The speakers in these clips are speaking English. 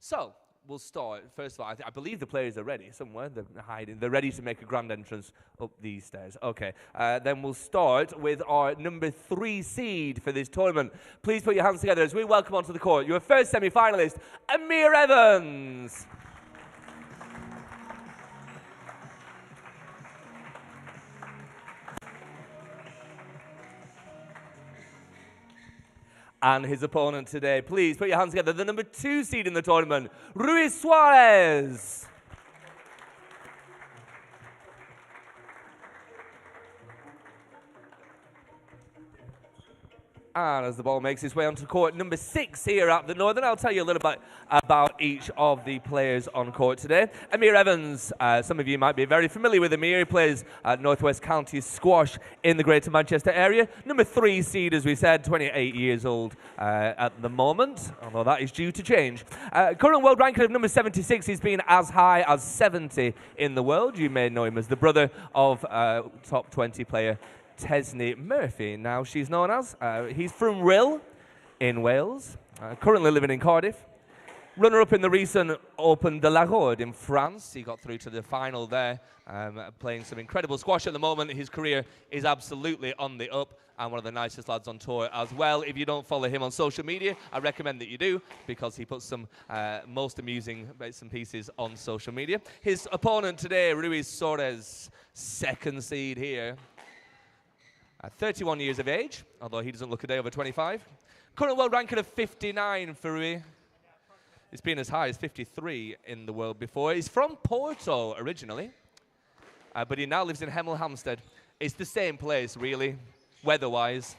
So, we'll start. First of all, I believe the players are ready somewhere. They're hiding. They're ready to make a grand entrance up these stairs. Okay. Then we'll start with our number 3 seed for this tournament. Please put your hands together as we welcome onto the court your first semi-finalist, Amir Evans. And his opponent today, please put your hands together, the number 2 seed in the tournament, Ruiz Suarez. And as the ball makes its way onto court number 6 here at the Northern, I'll tell you a little bit about each of the players on court today. Amir Evans, some of you might be very familiar with Amir. He plays at Northwest County Squash in the Greater Manchester area. Number 3 seed, as we said, 28 years old at the moment, although that is due to change. Current world ranking of number 76, he's been as high as 70 in the world. You may know him as the brother of top 20 player Tesney Murphy, now she's known as. He's from Rhyl in Wales, currently living in Cardiff. Runner-up in the recent Open de la Rode in France. He got through to the final there, playing some incredible squash at the moment. His career is absolutely on the up, and one of the nicest lads on tour as well. If you don't follow him on social media, I recommend that you do, because he puts some most amusing bits and pieces on social media. His opponent today, Ruiz Suarez, 2nd seed here. 31 years of age, although he doesn't look a day over 25. Current world ranking of 59 for Rui. He's been as high as 53 in the world before. He's from Porto originally, but he now lives in Hemel Hempstead. It's the same place, really, weather-wise.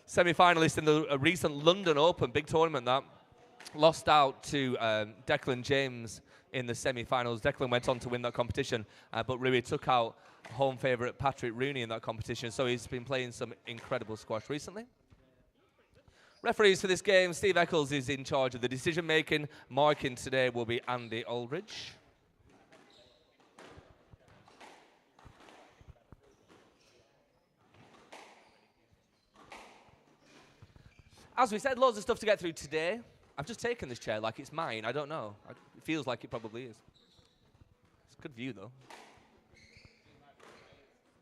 Semi-finalist in the recent London Open, big tournament that. Lost out to Declan James in the semi-finals. Declan went on to win that competition, but Rui took out home favourite Patrick Rooney in that competition, so he's been playing some incredible squash recently. Referees for this game, Steve Eccles is in charge of the decision-making. Marking today will be Andy Aldridge. As we said, loads of stuff to get through today. I've just taken this chair like it's mine. I don't know. It feels like it probably is. It's a good view, though.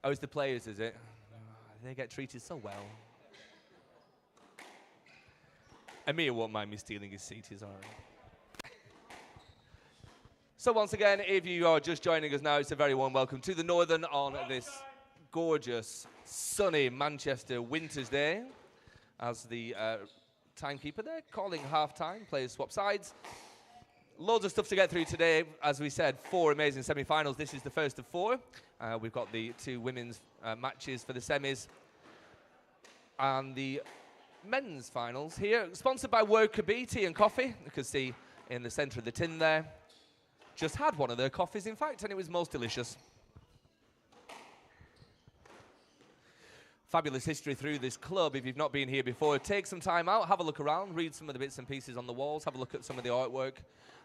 Oh, it's the players, is it? They get treated so well. Amir won't mind me stealing his seat, he's all right. So once again, if you are just joining us now, it's a very warm welcome to the Northern on this gorgeous, sunny Manchester winter's day. As the timekeeper there, calling half-time, players swap sides. Loads of stuff to get through today. As we said, 4 amazing semi-finals. This is the first of 4. We've got the 2 women's matches for the semis and the men's finals here. Sponsored by Worker-Bee Tea and Coffee. You can see in the centre of the tin there. Just had one of their coffees, in fact, and it was most delicious. Fabulous history through this club. If you've not been here before, take some time out, have a look around, read some of the bits and pieces on the walls, have a look at some of the artwork.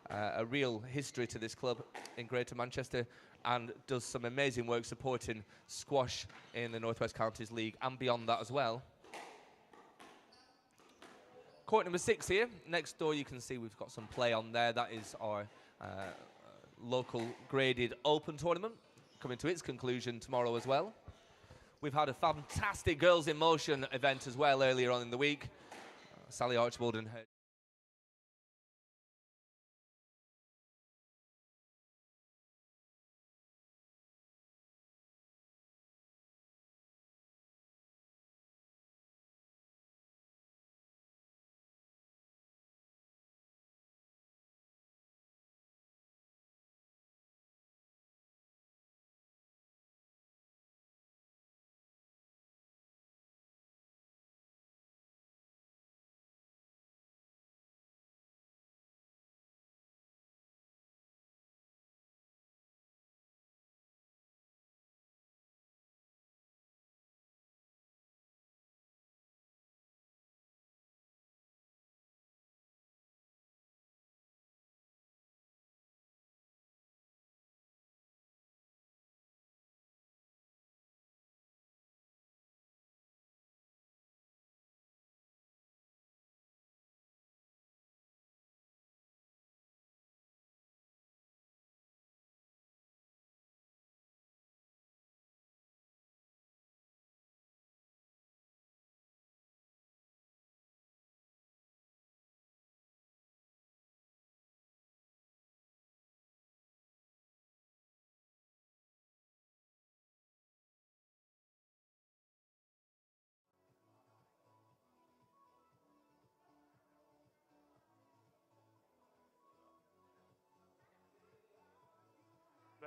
A real history to this club in Greater Manchester, and does some amazing work supporting squash in the Northwest Counties League and beyond that as well. Court number 6 here. Next door you can see we've got some play on there. That is our local graded open tournament, coming to its conclusion tomorrow as well. We've had a fantastic Girls in Motion event as well earlier on in the week. Sally Archibald and her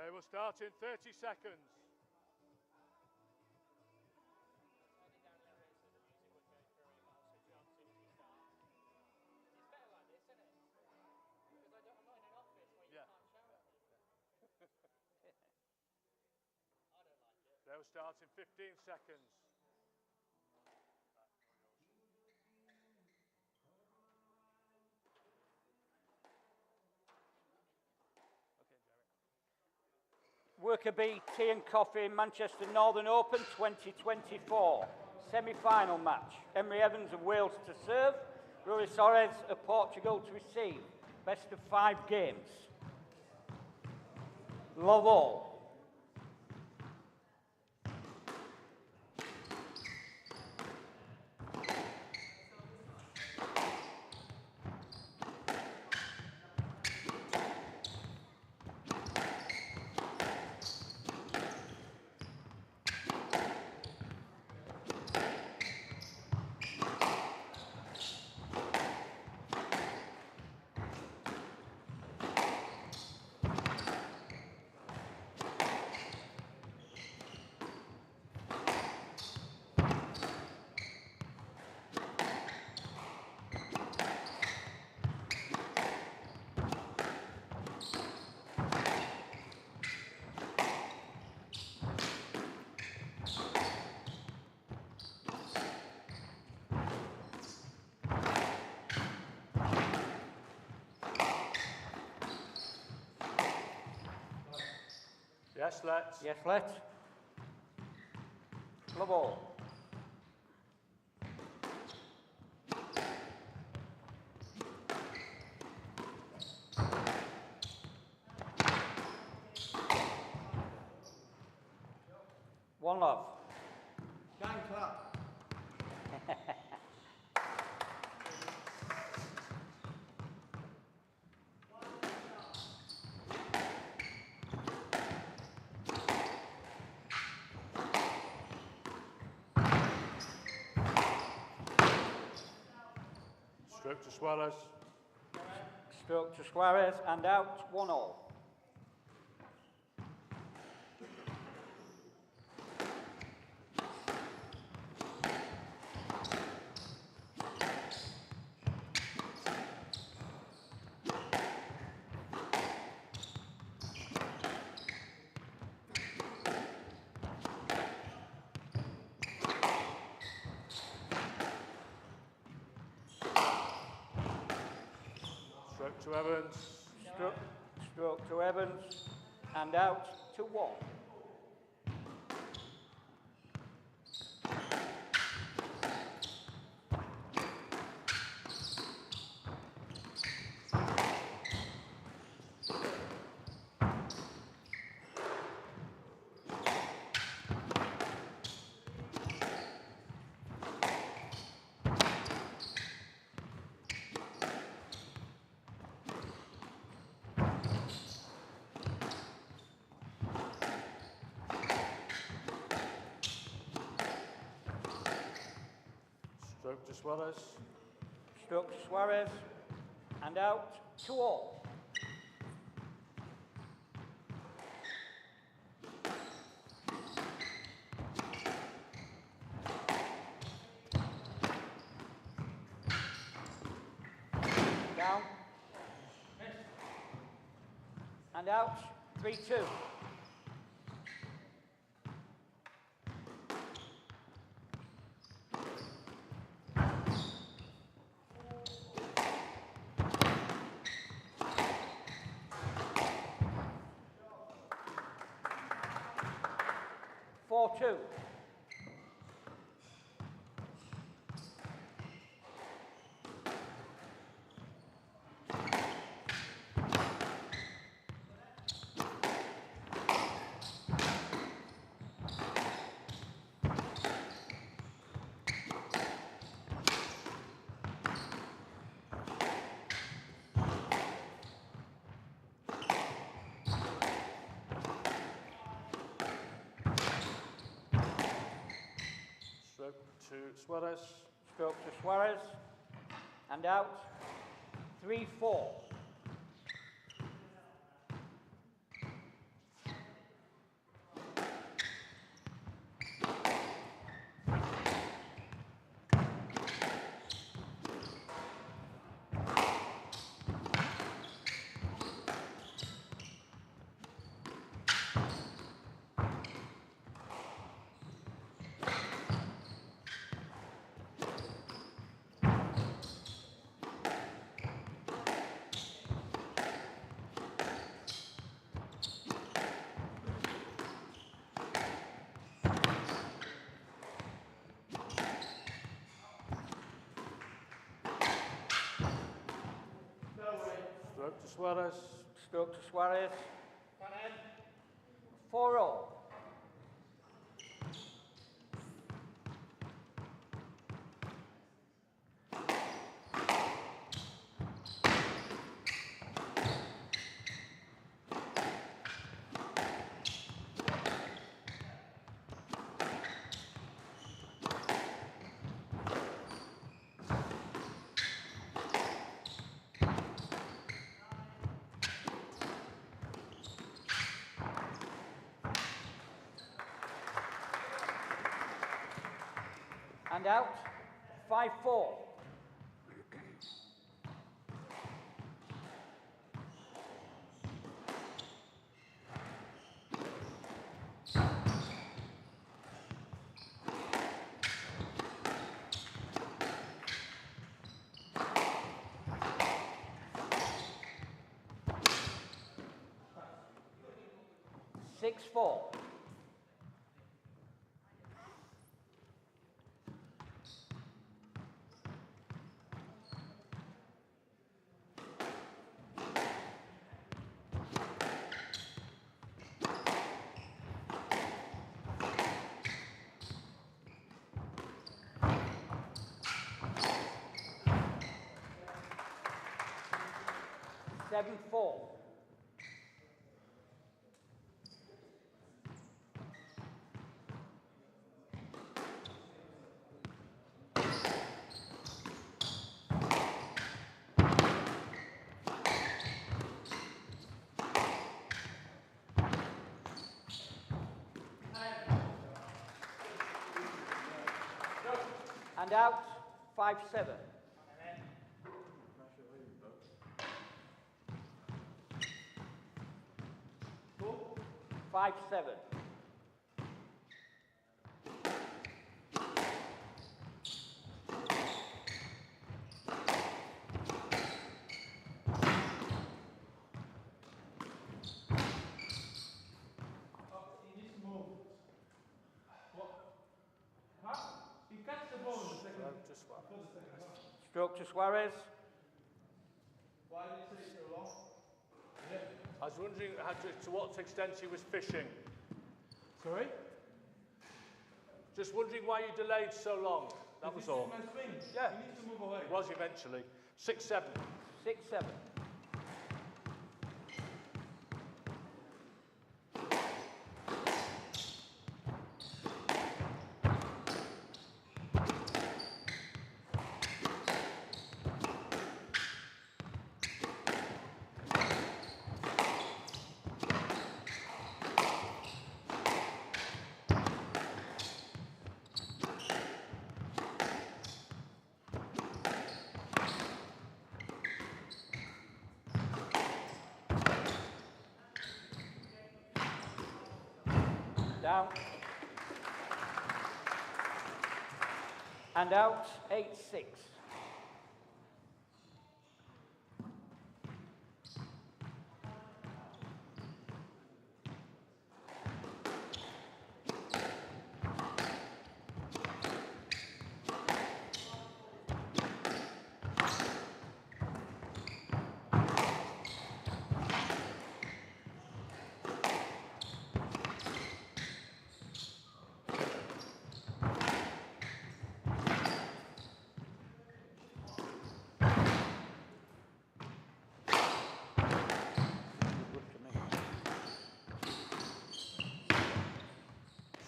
They will start in 30 seconds. They will start in 15 seconds. Worker B Tea and Coffee Manchester Northern Open 2024. Semi-final match. Emery Evans of Wales to serve. Rui Soares of Portugal to receive. Best of 5 games. Love all. Yes, let's. Yes, let's. Love all. One love. Gang clap. Stroke to Suarez. Stroke to Suarez and out. 1-all. Stroke to Evans. Stroke to Evans and out to 1. Stroke to Suarez. Stroke to Suarez and out. 2-all. Down. And out. 3-2. Four-two. Stroke to Suarez. Stroke to Suarez and out. 3-4. Stroke to Suarez. Stroke to Suarez. 4-all. And out, 5-4. Six, 4. Seven, 4. And out, 5-7. 5-7. Stroke to Suarez. Why did it take so long? I was wondering to what extent he was fishing. Sorry? Just wondering why you delayed so long. That was all. My swing. Yeah. He needs to move away. It was eventually. 6-7. 6-7. Down. And out, 8-6.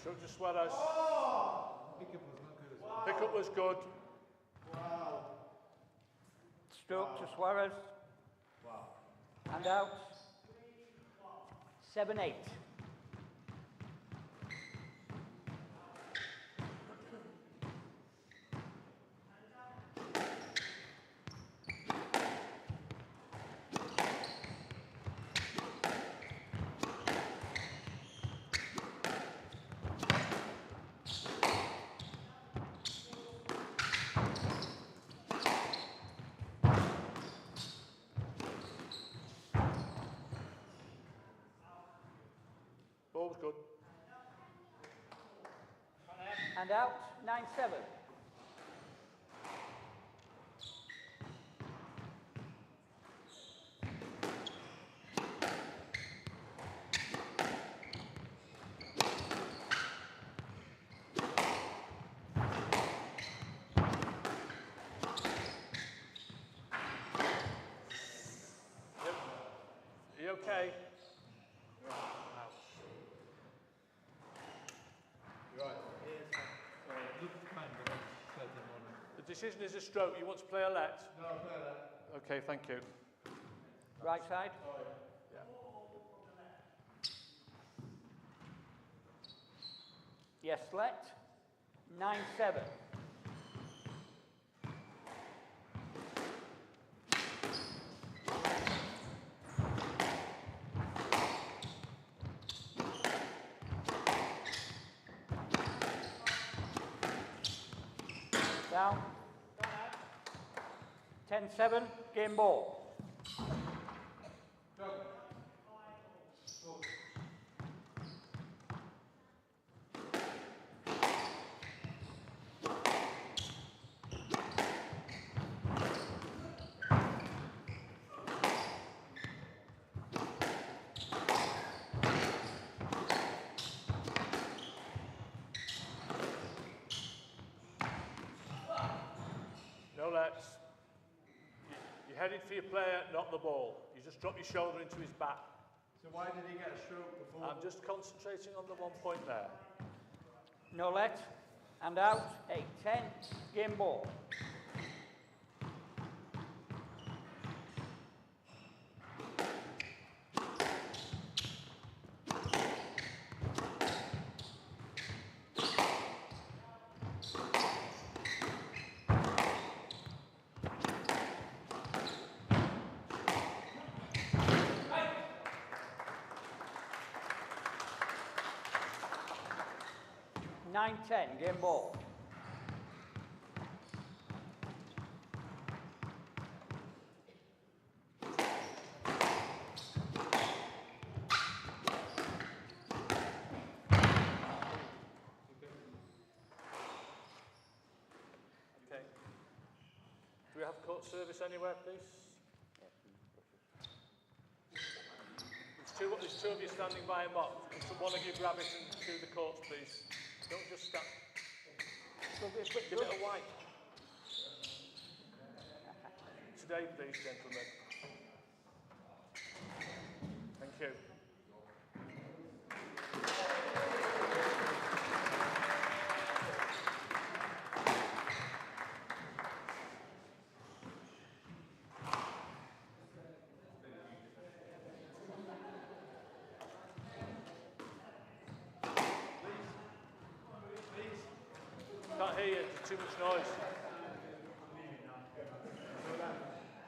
Stroke to Suarez. Pickup was not good as well. Pickup was good. Wow. Stroke to Suarez. Wow. And out, 7-8. Ball was good. And out, 9-7. decision is a stroke. You want to play a let? No, play that. Okay, thank you. Right side. Yeah. Yes, let. 9-7. Down. 10-7, game ball. No lets. You're heading for your player, not the ball. You just drop your shoulder into his back. So why did he get a stroke before? I'm just concentrating on the 1 point there. No let. And out. 8-10, game ball. Nine-10, game ball. Okay. Do we have court service anywhere, please? There's two of you standing by a mop. Can one of you grab it and do the courts, please? Don't just stand. Give it a wipe. Today, please, gentlemen. Thank you. Can't hear you, there's too much noise.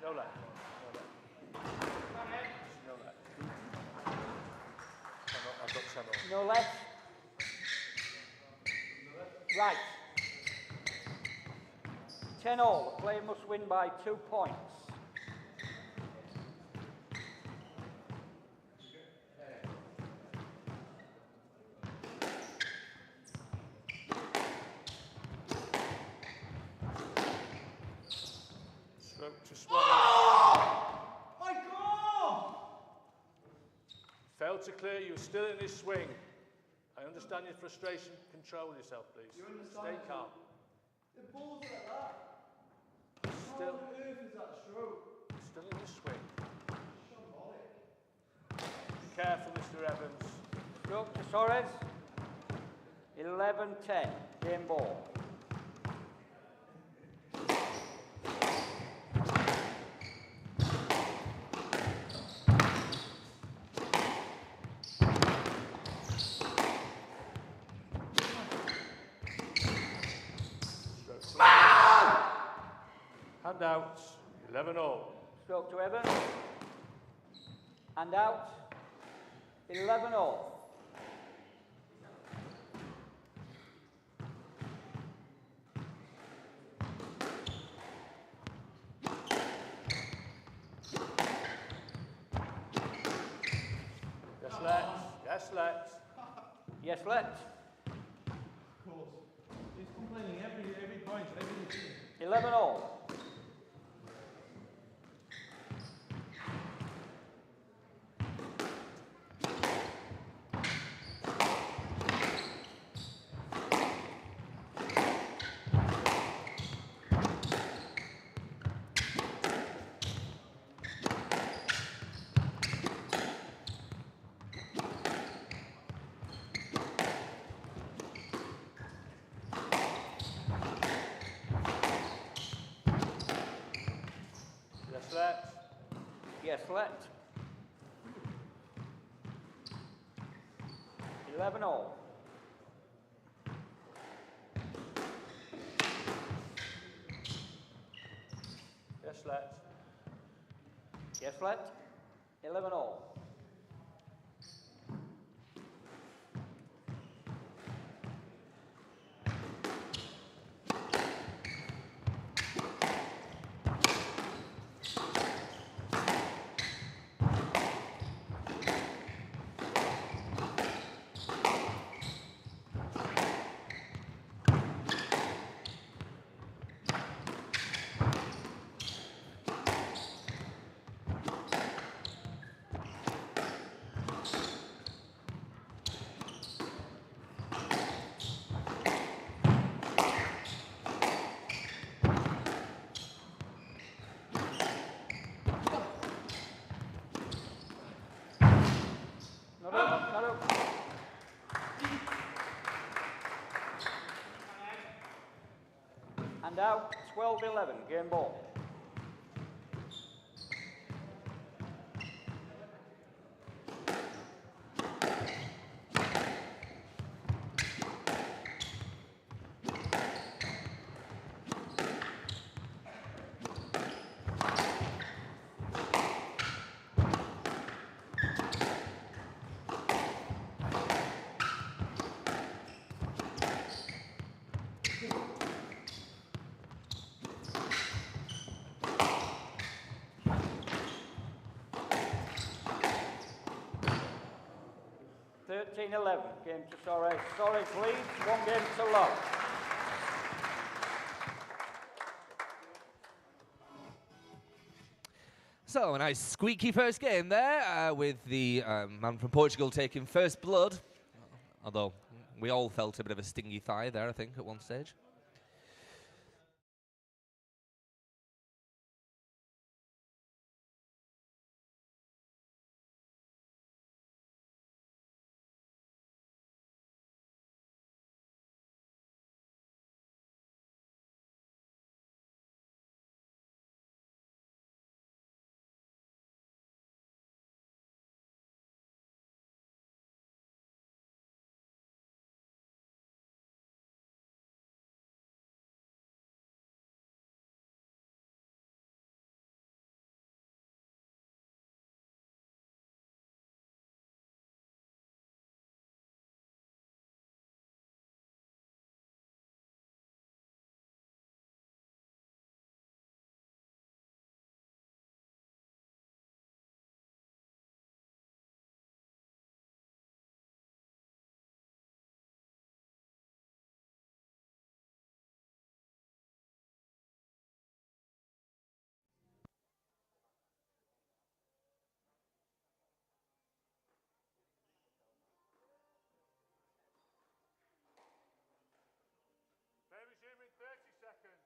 No left. No left. I've got 10 on. No left. Right. 10-all. The player must win by 2 points. Stroke to Swan. My God! Failed to clear, you were still in his swing. I understand your frustration. Control yourself, please. You understand Stay it? calm. The ball's like that. Still, How on earth is that stroke? still in his swing. Shambolic. Be careful, Mr. Evans. Stroke to Soares. 11-10, game ball. Hand out. 11-all. Stroke to Evans. And out. 11-all. Yes, let's. Yes, let's. Yes, let. Of course. He's complaining every point, every decision. 11-all. let. 11 all. Yes, let. Yes, let. 11 all. Not up, not up. And out, 12-11, game ball. (13-11), game to Sorres. Sorres leads, 1 game to love. So a nice squeaky first game there with the man from Portugal taking first blood. Although we all felt a bit of a stingy thigh there, I think, at one stage. They resume in 30 seconds.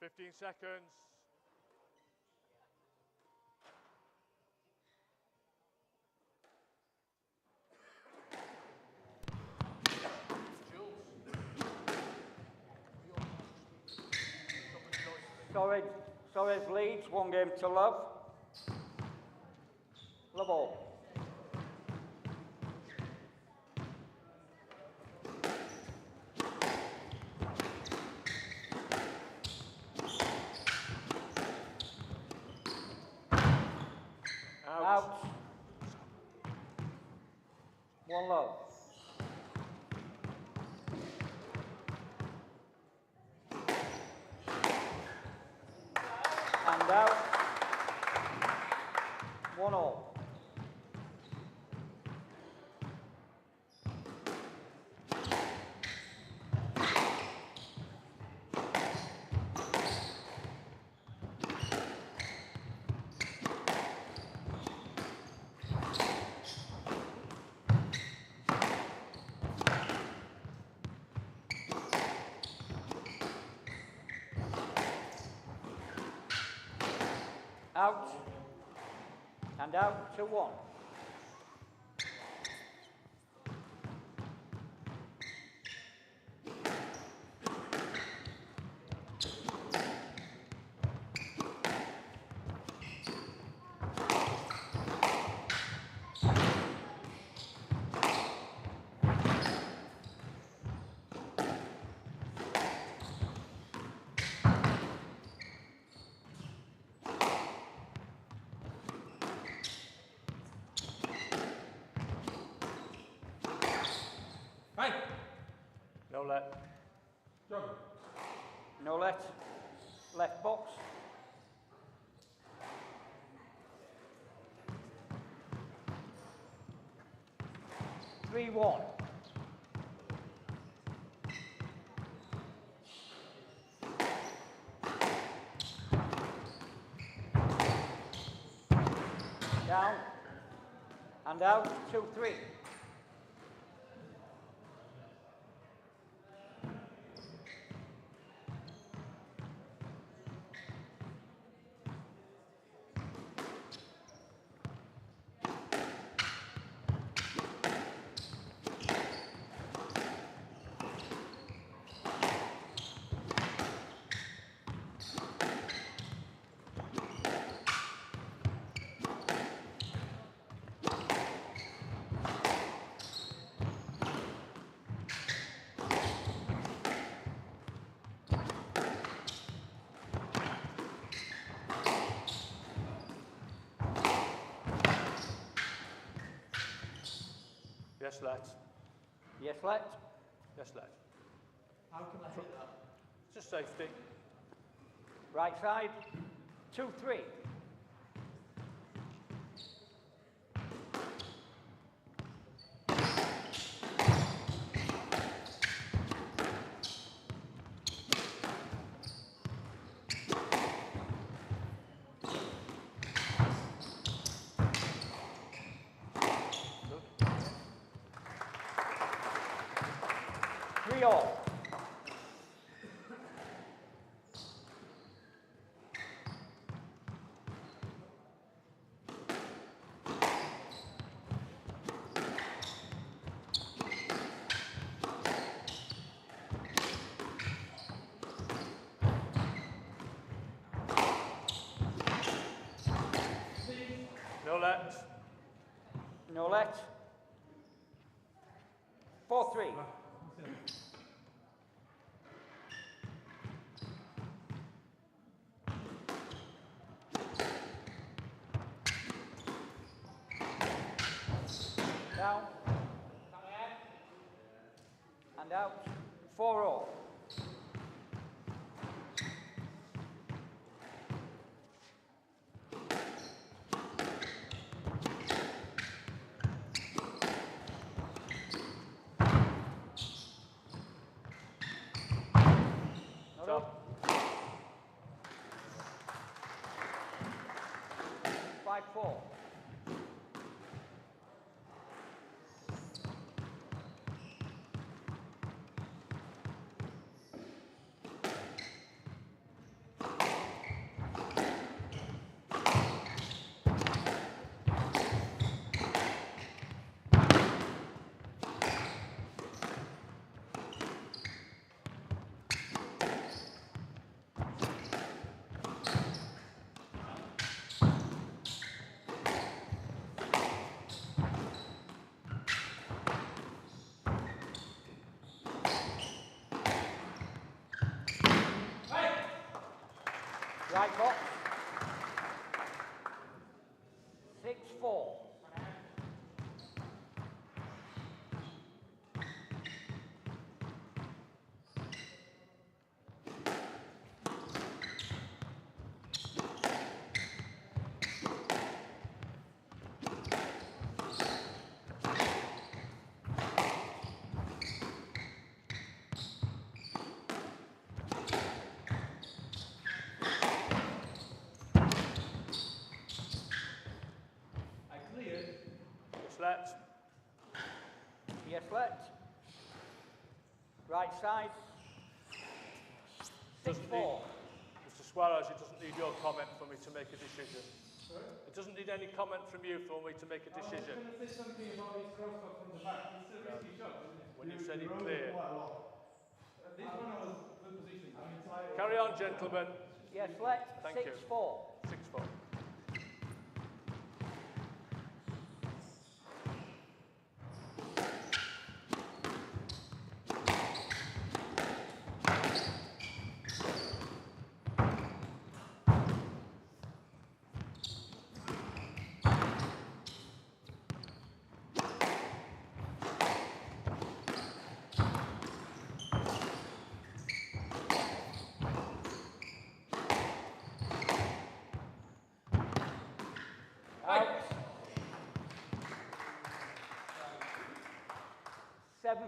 Fifteen seconds. Sorres leads, 1 game to love. Love all. Out. 1 love. And out. 1 all. Out. And out to 1. Hey. No let. No let. Left box. Three, 1. Down. And out, 2, 3. Yes, let. Yes, let. Yes, let. How can I hit that? Just safety. Right side. 2, 3. Three all. No let. No let. 4, 3. Down. And out. 4 all. Stop. 5, 4. Right box. 6, 4. Yes, let. Yes, let. Right side. 6, Doesn't 4. Mr. Suarez, it doesn't need your comment for me to make a decision. It doesn't need any comment from you for me to make a decision. I was going to say something about his cross shot from the back. It's a risky shot, isn't it? When you said it clear. This one I was good position. Carry on, gentlemen. Yes, let's. Thank you. 6-4. 6-4. Out. 7-4.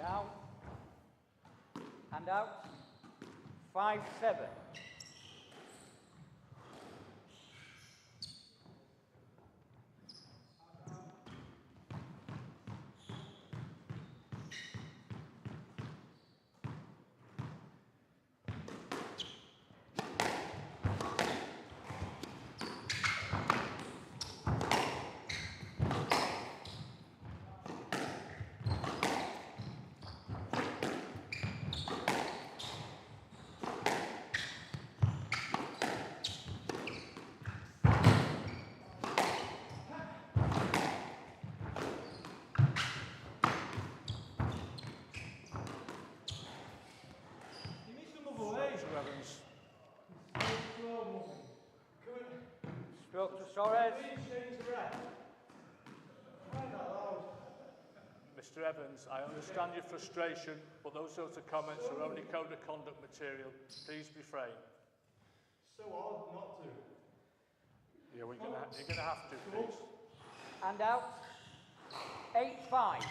Down. And out. 5-7. He needs to move away. Mr. Evans. Slow moving. Stroke to Suarez. Please change the rep. Find out loud. Mr. Evans, I understand your frustration, but those sorts of comments are only code of conduct material. Please refrain. So odd not to. Yeah, you're going to have to, please. And out. 8-5.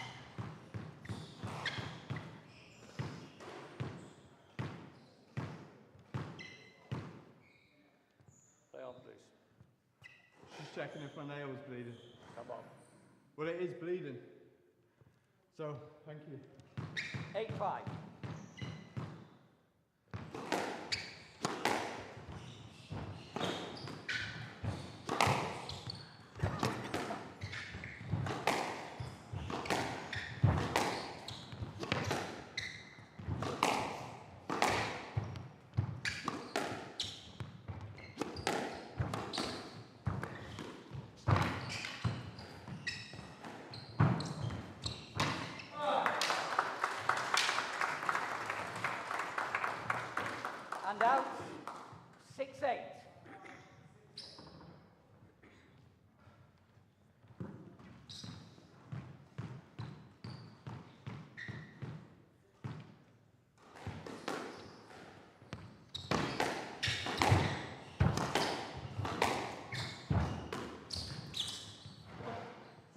Play on, please. Just checking if my nail was bleeding. Come on. Well, it is bleeding. So, thank you. 8-5. And out. 6-8.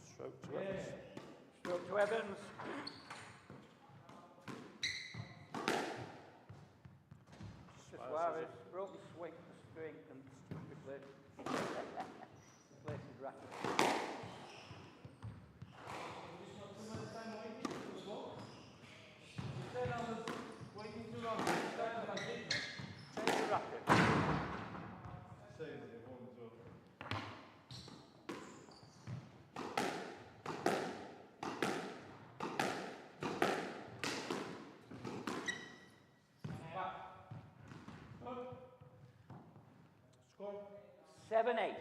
Stroke to Evans. Stroke to Evans. Suarez broke his swing, string and replaced his racket. Waiting too long. Change the racket. Saves it, won't it? Score. 7-8.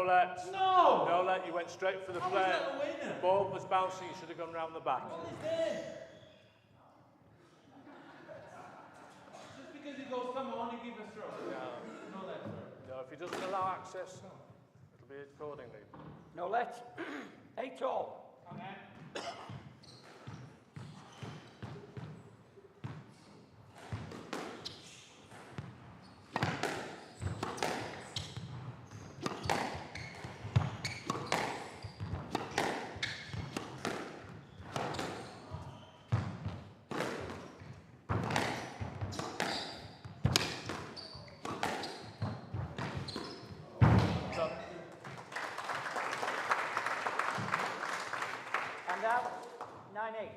let. No! No let, you went straight for the How was player. that a winner? The ball was bouncing, you should have gone round the back. What is this? Just because he goes, come on, you give a throw. No. No let throw. No, if he doesn't allow access, it'll be accordingly. No let. 8 all. Okay. And out. 9-8.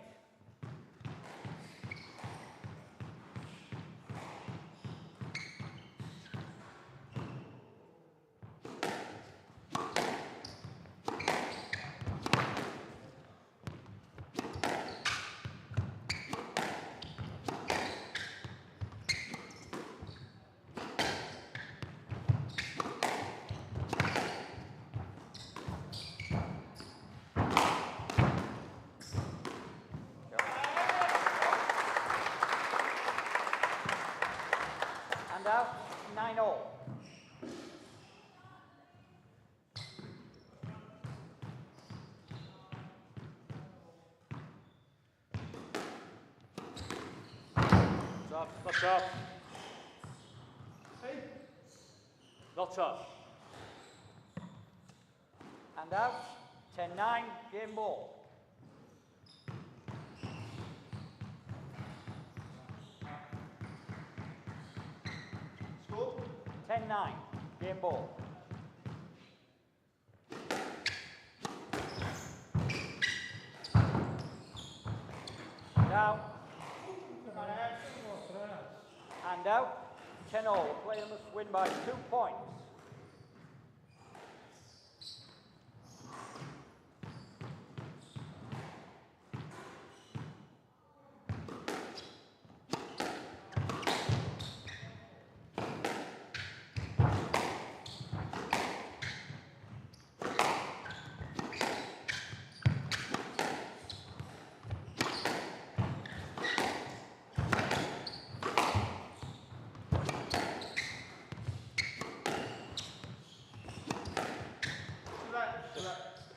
And out. 9 all. Top, not up. Hey. Not up. And out. 10-9. Game ball. Score? 10-9. Game ball. Down. And out. 10 all. The player must win by 2 points.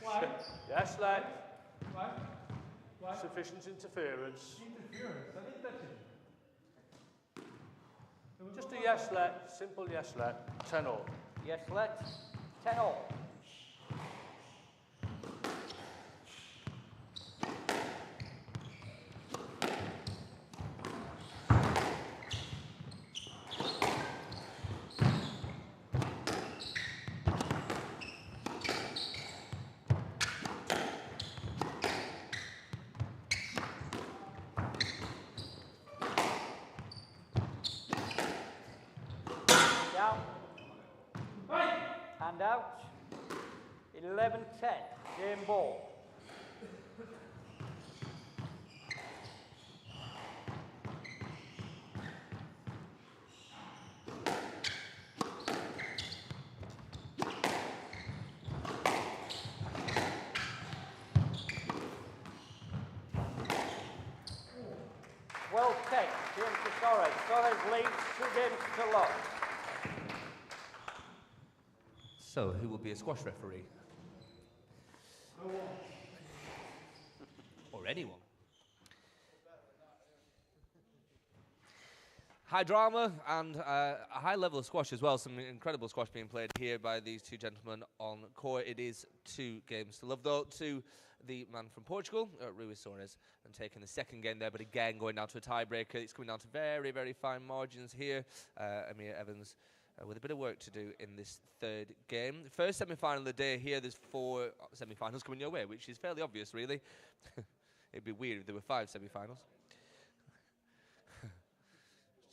Why? Yes, let. Why? Why? Sufficient interference. Interference. I didn't touch it. Just a yes, let. Simple yes, let. 10 all. Yes, let. 10 all. Down. And out. 11-10. Game ball. Well taken. Game to Torres. Torres leads 2 games to loss. So, who will be a squash referee? Or anyone? High drama and a high level of squash as well. Some incredible squash being played here by these two gentlemen on court. It is 2 games to love, though, to the man from Portugal, Rui Soares, and taking the second game there, but again going down to a tiebreaker. It's coming down to very, very fine margins here. Amir Evans with a bit of work to do in this 3rd game. First semi-final of the day here. There's 4 semi-finals coming your way, which is fairly obvious, really. It'd be weird if there were 5 semi-finals.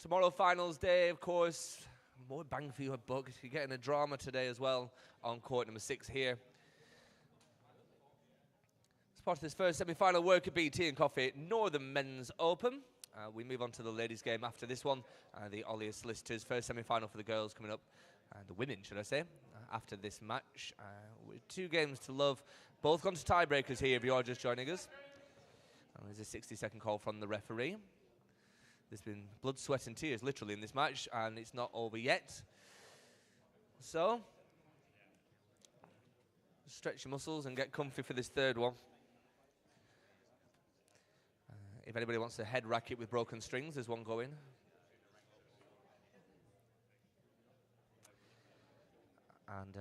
Tomorrow, finals day, of course. More bang for your buck. You're getting a drama today as well on court number 6 here. As part of this first semi-final, Worker B Tea and Coffee Northern Men's Open. We move on to the ladies' game after this one. The Olliers Solicitors, first semi-final for the girls coming up the women, should I say, after this match. With 2 games to love. Both gone to tiebreakers here if you are just joining us. There's a 60-second call from the referee. There's been blood, sweat and tears literally in this match, and it's not over yet. So, stretch your muscles and get comfy for this third one. If anybody wants a head racket with broken strings, there's one going. And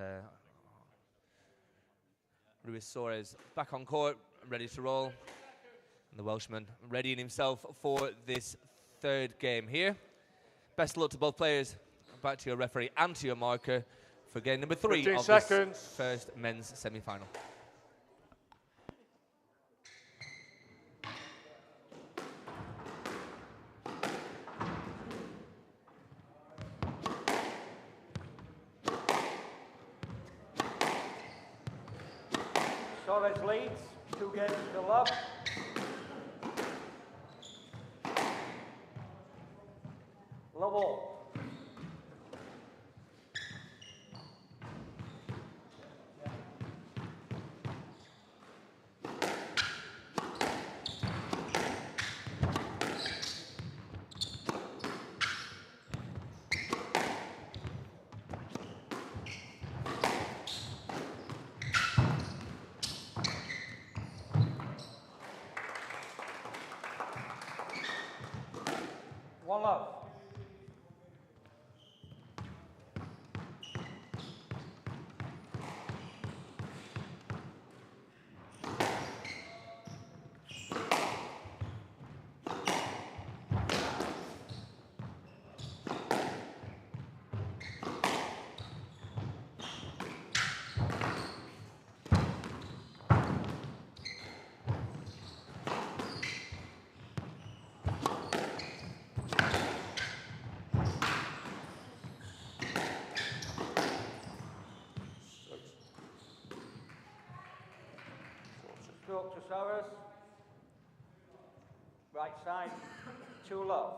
Luis Suarez back on court, ready to roll. And the Welshman readying himself for this third game here. Best of luck to both players. Back to your referee and to your marker for game number 3 of this first men's semi-final. Suarez leads, 2 games to love. Love all. One love. Stroke to Suarez. Right side, 2 love.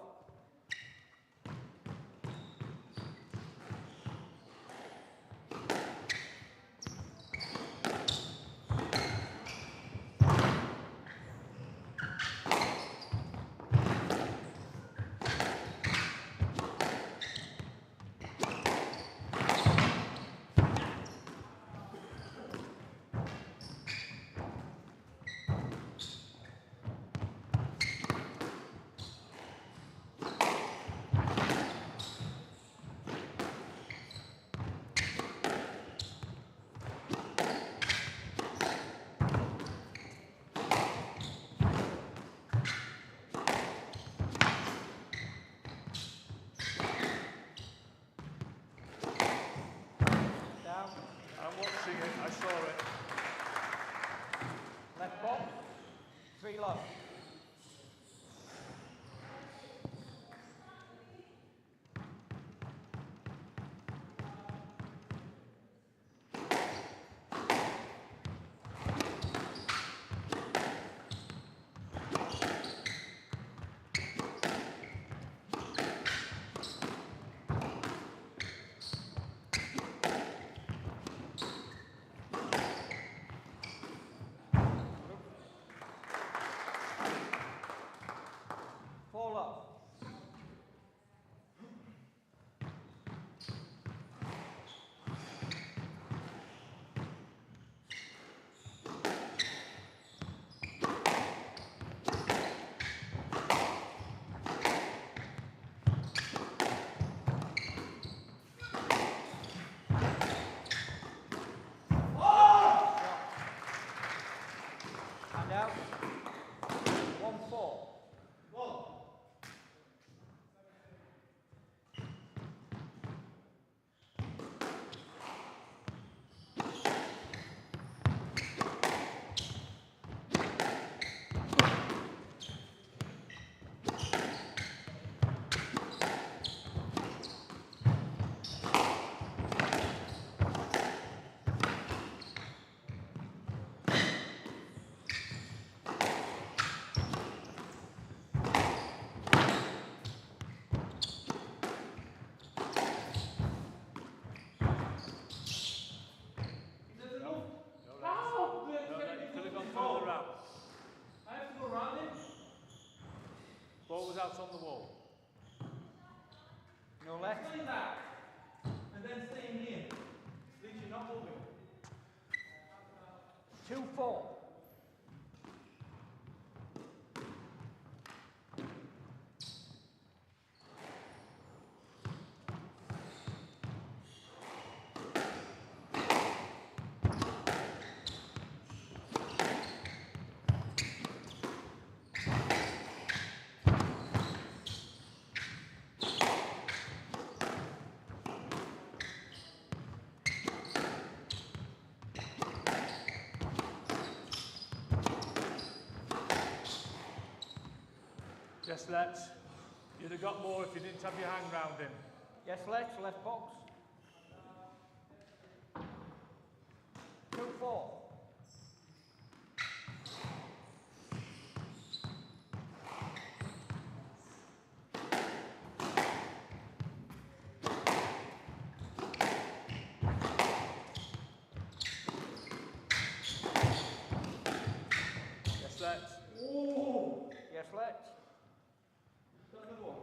out on the wall. No left. Play that. And then stay in here. At least you're not moving. 2-4. Yes, let's. You'd have got more if you didn't have your hang round him. Yes, left box. 2-4. Yes, let's. Oh! Yes, left. Another one.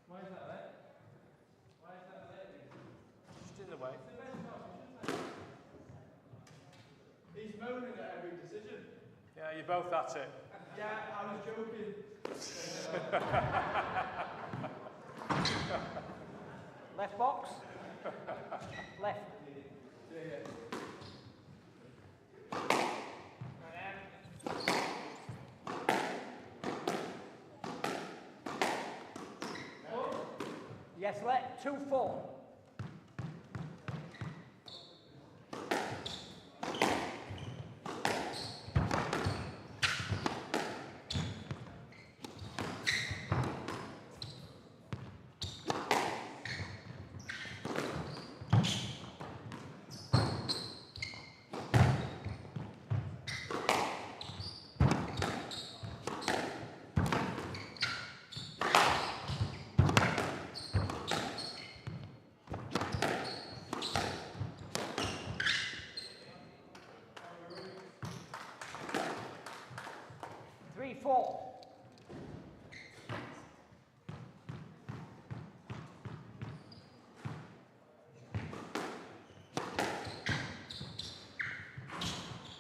Why is that left? Why is that left? Just in the way. He's moaning at every decision. Yeah, you're both at it. Yeah, I was joking. Left box. Left. Yes, left. 2-4.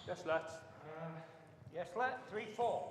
Yes, let's. Yes, left. 3-4.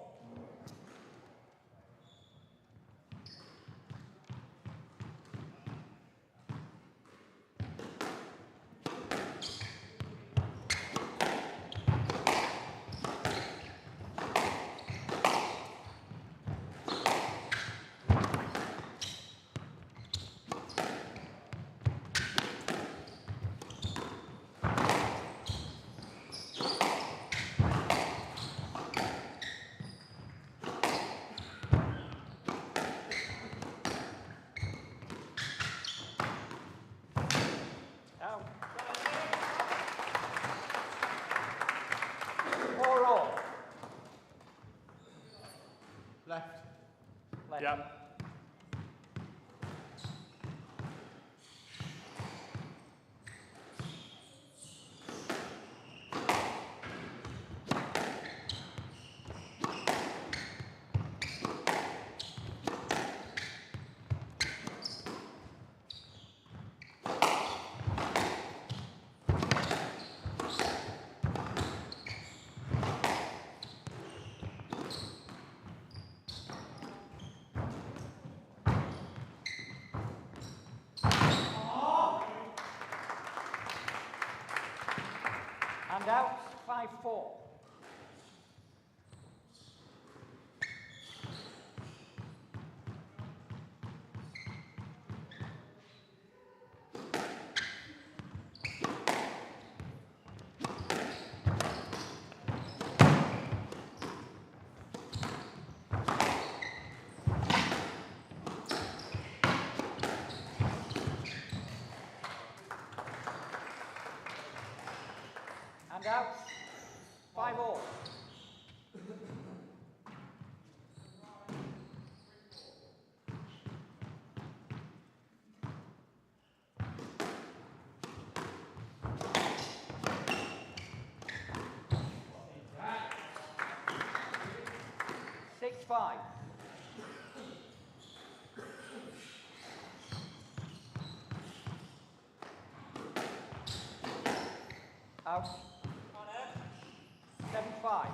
Out. 4-all. Left. Left. Yeah. And out. 5-4. And out. 5-all. 6-5. Out. 7-5.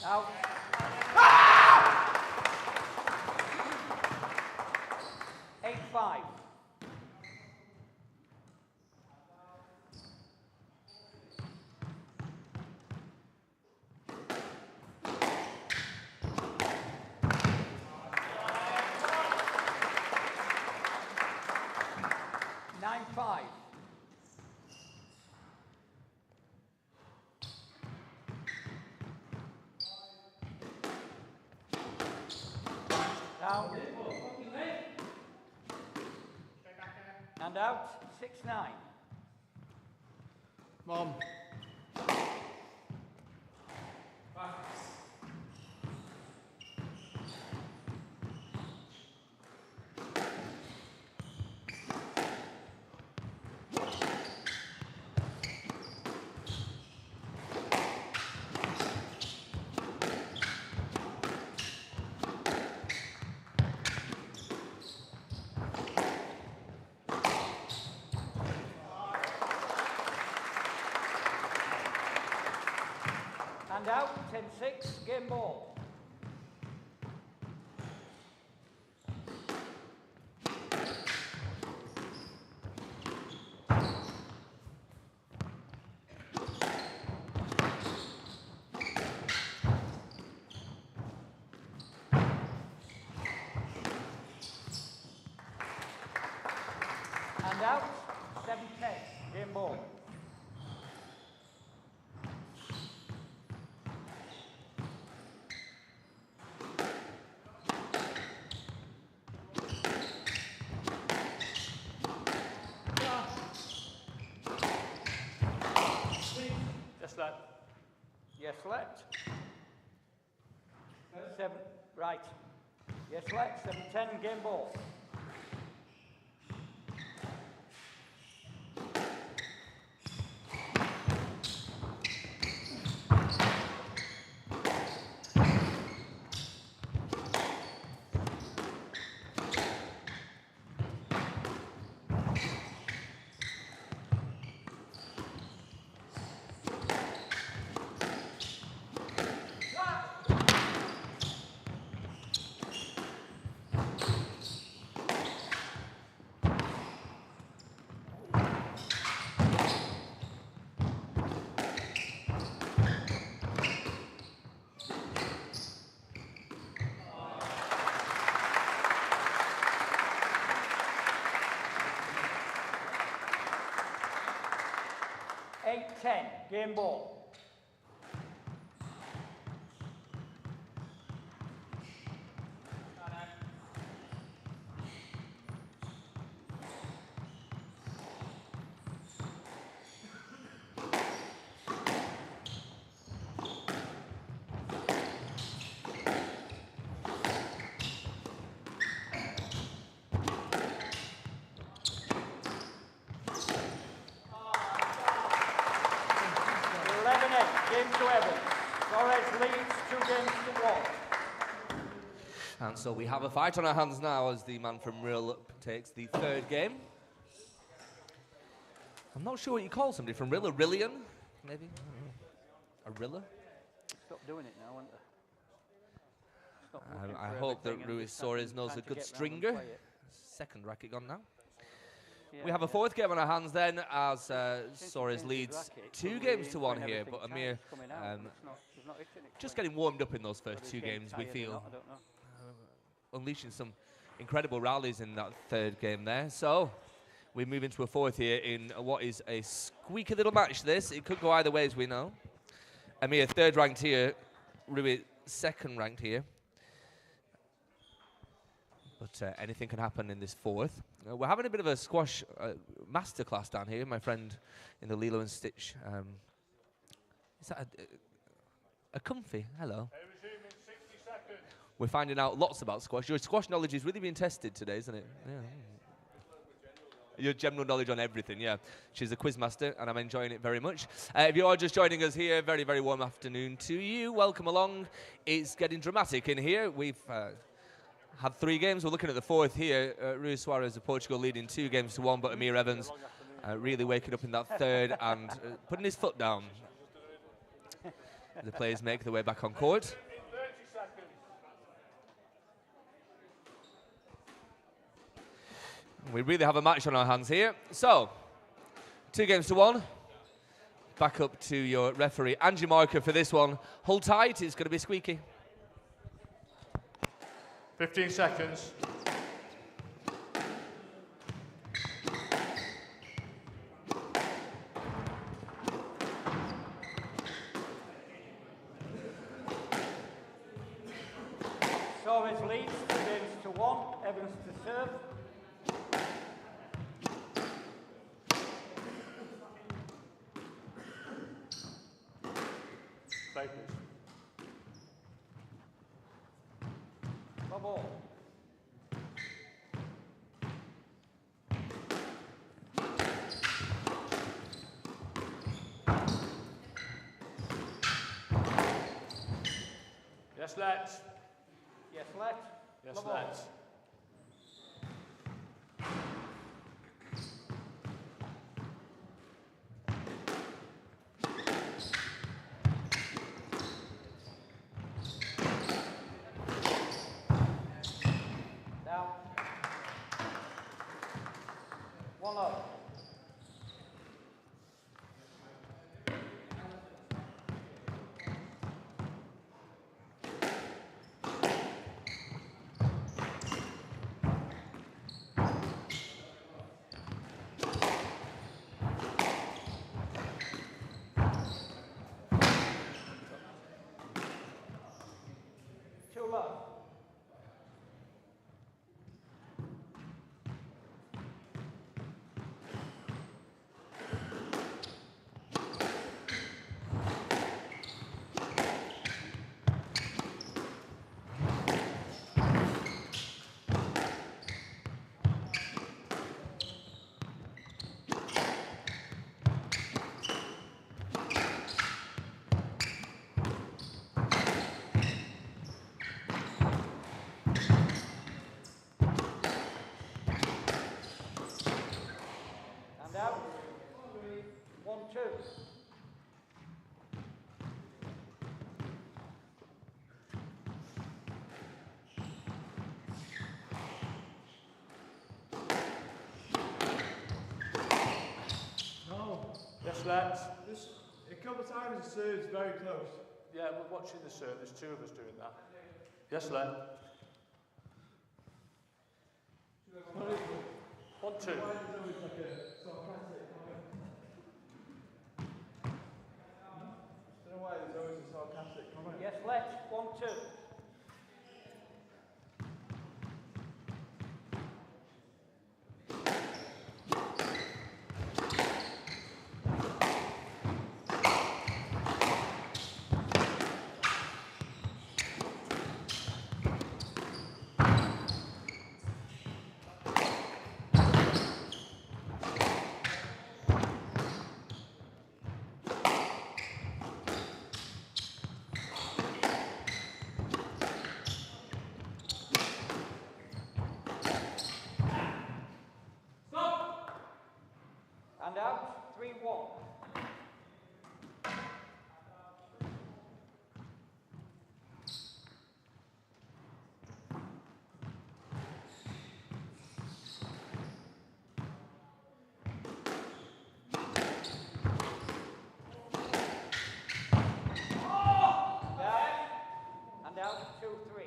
Out. 8-5. Nine, 5. Down. And out. 6-9. Mom. And out. 10-6. Game ball. And out. 7-10. Game ball. Just that. Yes, left. 7, right. Yes, left. 7-10. Game ball. Game ball. Game to Evans. Torres leads 2-1. And so we have a fight on our hands now as the man from Rill takes the third game. I'm not sure what you call somebody from Rill, a Rillian, maybe? A Rilla? Stop doing it now, won't they? I hope that Ruiz Soares knows a good stringer. Second racket gone now. Yeah, we have a fourth game on our hands then as Soares leads 2-1 here, but Amir just getting warmed up in those first 2 games, we feel. Unleashing some incredible rallies in that third game there. So we move into a fourth here in what is a squeaky little match this. It could go either way, as we know. Amir third ranked here, Ruiz second ranked here. But anything can happen in this fourth. We're having a bit of a squash masterclass down here. My friend in the Lilo and Stitch. Is that a comfy? Hello. Resume in 60 seconds. We're finding out lots about squash. Your squash knowledge is really being tested today, isn't it? Yeah. Your general knowledge on everything, yeah. She's a quiz master, and I'm enjoying it very much. If you are just joining us here, very, very warm afternoon to you. Welcome along. It's getting dramatic in here. We've had 3 games. We're looking at the 4th here. Rui Suarez of Portugal leading 2 games to 1, but Amir Evans really waking up in that 3rd and putting his foot down. The players make their way back on court. In 30 seconds. We really have a match on our hands here. So, 2 games to 1. Back up to your referee, Angie Marker, for this one. Hold tight, it's going to be squeaky. 15 seconds. Suarez leads 2 games to 1. Evans to serve. Papers. Bubble. Yes, let's. Yes, let. Yes, Bubble. let's. Down. 1 up. Two up. And out. 1, 2. No. Yes, let's. This, a couple of times the serve's very close. Yeah, we're watching the serve. There's 2 of us doing that. Yes, let. 1, 2. Why is it always like a sarcastic comment? I don't know why there's always a sarcastic comment. Yes, let. 1, 2. And out. 3, 1. And out. 2, 3.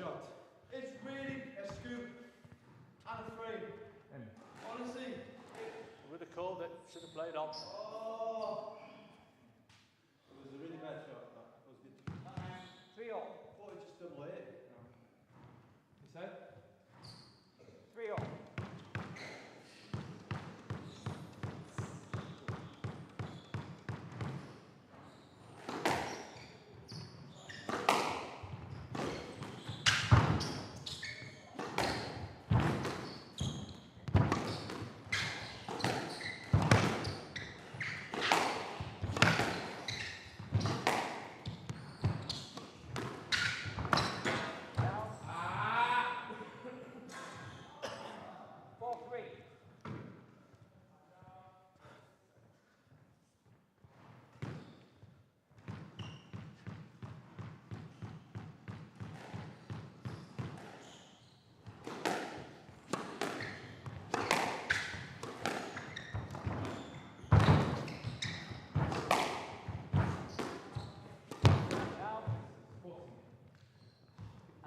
shot. It's really a scoop and a frame. Honestly. With a call that should have played on. Oh. It was a really bad shot. That was good. 3 all. I thought it just double hit. You said? 3 all.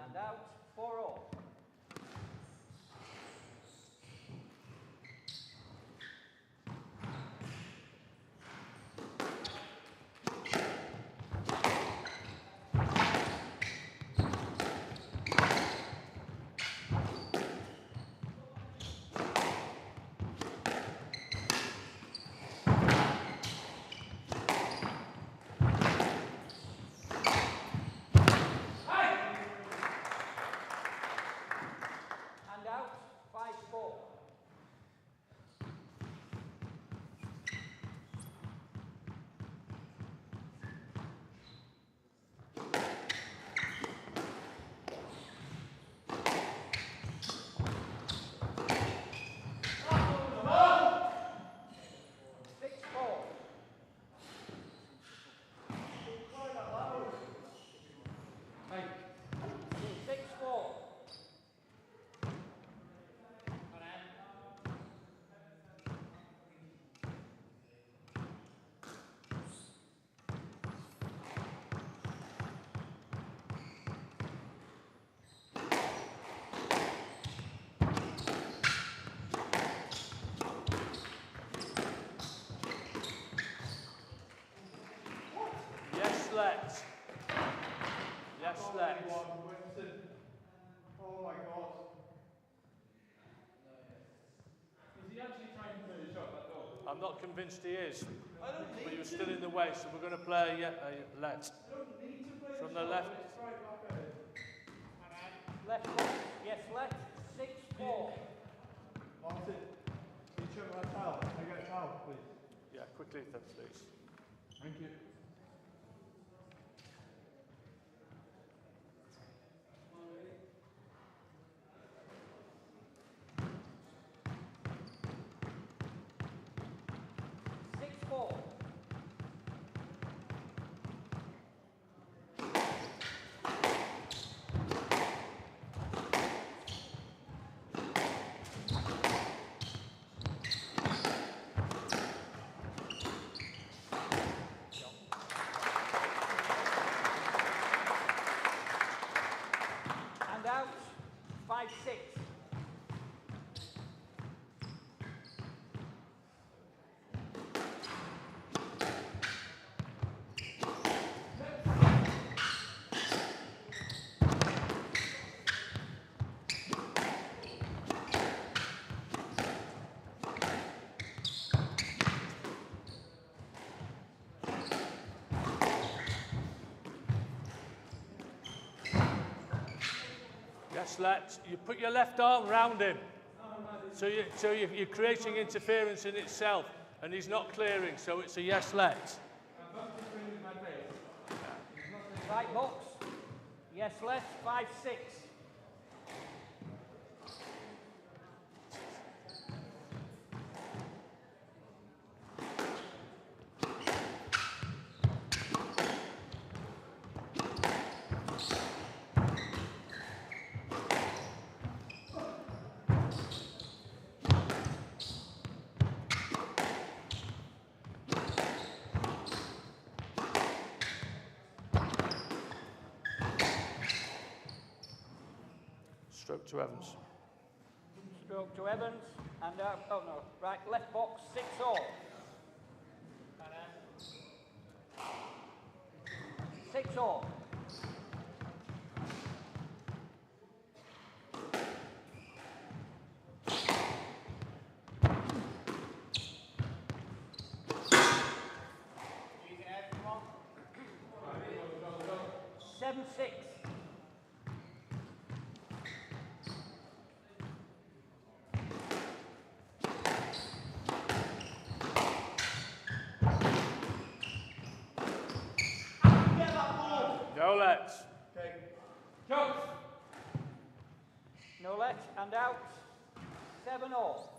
And out, 4 all. And out, 5-4. Hey. 6-4. Yes, let. Yes, let. Oh my God. Is he actually trying to play the shot that goal? I'm not convinced he is. I don't need But you're to. still in the way, so we're going to play a let. I don't need to play From the the shot. left. Let's try it back at it. Left foot. Yes, left. 6-4. Martin, can you check my towel? Can I get a towel, please? Yeah, quickly then, please. Thank you. And out, 5-6. Yes, let. You put your left arm round him. So you're creating interference in itself, and he's not clearing, so it's a yes, let. Right box. Yes, left. 5-6. Stroke to Evans. Stroke to Evans, and oh no, right, left box, 6-all. 6-all. Seven, 6. No lets. Okay. Jump. No let, and out. 7-all.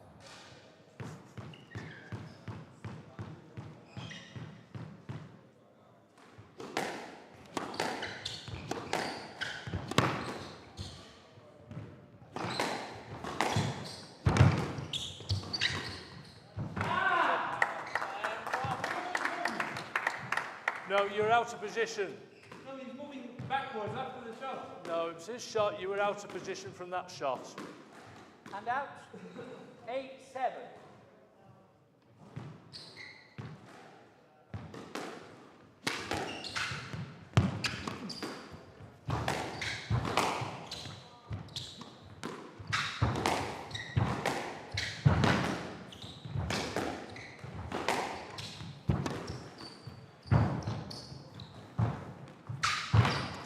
No, you're out of position. No, he's moving backwards after the shot. No, it was his shot. You were out of position from that shot. And out. 8-7.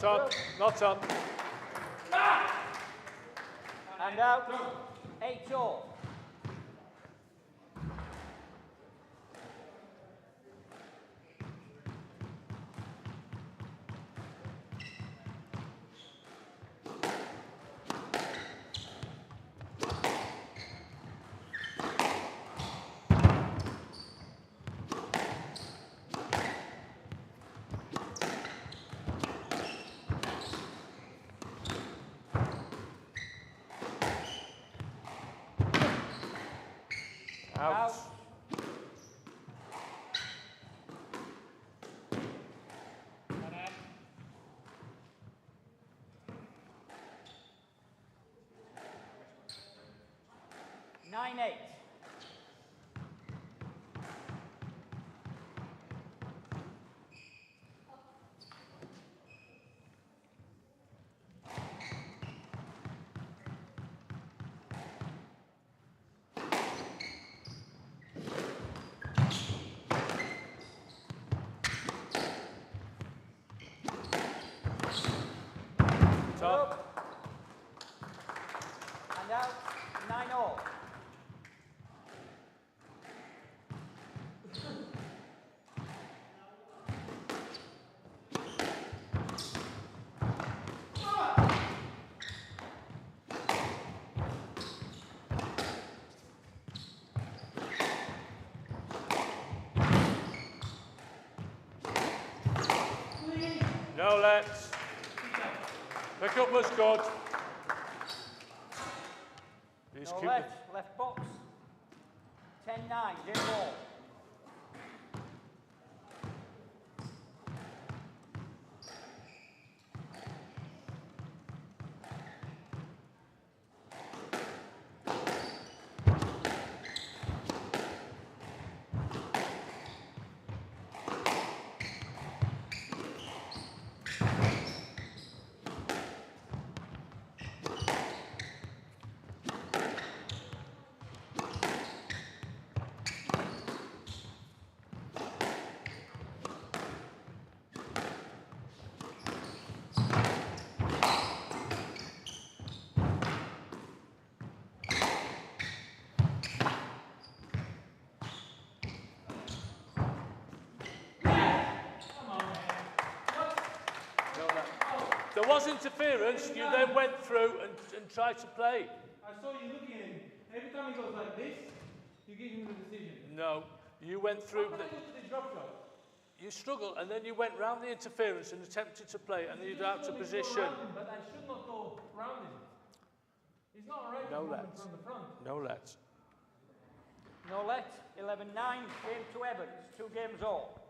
On, not on. And out. 8-all. Out. Nine, 8. Top. And out. 9-all. No lets. Pick up was good. Please No keep let, left box. 10-9, game ball. There was interference, you then went through and tried to play. I saw you looking at him. Every time he goes like this, you give him the decision. No, you went through. How can I go to the drop shot? You struggled and then you went round the interference and attempted to play and then you're out of position. But I should not go round him. It's not alright No to move him lets. from the front. No lets. No let, 11-9, game to Evans, 2 games all.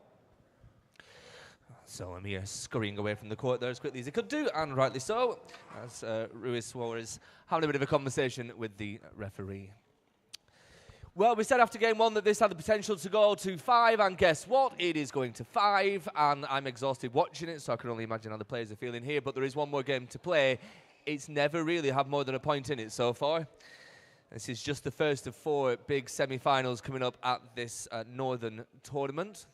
So Amir scurrying away from the court there as quickly as he could do, and rightly so, as Ruiz Suarez having a bit of a conversation with the referee. Well, we said after game one that this had the potential to go to 5, and guess what? It is going to 5, and I'm exhausted watching it, so I can only imagine how the players are feeling here, but there is one more game to play. It's never really had more than a point in it so far. This is just the first of 4 big semi-finals coming up at this Northern tournament.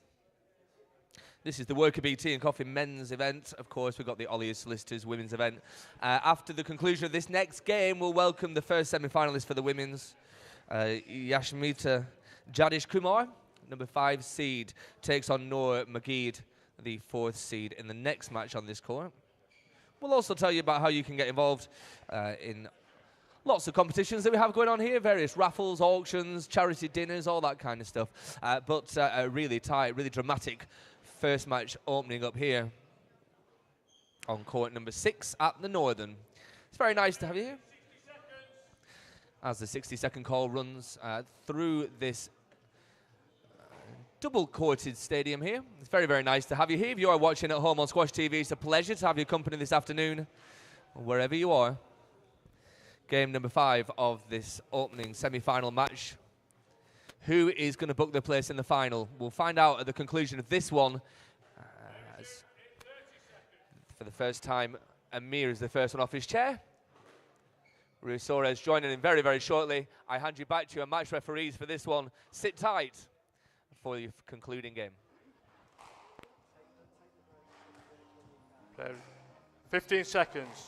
This is the Worker Bee Tea and Coffee men's event. Of course, we've got the Olliers Solicitors women's event. After the conclusion of this next game, we'll welcome the first semi-finalist for the women's. Yashmita Jadish Kumar, number 5 seed, takes on Noor Mageed, the 4th seed, in the next match on this court. We'll also tell you about how you can get involved in lots of competitions that we have going on here, various raffles, auctions, charity dinners, all that kind of stuff. But a really tight, really dramatic first match opening up here on court number 6 at the Northern. It's very nice to have you here. As the 60-second call runs through this double-courted stadium here. It's very, very nice to have you here. If you are watching at home on Squash TV, it's a pleasure to have your company this afternoon, wherever you are. Game number 5 of this opening semi-final match. Who is going to book their place in the final? We'll find out at the conclusion of this one. For the first time, Amir is the first one off his chair. Ruiz Suarez joining in very, very shortly. I hand you back to your match referees for this one. Sit tight for the concluding game. 15 seconds.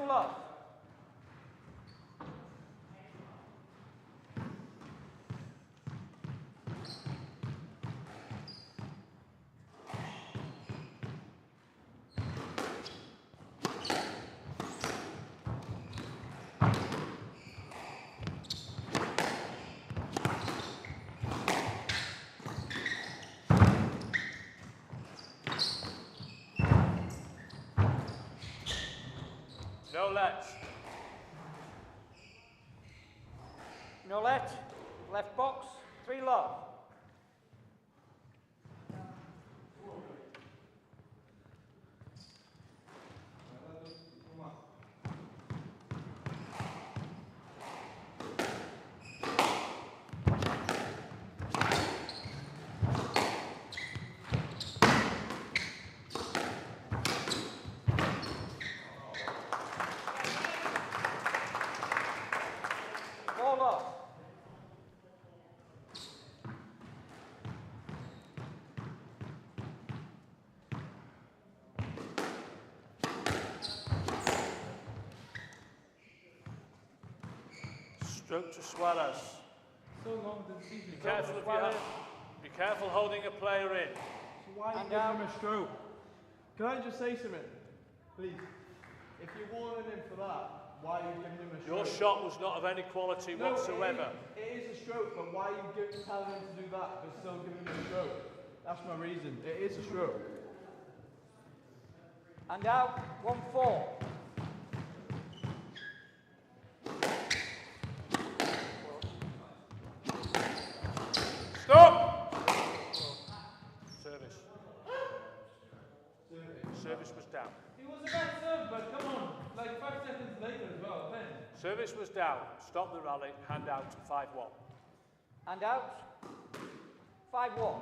Love. No let. No let. Left box. 3 love. Stroke to Suarez. So long that it's easy. Be careful of your hand. Be careful holding a player in. So why are you giving him a stroke? Can I just say something? Please. If you're warning him for that, why are you giving him a stroke? Your shot was not of any quality whatsoever. It is a stroke, but why are you telling him to do that but still giving him a stroke? That's my reason. It is a stroke. And out, 1-4. Stop! Service. Service was down. He was a bad serve, but come on. Like 5 seconds later as well, then. Service was down. Stop the rally. Hand out 5-1. And out, 5-1.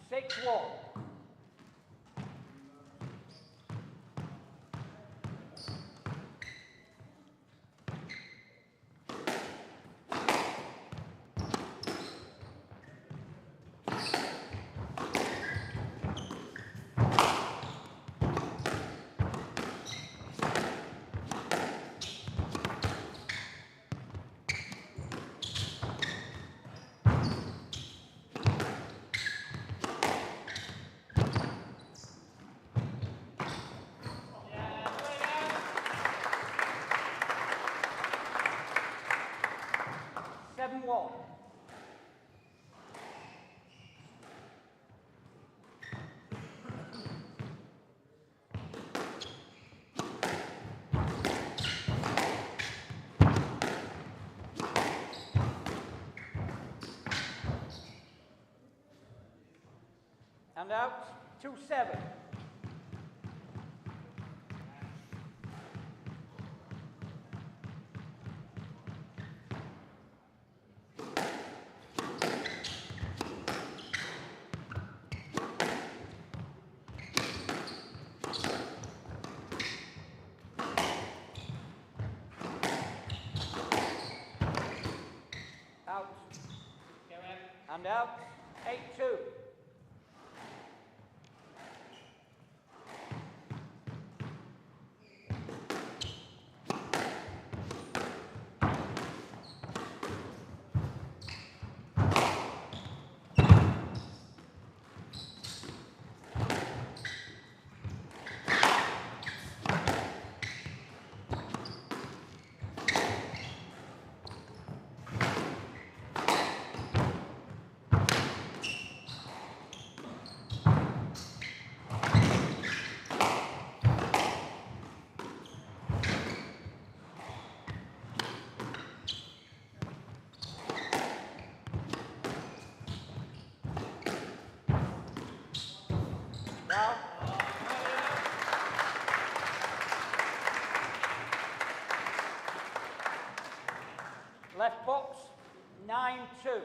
6-1. And out, 2-7. Out. And out, 8-2. Now, left box, 9-2.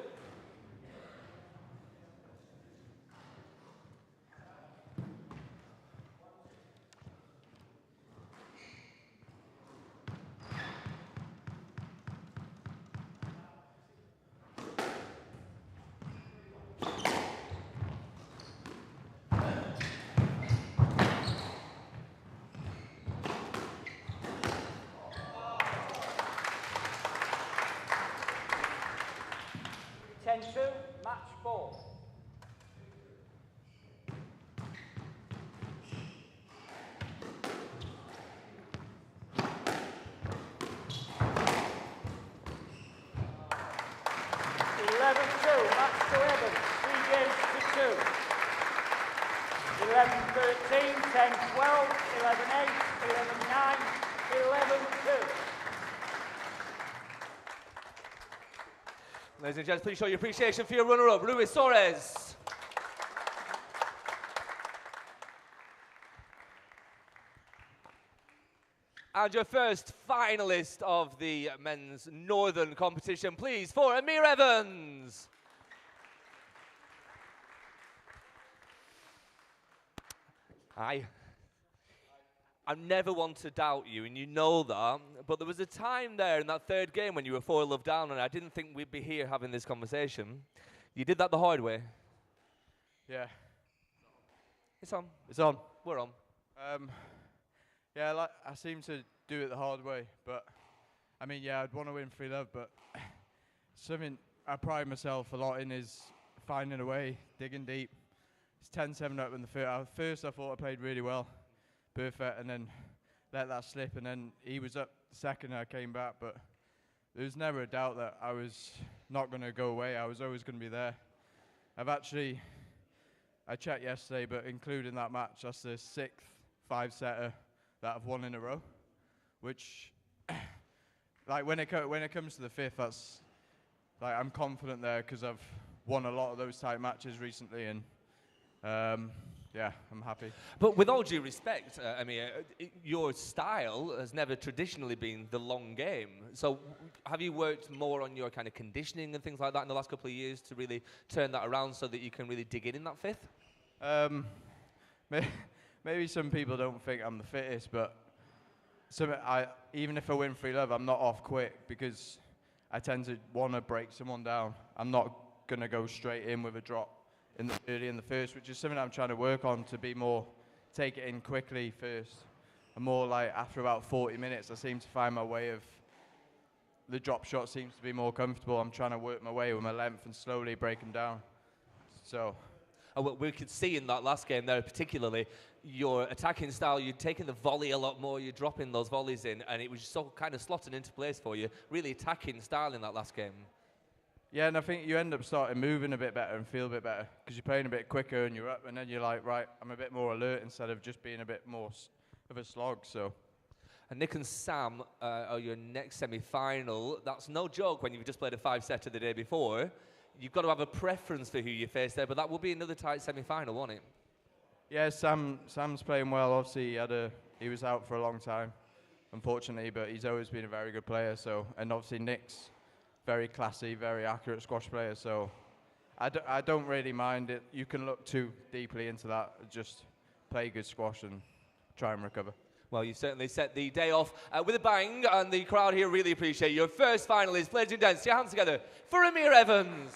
Match ball. Match to Evans. 3 games to 2. 11-13, 10-12, 11-8, 11-9, 11-2. Ladies and gents, please show your appreciation for your runner-up, Luis Suarez. And your first finalist of the men's northern competition, please, for Amir Evans. I never want to doubt you, and you know that, but there was a time there in that third game when you were 4-love down, and I didn't think we'd be here having this conversation. You did that the hard way. Yeah. It's on. It's on. We're on. Yeah, like, I seem to do it the hard way, but I mean, yeah, I'd want to win 3-love, but something I pride myself a lot in is finding a way, digging deep. It's 10-7 up in the first. I thought I played really well, perfect, and then let that slip, and then he was up second and I came back, but there was never a doubt that I was not going to go away. I was always going to be there. I checked yesterday, but including that match, that's the 6th 5-setter that I've won in a row, which, like, when it comes to the 5th, that's, like, I'm confident there because I've won a lot of those type matches recently, and yeah, I'm happy. But with all due respect, your style has never traditionally been the long game. So have you worked more on your kind of conditioning and things like that in the last couple of years to really turn that around so that you can really dig in that 5th? Maybe some people don't think I'm the fittest, but even if I win 3-love, I'm not off quick because I tend to want to break someone down. I'm not going to go straight in with a drop early in the first, which is something I'm trying to work on to be more, take it in quickly first. And more like after about 40 minutes, I seem to find my way of, the drop shot seems to be more comfortable. I'm trying to work my way with my length and slowly break them down. So. And what we could see in that last game there, particularly, your attacking style, you're taking the volley a lot more, you're dropping those volleys in, and it was just so kind of slotting into place for you. Really attacking style in that last game. Yeah, and I think you end up starting moving a bit better and feel a bit better because you're playing a bit quicker and you're up, and then you're like, right, I'm a bit more alert instead of just being a bit more of a slog. So. And Nick and Sam are your next semi-final. That's no joke when you've just played a 5-setter the day before. You've got to have a preference for who you face there, but that will be another tight semi-final, won't it? Yeah, Sam's playing well. Obviously, he was out for a long time, unfortunately, but he's always been a very good player. So, and obviously Nick's very classy, very accurate squash player. So, I don't really mind it. You can look too deeply into that. Just play good squash and try and recover. Well, you certainly set the day off with a bang, and the crowd here really appreciate your first finalist. Ladies and gents, your hands together for Amir Evans.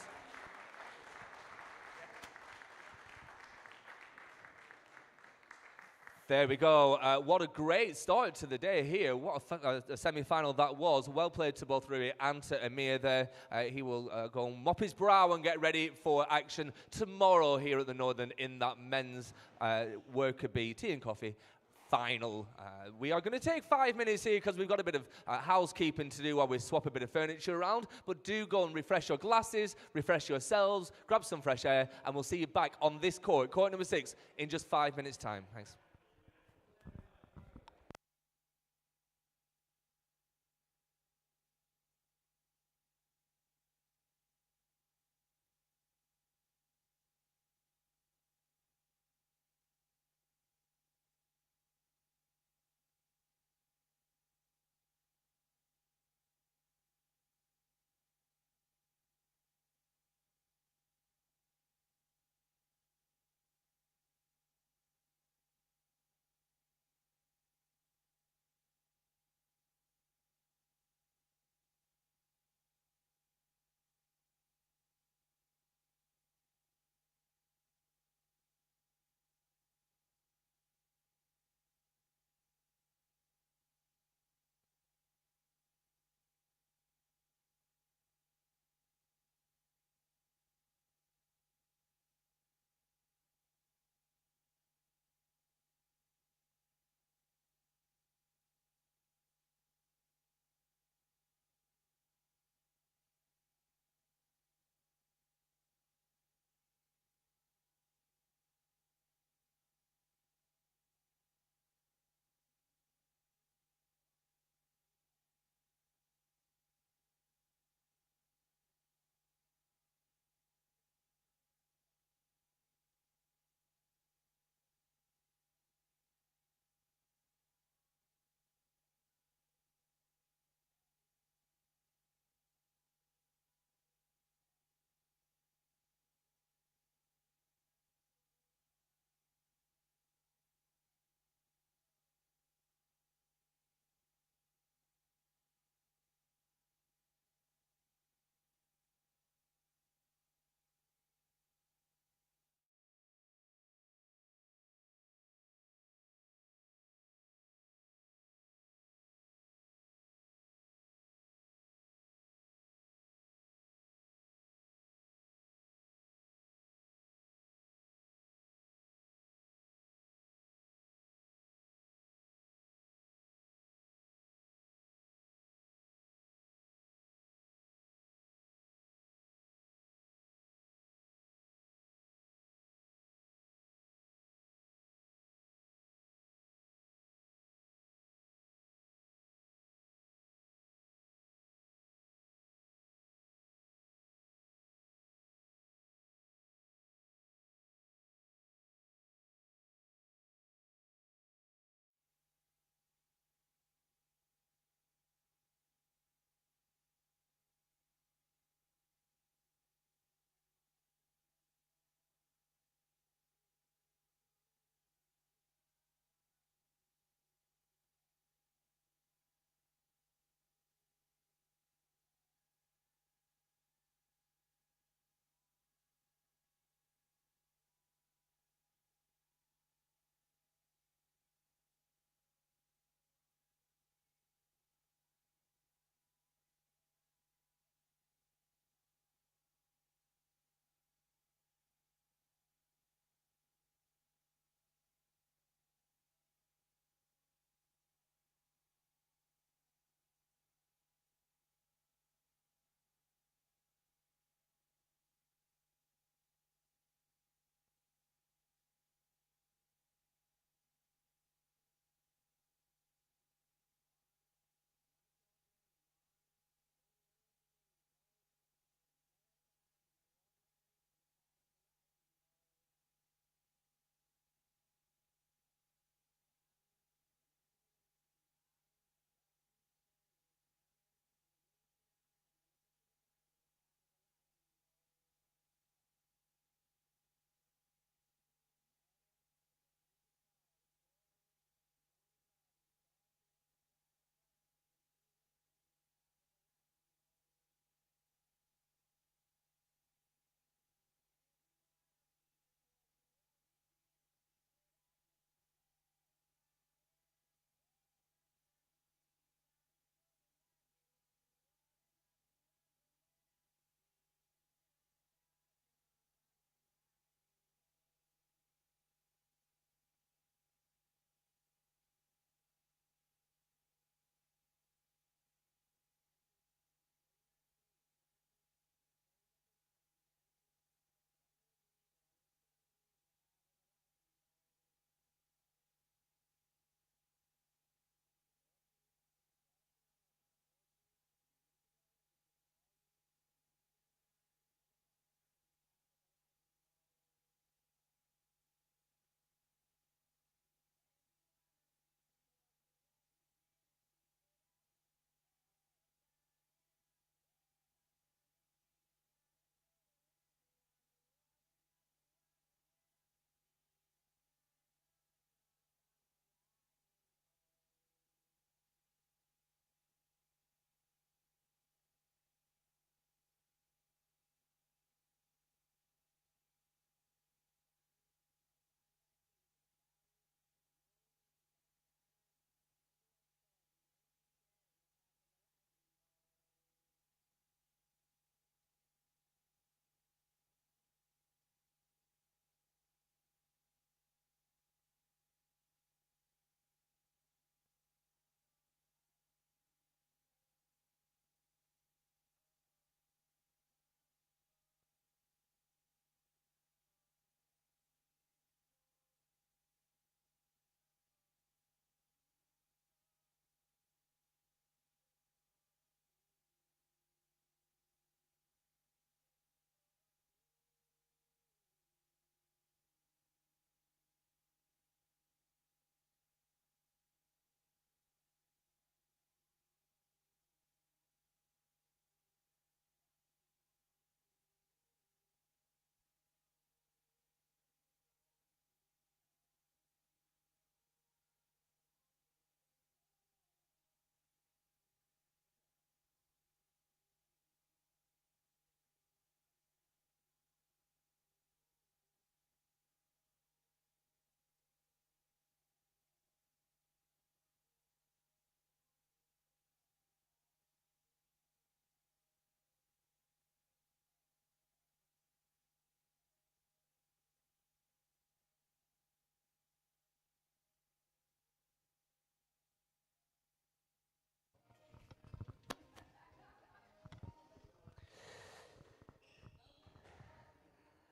There we go. What a great start to the day here. What a semi-final that was. Well played to both Rui and to Amir there. He will go and mop his brow and get ready for action tomorrow here at the Northern in that men's Worker Bee Tea and Coffee final. We are going to take 5 minutes here because we've got a bit of housekeeping to do while we swap a bit of furniture around. But do go and refresh your glasses, refresh yourselves, grab some fresh air, and we'll see you back on this court number 6, in just 5 minutes' time. Thanks.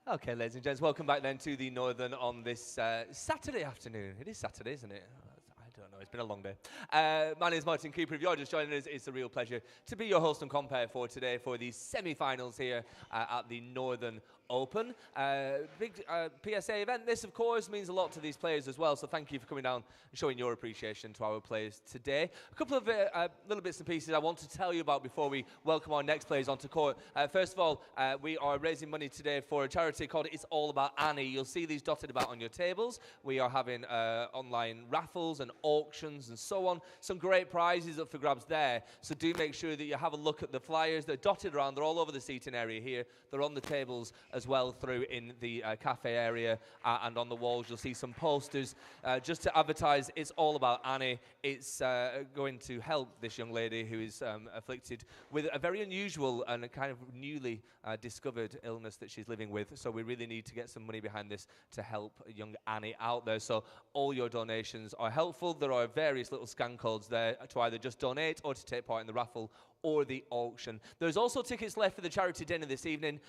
Okay, ladies and gents, welcome back then to the Northern on this Saturday afternoon. It is Saturday, isn't it? I don't know, it's been a long day. My name is Martin Cooper. If you're just joining us, it's a real pleasure to be your host and compere for today for the semi-finals here at the Northern Open. Big PSA event. This, of course, means a lot to these players as well, so thank you for coming down and showing your appreciation to our players today. A couple of little bits and pieces I want to tell you about before we welcome our next players onto court. First of all, we are raising money today for a charity called It's All About Annie. You'll see these dotted about on your tables. We are having online raffles and auctions and so on. Some great prizes up for grabs there, so do make sure that you have a look at the flyers. They're dotted around. They're all over the seating area here. They're on the tables as well through in the cafe area and on the walls. You'll see some posters just to advertise It's All About Annie. It's going to help this young lady who is afflicted with a very unusual and a kind of newly discovered illness that she's living with. So we really need to get some money behind this to help young Annie out there. So all your donations are helpful. There are various little scan codes there to either just donate or to take part in the raffle or the auction. There's also tickets left for the charity dinner this evening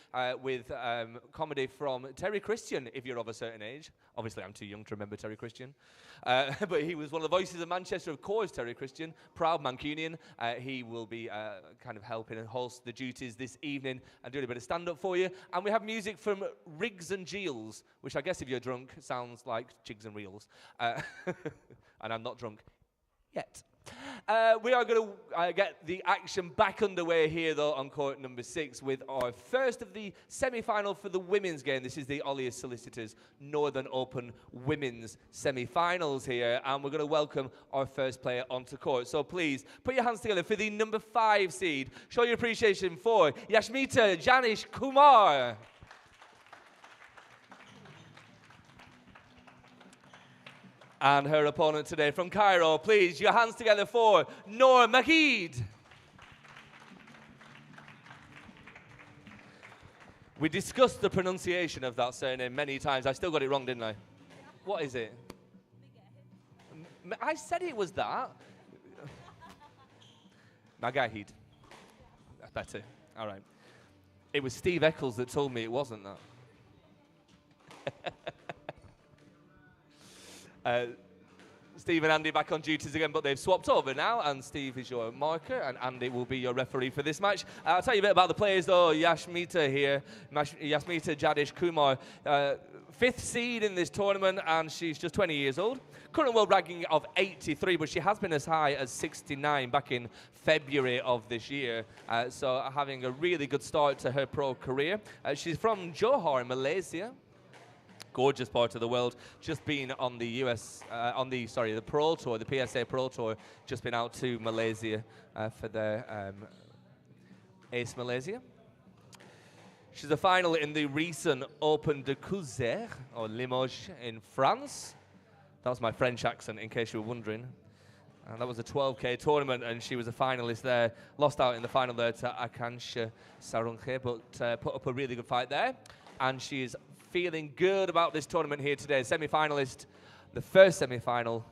with comedy from Terry Christian, if you're of a certain age. Obviously, I'm too young to remember Terry Christian. But he was one of the voices of Manchester, of course, Terry Christian, proud Mancunian. He will be kind of helping and host the duties this evening and doing a bit of stand-up for you. And we have music from Riggs and Geels, which I guess if you're drunk sounds like jigs and reels. And I'm not drunk yet. We are going to get the action back underway here, though, on court number 6 with our first of the semi-final for the women's game. This is the Olliers Solicitors Northern Open Women's semi-finals here, and we're going to welcome our first player onto court. So please, put your hands together for the number 5 seed. Show your appreciation for Yashmita Janish Kumar. And her opponent today from Cairo, please, your hands together for Noor Mahid. We discussed the pronunciation of that surname many times. I still got it wrong, didn't I? What is it? I said it was that. Magahid. That's better. All right. It was Steve Eccles that told me it wasn't that. Steve and Andy back on duties again, but they've swapped over now, and Steve is your marker, and Andy will be your referee for this match. I'll tell you a bit about the players, though. Yashmita here, Yashmita Jadish Kumar, 5th seed in this tournament, and she's just 20 years old. Current world ranking of 83, but she has been as high as 69 back in February of this year, so having a really good start to her pro career. She's from Johor, Malaysia. Gorgeous part of the world. Just been on the the Pro Tour, the PSA Pro Tour. Just been out to Malaysia for their Ace Malaysia. She's a final in the recent Open de Couser, or Limoges, in France. That was my French accent, in case you were wondering. That was a 12K tournament, and she was a finalist there. Lost out in the final there to Akansha Sarunke, but put up a really good fight there. And she is feeling good about this tournament here today. Semi-finalist, the first semi-final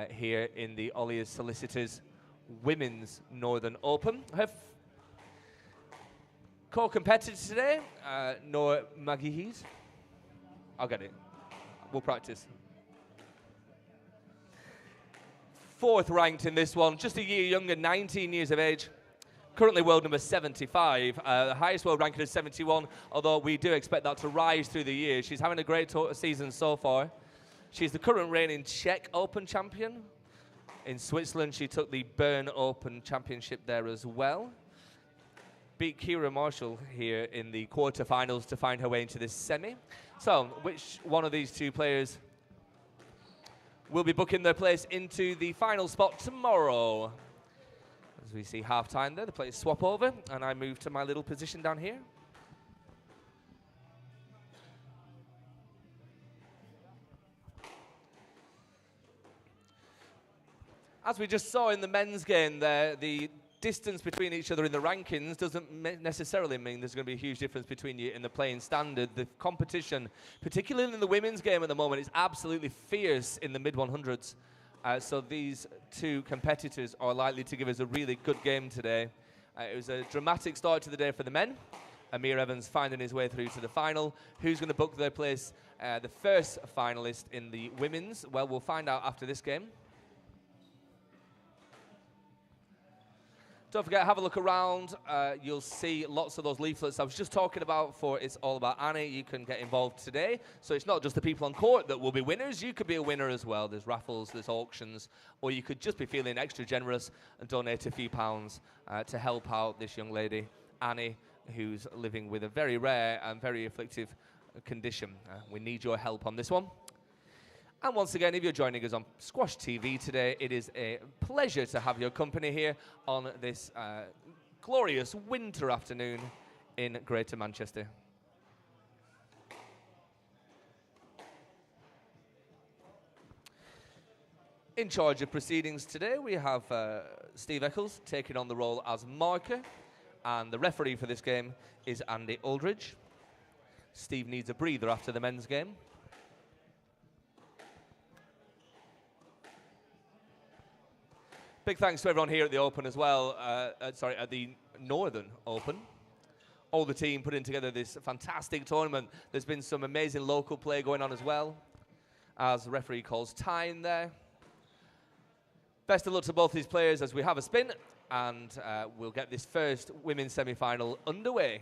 here in the Olliers Solicitors Women's Northern Open. Her core competitor today, Noor Mahid. I'll get it. We'll practice. 4th ranked in this one, just a year younger, 19 years of age. Currently world number 75, the highest world ranking is 71, although we do expect that to rise through the year. She's having a great season so far. She's the current reigning Czech Open champion. In Switzerland, she took the Bern Open Championship there as well. Beat Kira Marshall here in the quarterfinals to find her way into this semi. So, which one of these two players will be booking their place into the final spot tomorrow? As we see half-time there, the players swap over, and I move to my little position down here. As we just saw in the men's game there, the distance between each other in the rankings doesn't necessarily mean there's going to be a huge difference between you in the playing standard. The competition, particularly in the women's game at the moment, is absolutely fierce in the mid-100s. So these two competitors are likely to give us a really good game today. It was a dramatic start to the day for the men. Amir Evans finding his way through to the final. Who's going to book their place, the first finalist in the women's? Well, we'll find out after this game. Don't forget, have a look around. You'll see lots of those leaflets I was just talking about for It's All About Annie. You can get involved today. So it's not just the people on court that will be winners. You could be a winner as well. There's raffles, there's auctions, or you could just be feeling extra generous and donate a few pounds to help out this young lady, Annie, who's living with a very rare and very afflictive condition. We need your help on this one. And once again, if you're joining us on Squash TV today, it is a pleasure to have your company here on this glorious winter afternoon in Greater Manchester. In charge of proceedings today, we have Steve Eccles taking on the role as marker, and the referee for this game is Andy Aldridge. Steve needs a breather after the men's game. Big thanks to everyone here at the Open as well, at the Northern Open. All the team putting together this fantastic tournament. There's been some amazing local play going on as well, as the referee calls time there. Best of luck to both these players as we have a spin, and we'll get this first women's semi-final underway.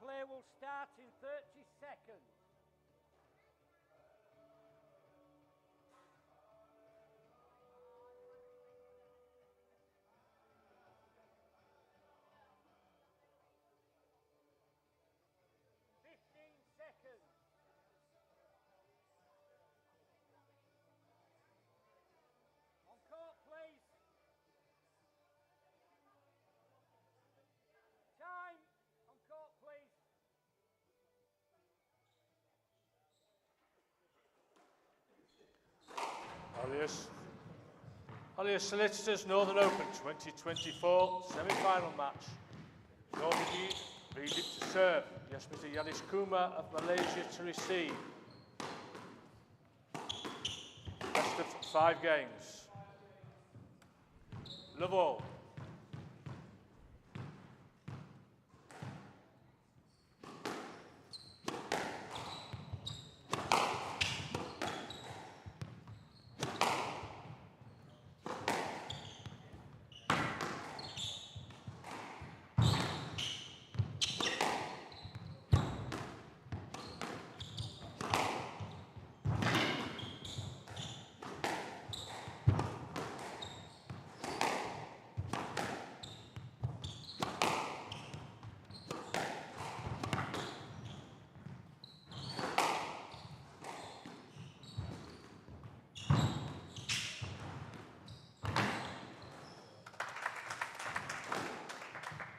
Play will start in 30 seconds. On court, please. Time. On court, please. Olliers Solicitors Northern Open 2024 semi-final match. Normandy lead it to serve. Yes, Mr. Yanis Kuma of Malaysia to receive. Best of 5 games. Love all.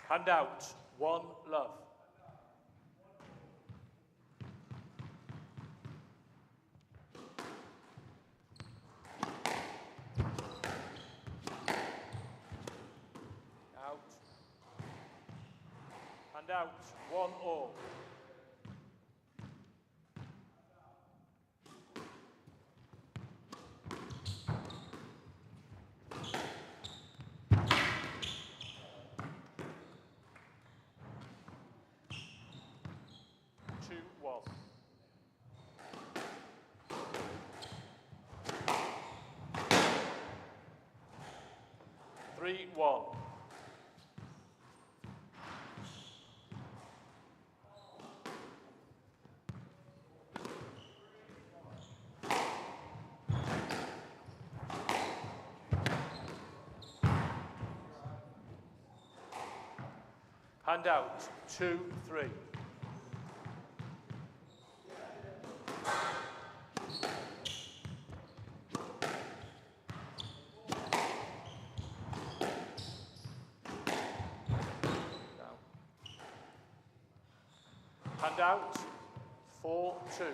Hand out. One love. Out. Hand out. 1 all. Three, one. Hand out. 2, 3. Hand out. 4-2.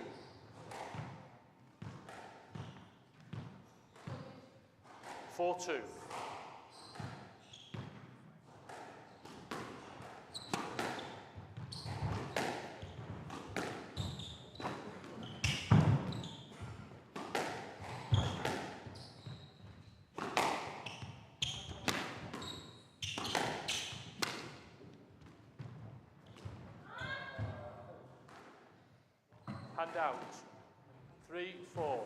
Hand out. 3-4.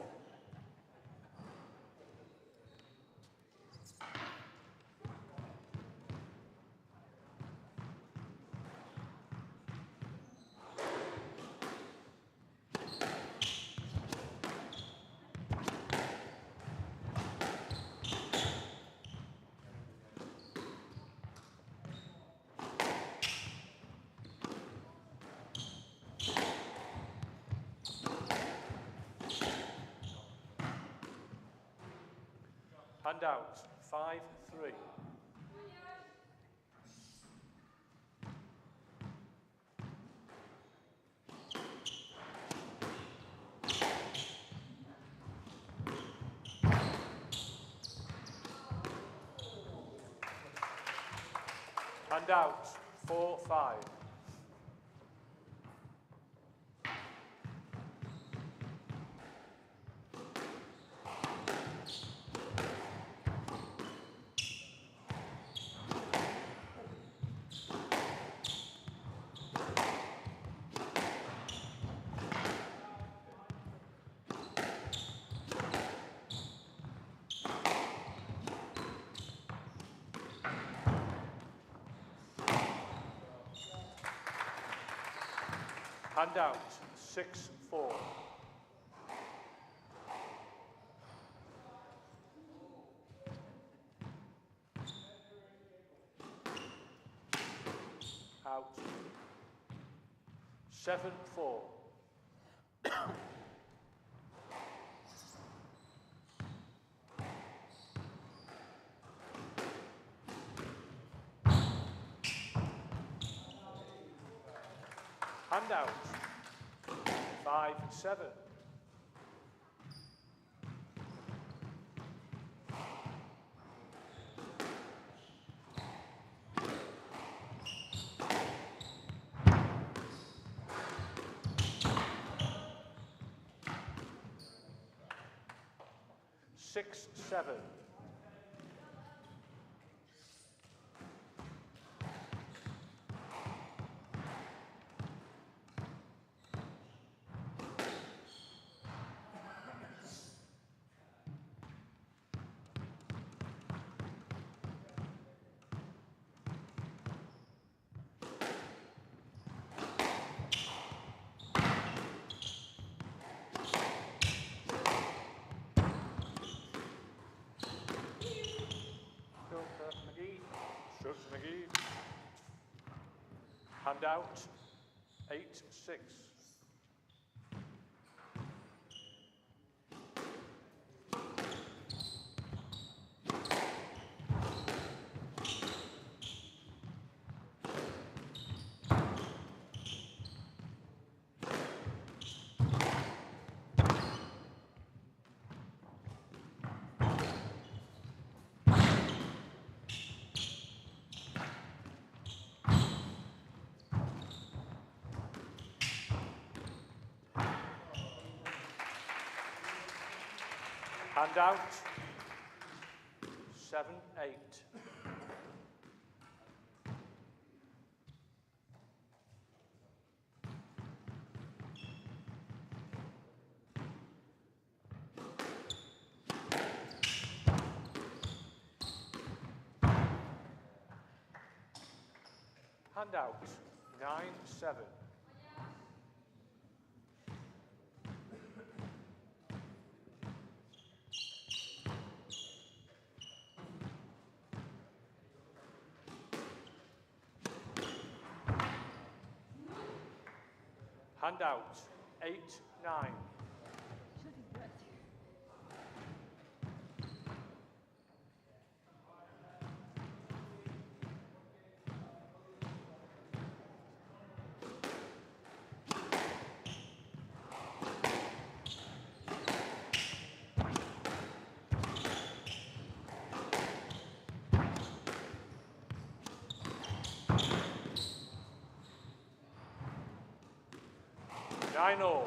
Hand out. 5-3. Hand out. 4-5. Hand out. 6-4. Out. 7-4. Hand out. 5-7. Six, 7. McGee. Hand out. 8-6. Hand out. 7-8. Hand out. 9-7. Hand out. 8-9. 9-all.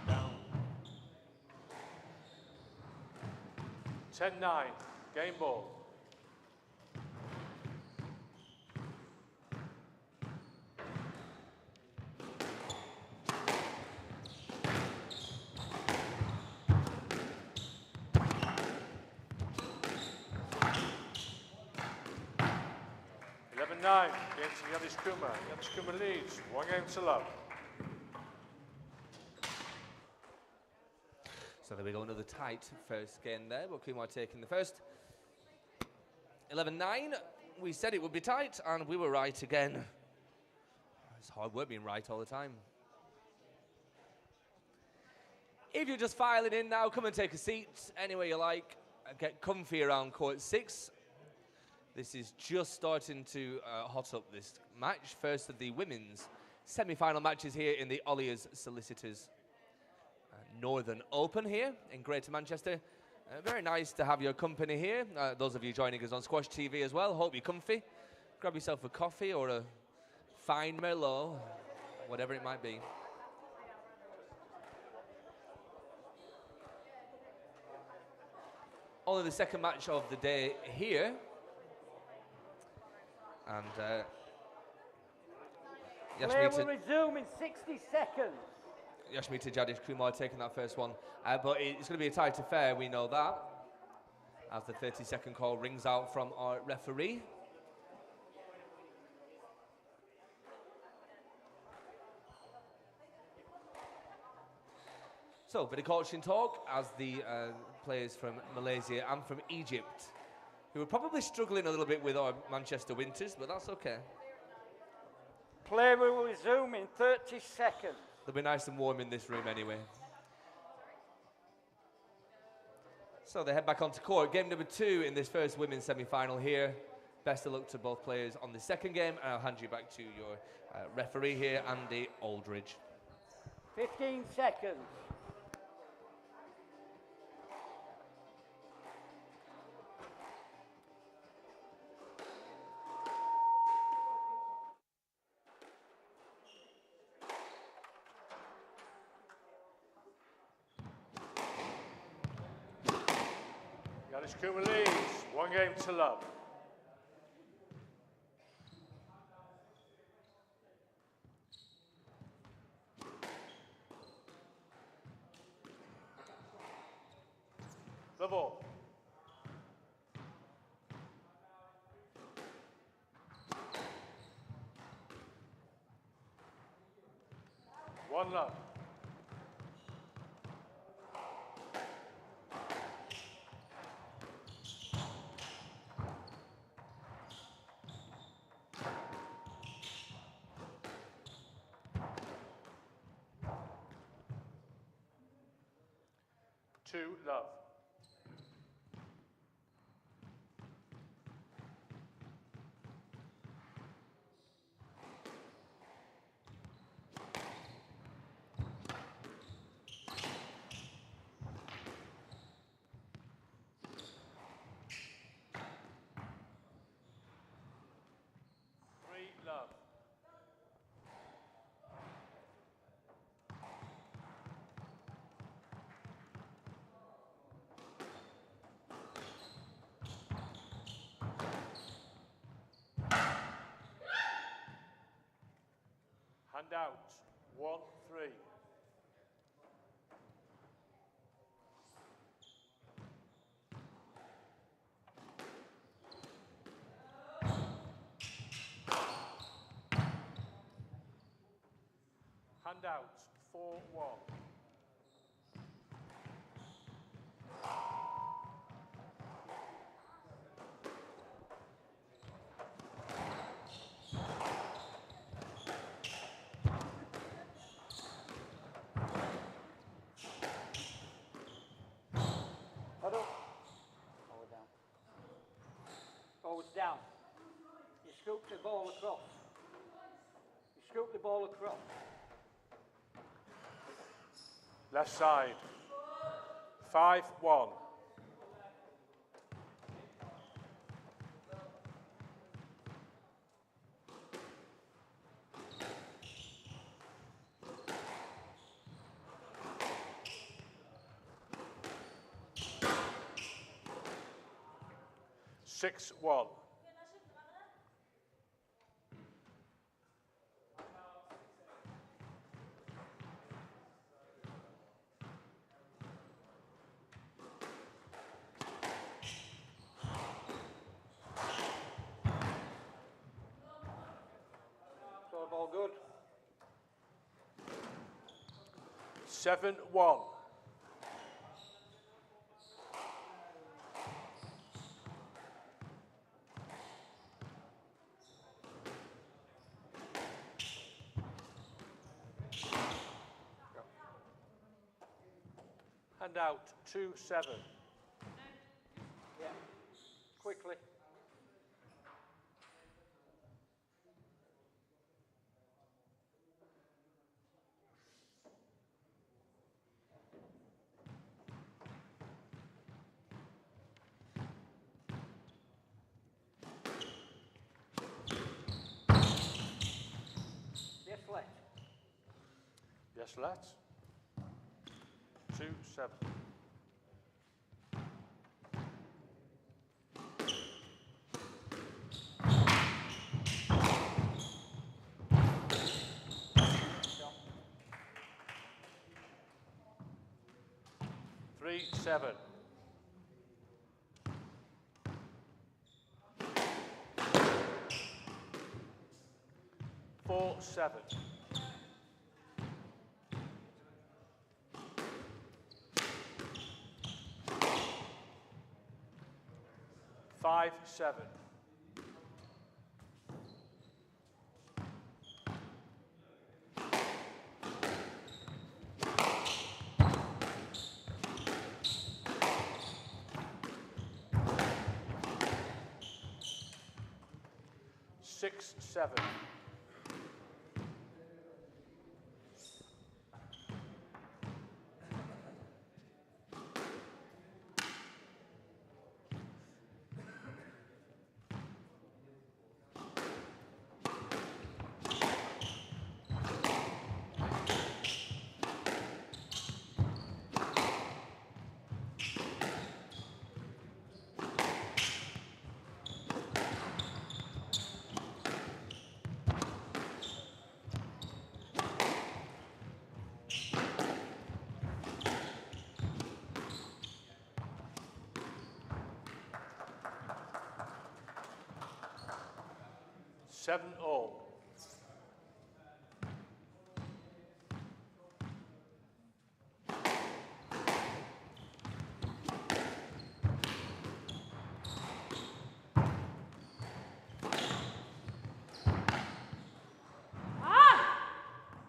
Down. 10-9. Game ball. Nine against Yanis Kuma. Yanis Kuma leads 1 game to love. So there we go, another tight first game there, but Kumar taking the first. 11-9. We said it would be tight, and we were right again. It's hard work being right all the time. If you're just filing in now, come and take a seat anywhere you like. Get comfy around court 6. This is just starting to hot up this match. First of the women's semi-final matches here in the Olliers Solicitors Northern Open here in Greater Manchester. Very nice to have your company here. Those of you joining us on SquashTV as well, hope you're comfy. Grab yourself a coffee or a fine Merlot, whatever it might be. Only the second match of the day here. And Play will resume in 60 seconds. Yashmita Jadish Kumar taking that first one. But it's going to be a tight affair, we know that. As the 30-second call rings out from our referee. So, bit of coaching talk as the players from Malaysia and from Egypt, who are probably struggling a little bit with our Manchester winters, but that's okay. Play will resume in 30 seconds. They'll be nice and warm in this room anyway. So they head back onto court. Game number 2 in this first women's semi-final here. Best of luck to both players on the second game, and I'll hand you back to your referee here, Andy Aldridge. 15 seconds. Yanis Kuma leads 1 game to love. The ball. One love. Two love. Three love. Hand out. 1-3. Hand out. 4-1. Down. You scoop the ball across. You scoop the ball across. Left side. 5-1. Six, 1. So ball good. 7-1. Hand out 2-7. Yeah. Quickly. Yes, let. Yes, let. 2-7. Three, 7. 4-7. 5-7. 6-7. 7-all.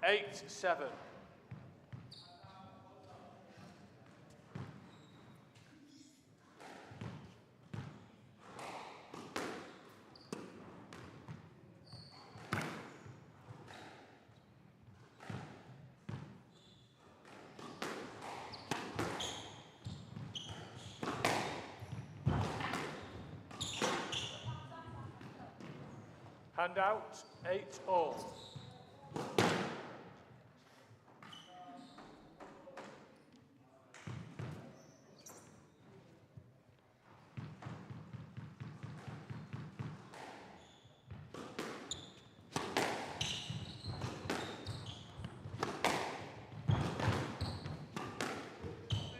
8-7. 'Hand out, 8-all.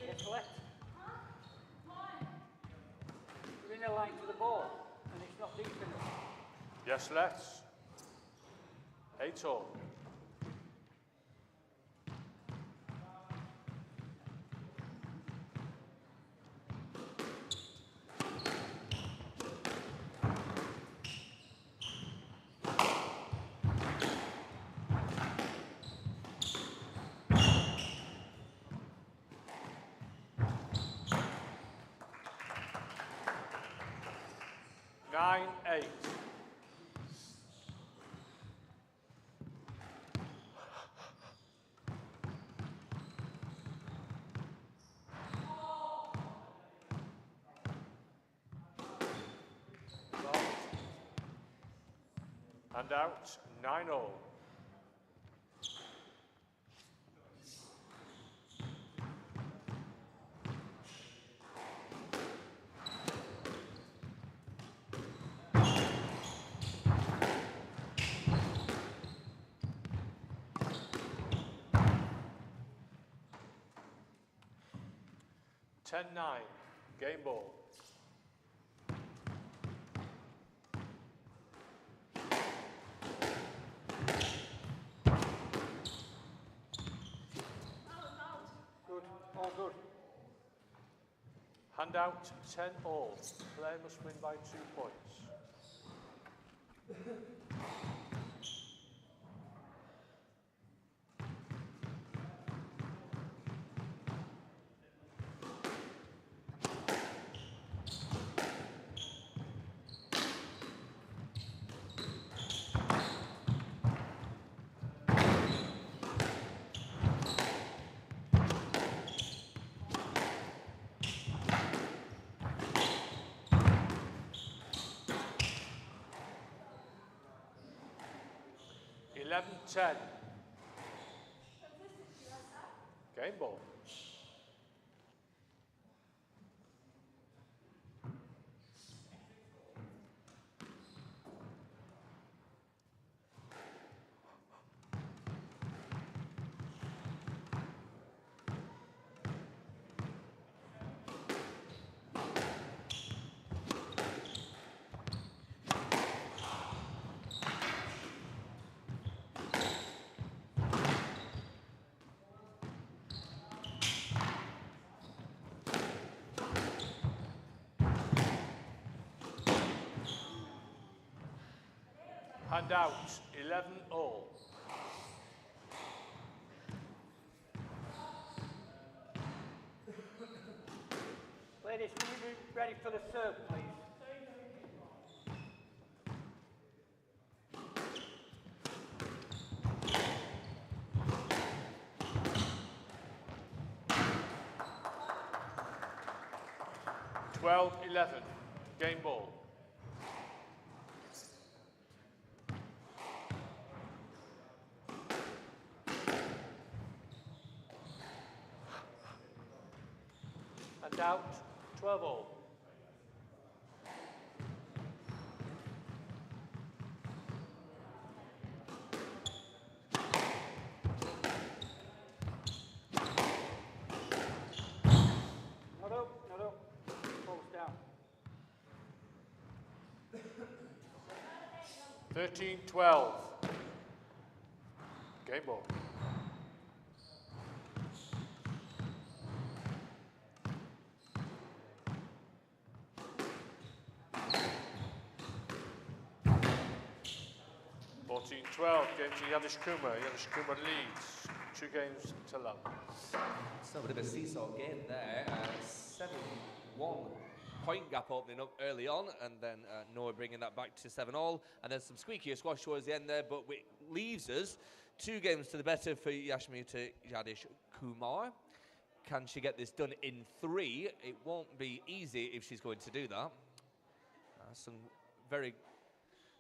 Yes, let. You're in a line to the ball, and it's not deep enough. Yes, let's. 8-all. Nine, 8. And out, 9-0. Ten-9, game ball. Good, all good. Hand out, 10-all. Player must win by 2 points. Ten. Game ball. Hand out, 11-all. Ladies, can you be ready for the serve, please? $12-11, game ball. And out, 12-all. Not up. Falls down. 13-12, game ball. Game to Yanis Kuma. Yanis Kuma leads 2 games to none. So a bit of a seesaw game there. 7-1 point gap opening up early on, and then Noah bringing that back to 7-all, and then some squeakier squash towards the end there, but it leaves us 2 games to the better for Yashmita Jadish Kumar. Can she get this done in 3? It won't be easy if she's going to do that. Some very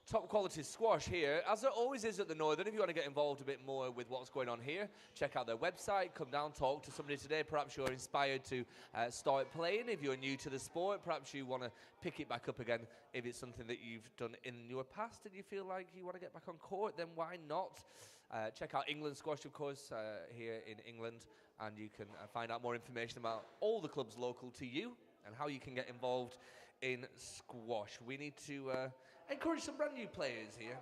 top quality squash here, as there always is at the Northern. If you want to get involved a bit more with what's going on here, check out their website, come down, talk to somebody today. Perhaps you're inspired to start playing. If you're new to the sport, perhaps you want to pick it back up again. If it's something that you've done in your past and you feel like you want to get back on court, then why not? Check out England Squash, of course, here in England, and you can find out more information about all the clubs local to you and how you can get involved in squash. We need to encourage some brand new players here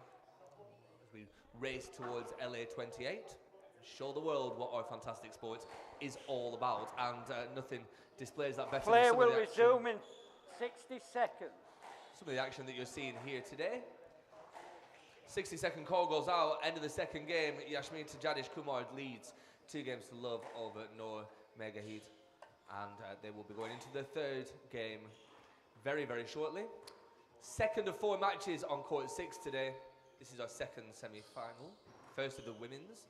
as we race towards LA 28. Show the world what our fantastic sport is all about, and nothing displays that better. Play will resume in 60 seconds. Some of the action that you're seeing here today. 60-second call goes out, end of the second game. Yashmita Jadish Kumar leads 2 games to love over Noor Megaheat, and they will be going into the 3rd game very, very shortly. Second of 4 matches on court 6 today. This is our 2nd semi-final, first of the women's.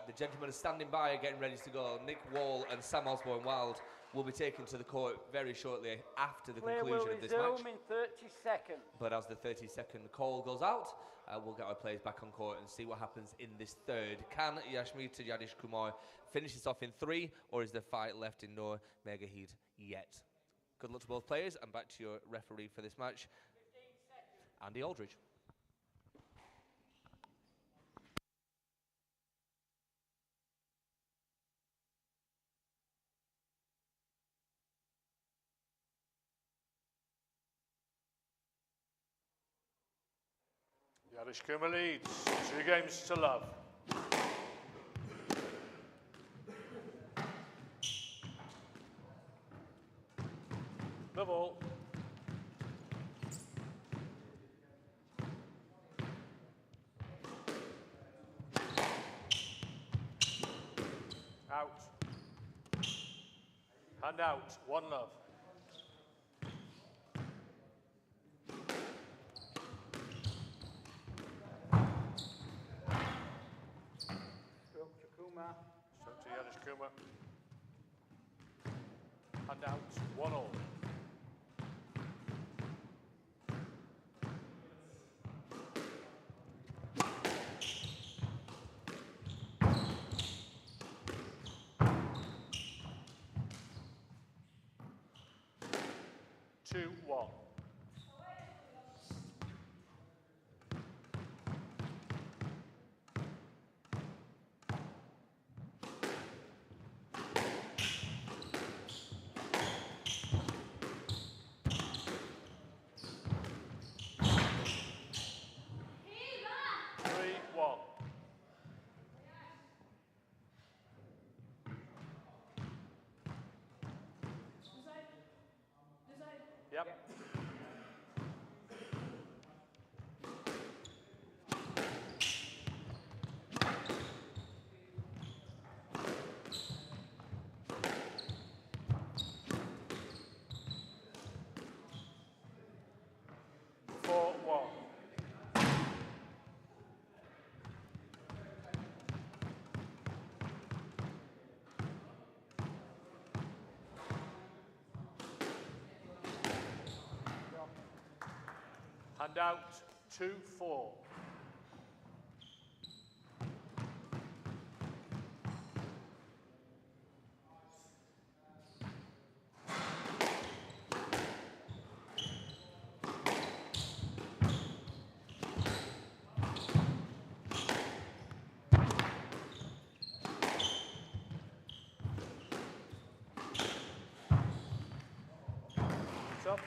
The gentlemen are standing by, getting ready to go. Nick Wall and Sam Osborne Wild will be taken to the court very shortly after the Play will conclusion of this match. resume in 30 seconds. But as the 30-second call goes out, we'll get our players back on court and see what happens in this third. Can Yashmita Yadish Kumar finish this off in 3, or is there fight left in Noor Megaheed yet? Good luck to both players, and back to your referee for this match, Andy Aldridge. Yadish Kumar leads 2 games to love. The ball. Out. Hand out. 1 love. Stroke to Kumar. Stroke to Yadish Kumar. Hand out. 1 all. Two, 1. Three, 1. Yep. Four, 1. Hand out. 2, 4. Up.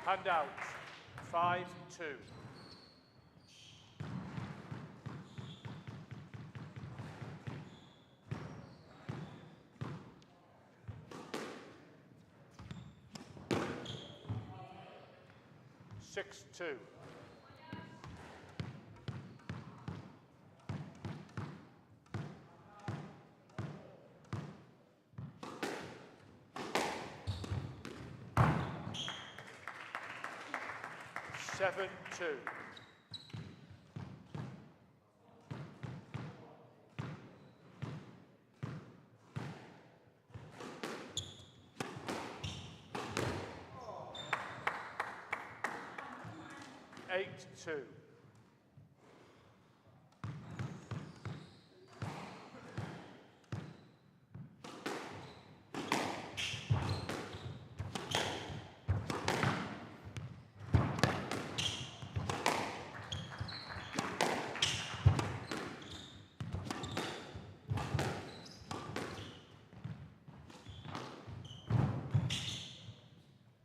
Hand out. 5, 2. Six, 2. Seven, 2. Eight, 2.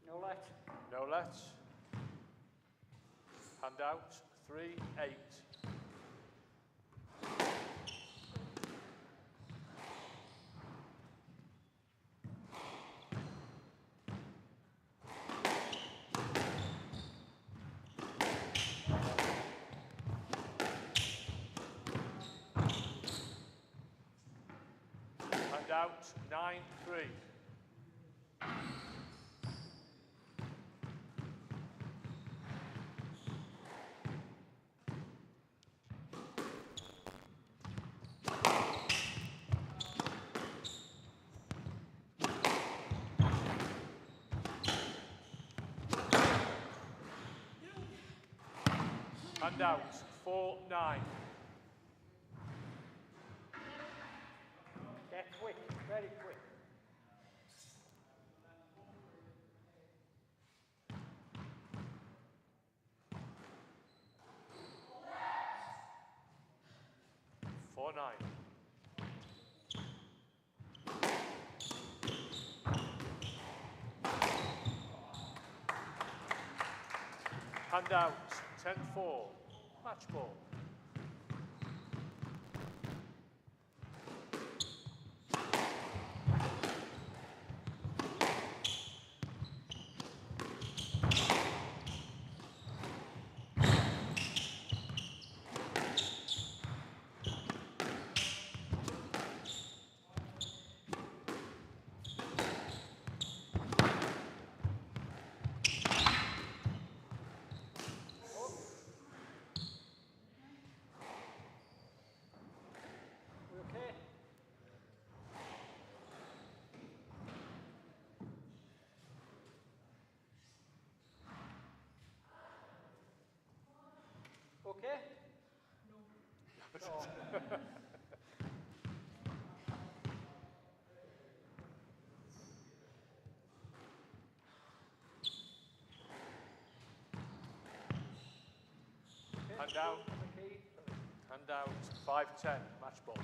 No let. No let. Hand out. 3, 8. Hand out. 9, 3. Hand out, 4-9. Get quick, very quick. Hand out, 10-4. Match ball. Okay? No. Hand out. Hand out, 5-10. Match ball.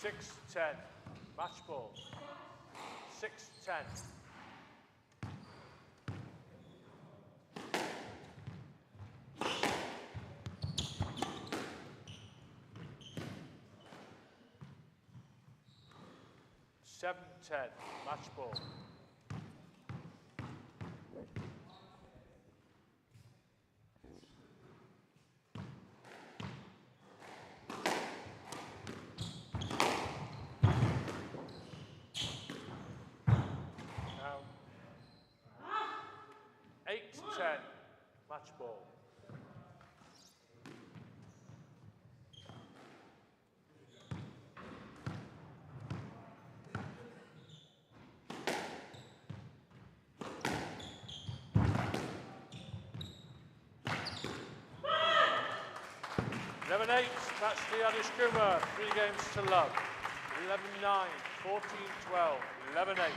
6-10. Match ball. 6-10. Match ball. Now, 8-10. Match ball. Eleven 8, match to Yadish Kumar, 3 games to love. 11-9, 14-12, 11-8.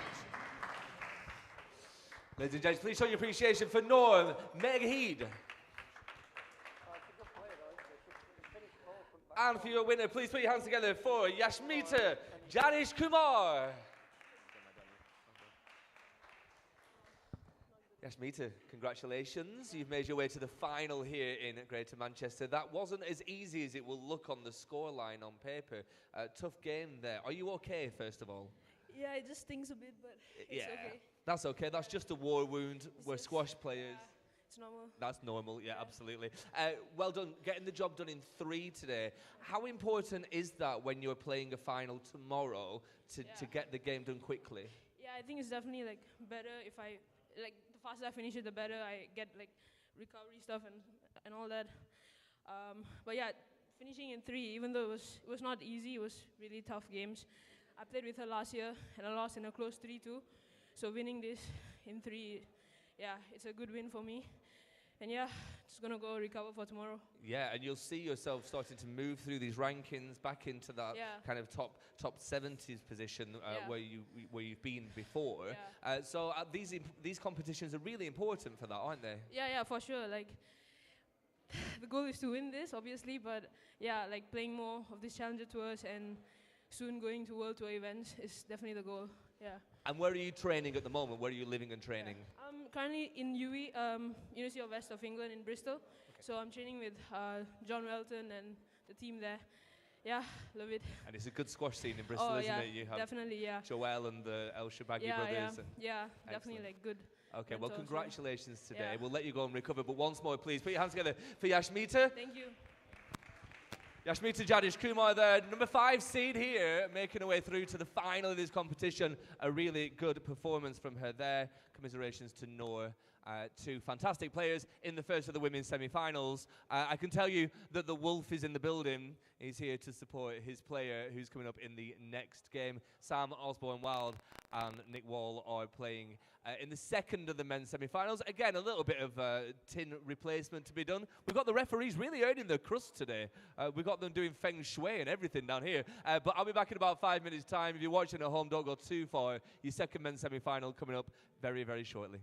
Ladies and gents, please show your appreciation for Norm Megheed. And for your winner, please put your hands together for Yashmita Janish Kumar. Yashmita, congratulations. You've made your way to the final here in Greater Manchester. That wasn't as easy as it will look on the scoreline on paper. Tough game there. Are you okay, first of all? Yeah, it just stings a bit, but it's okay. That's okay. That's just a war wound. We're squash players. Yeah, it's normal. That's normal, yeah, absolutely. Well done, getting the job done in 3 today. How important is that when you're playing a final tomorrow to get the game done quickly? Yeah, I think it's definitely like better if I, like the faster I finish it, the better I get like recovery stuff and all that. But yeah, finishing in 3, even though it was not easy, it was really tough games. I played with her last year and I lost in a close 3-2. So winning this in 3, yeah, it's a good win for me. And yeah, just going to go recover for tomorrow. Yeah, and you'll see yourself starting to move through these rankings back into that kind of top 70s position where you've been before. Yeah. So these competitions are really important for that, aren't they? Yeah, for sure. Like the goal is to win this, obviously, but yeah, like playing more of these challenger tours and soon going to World Tour events is definitely the goal. Yeah. And where are you training at the moment? Where are you living and training? Yeah. I'm currently in UE, University of West of England in Bristol. Okay. So I'm training with John Welton and the team there. Yeah, love it. And it's a good squash scene in Bristol, isn't it? You have definitely, yeah. Joel and the El Shabaghi brothers. Yeah, definitely like good. Okay, well, congratulations today. We'll let you go and recover. But once more, please, put your hands together for Yashmita. Thank you. Yashmita Jadish Kumar, the number 5 seed here, making her way through to the final of this competition. A really good performance from her there. Commiserations to Noor. Two fantastic players in the first of the women's semi-finals. I can tell you that the Wolf is in the building. He's here to support his player who's coming up in the next game. Sam Osborne-Wild and Nick Wall are playing in the second of the men's semi-finals. Again, a little bit of tin replacement to be done. We've got the referees really earning their crust today. We've got them doing feng shui and everything down here. But I'll be back in about 5 minutes' time. If you're watching at home, don't go too far. Your second men's semi-final coming up very, very shortly.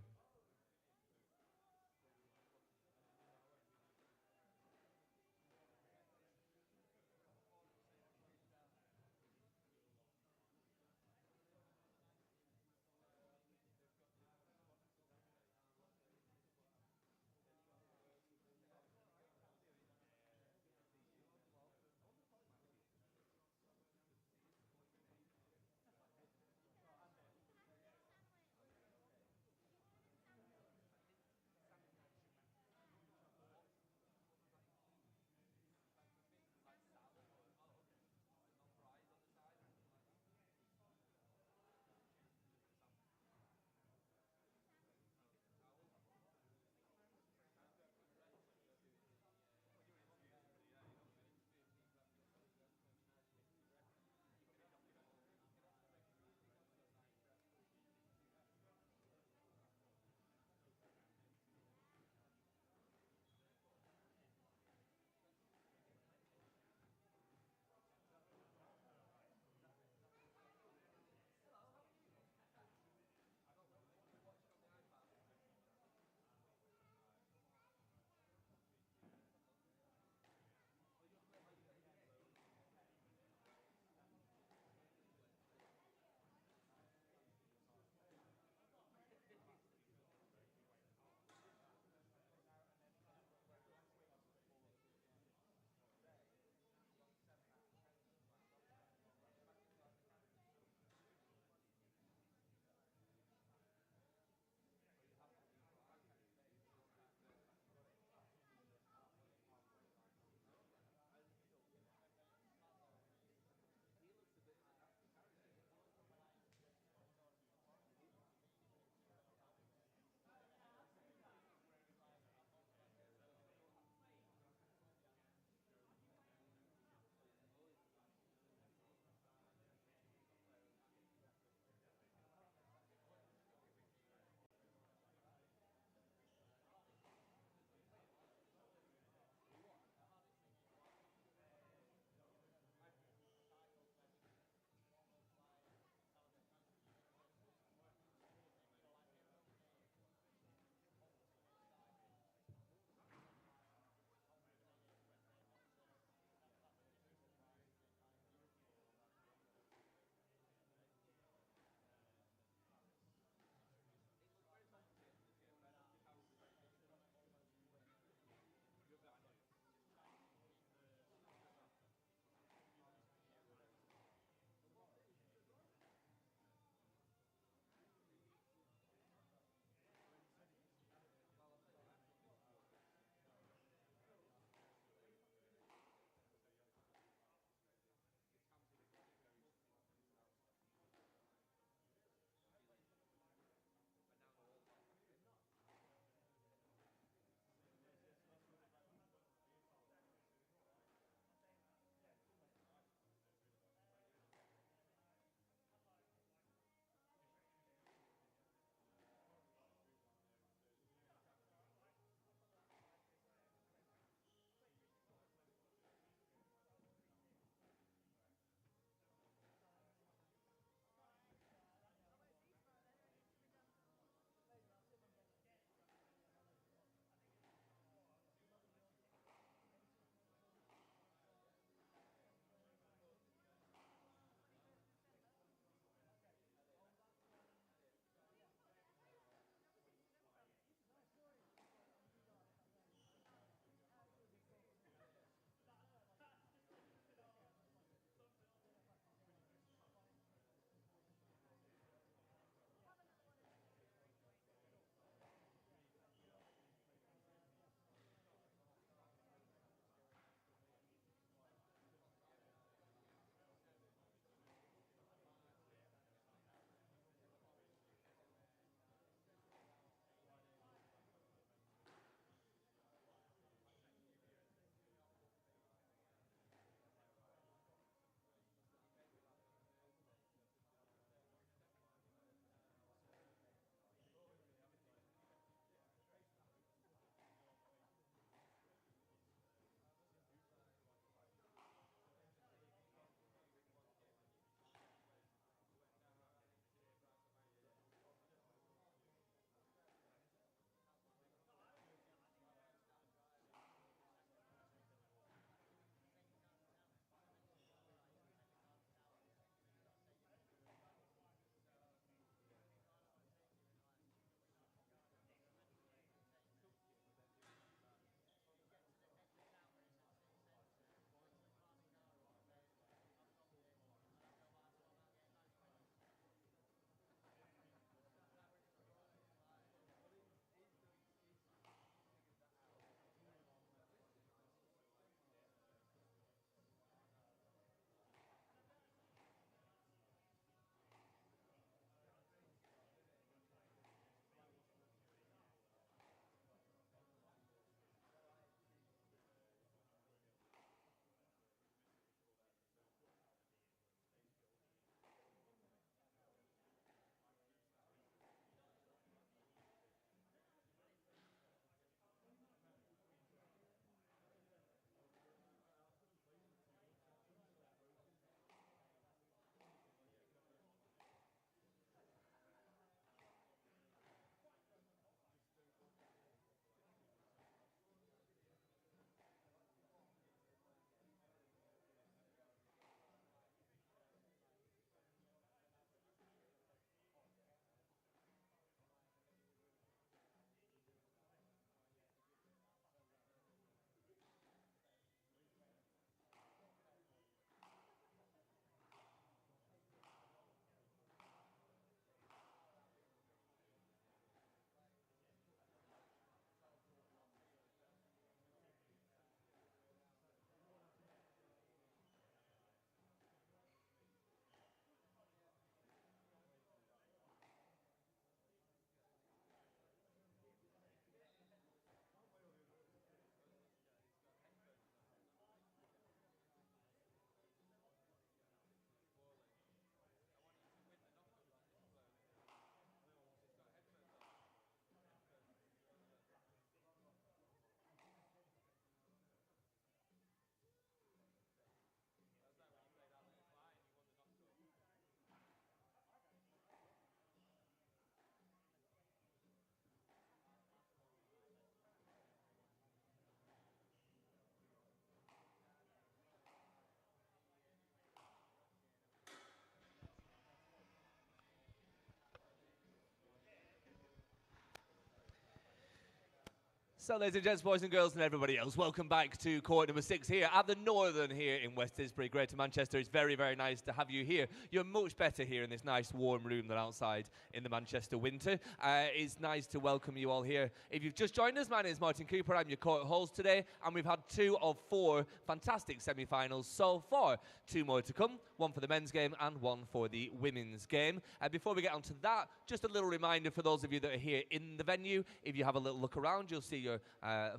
So, ladies and gents, boys and girls, and everybody else, welcome back to court number 6 here at the Northern here in West Tisbury, Greater Manchester. It's very, very nice to have you here. You're much better here in this nice warm room than outside in the Manchester winter. It's nice to welcome you all here. If you've just joined us, my name is Martin Cooper. I'm your court host today, and we've had 2 of 4 fantastic semi-finals so far. 2 more to come, 1 for the men's game and 1 for the women's game. Before we get on to that, just a little reminder for those of you that are here in the venue. If you have a little look around, you'll see your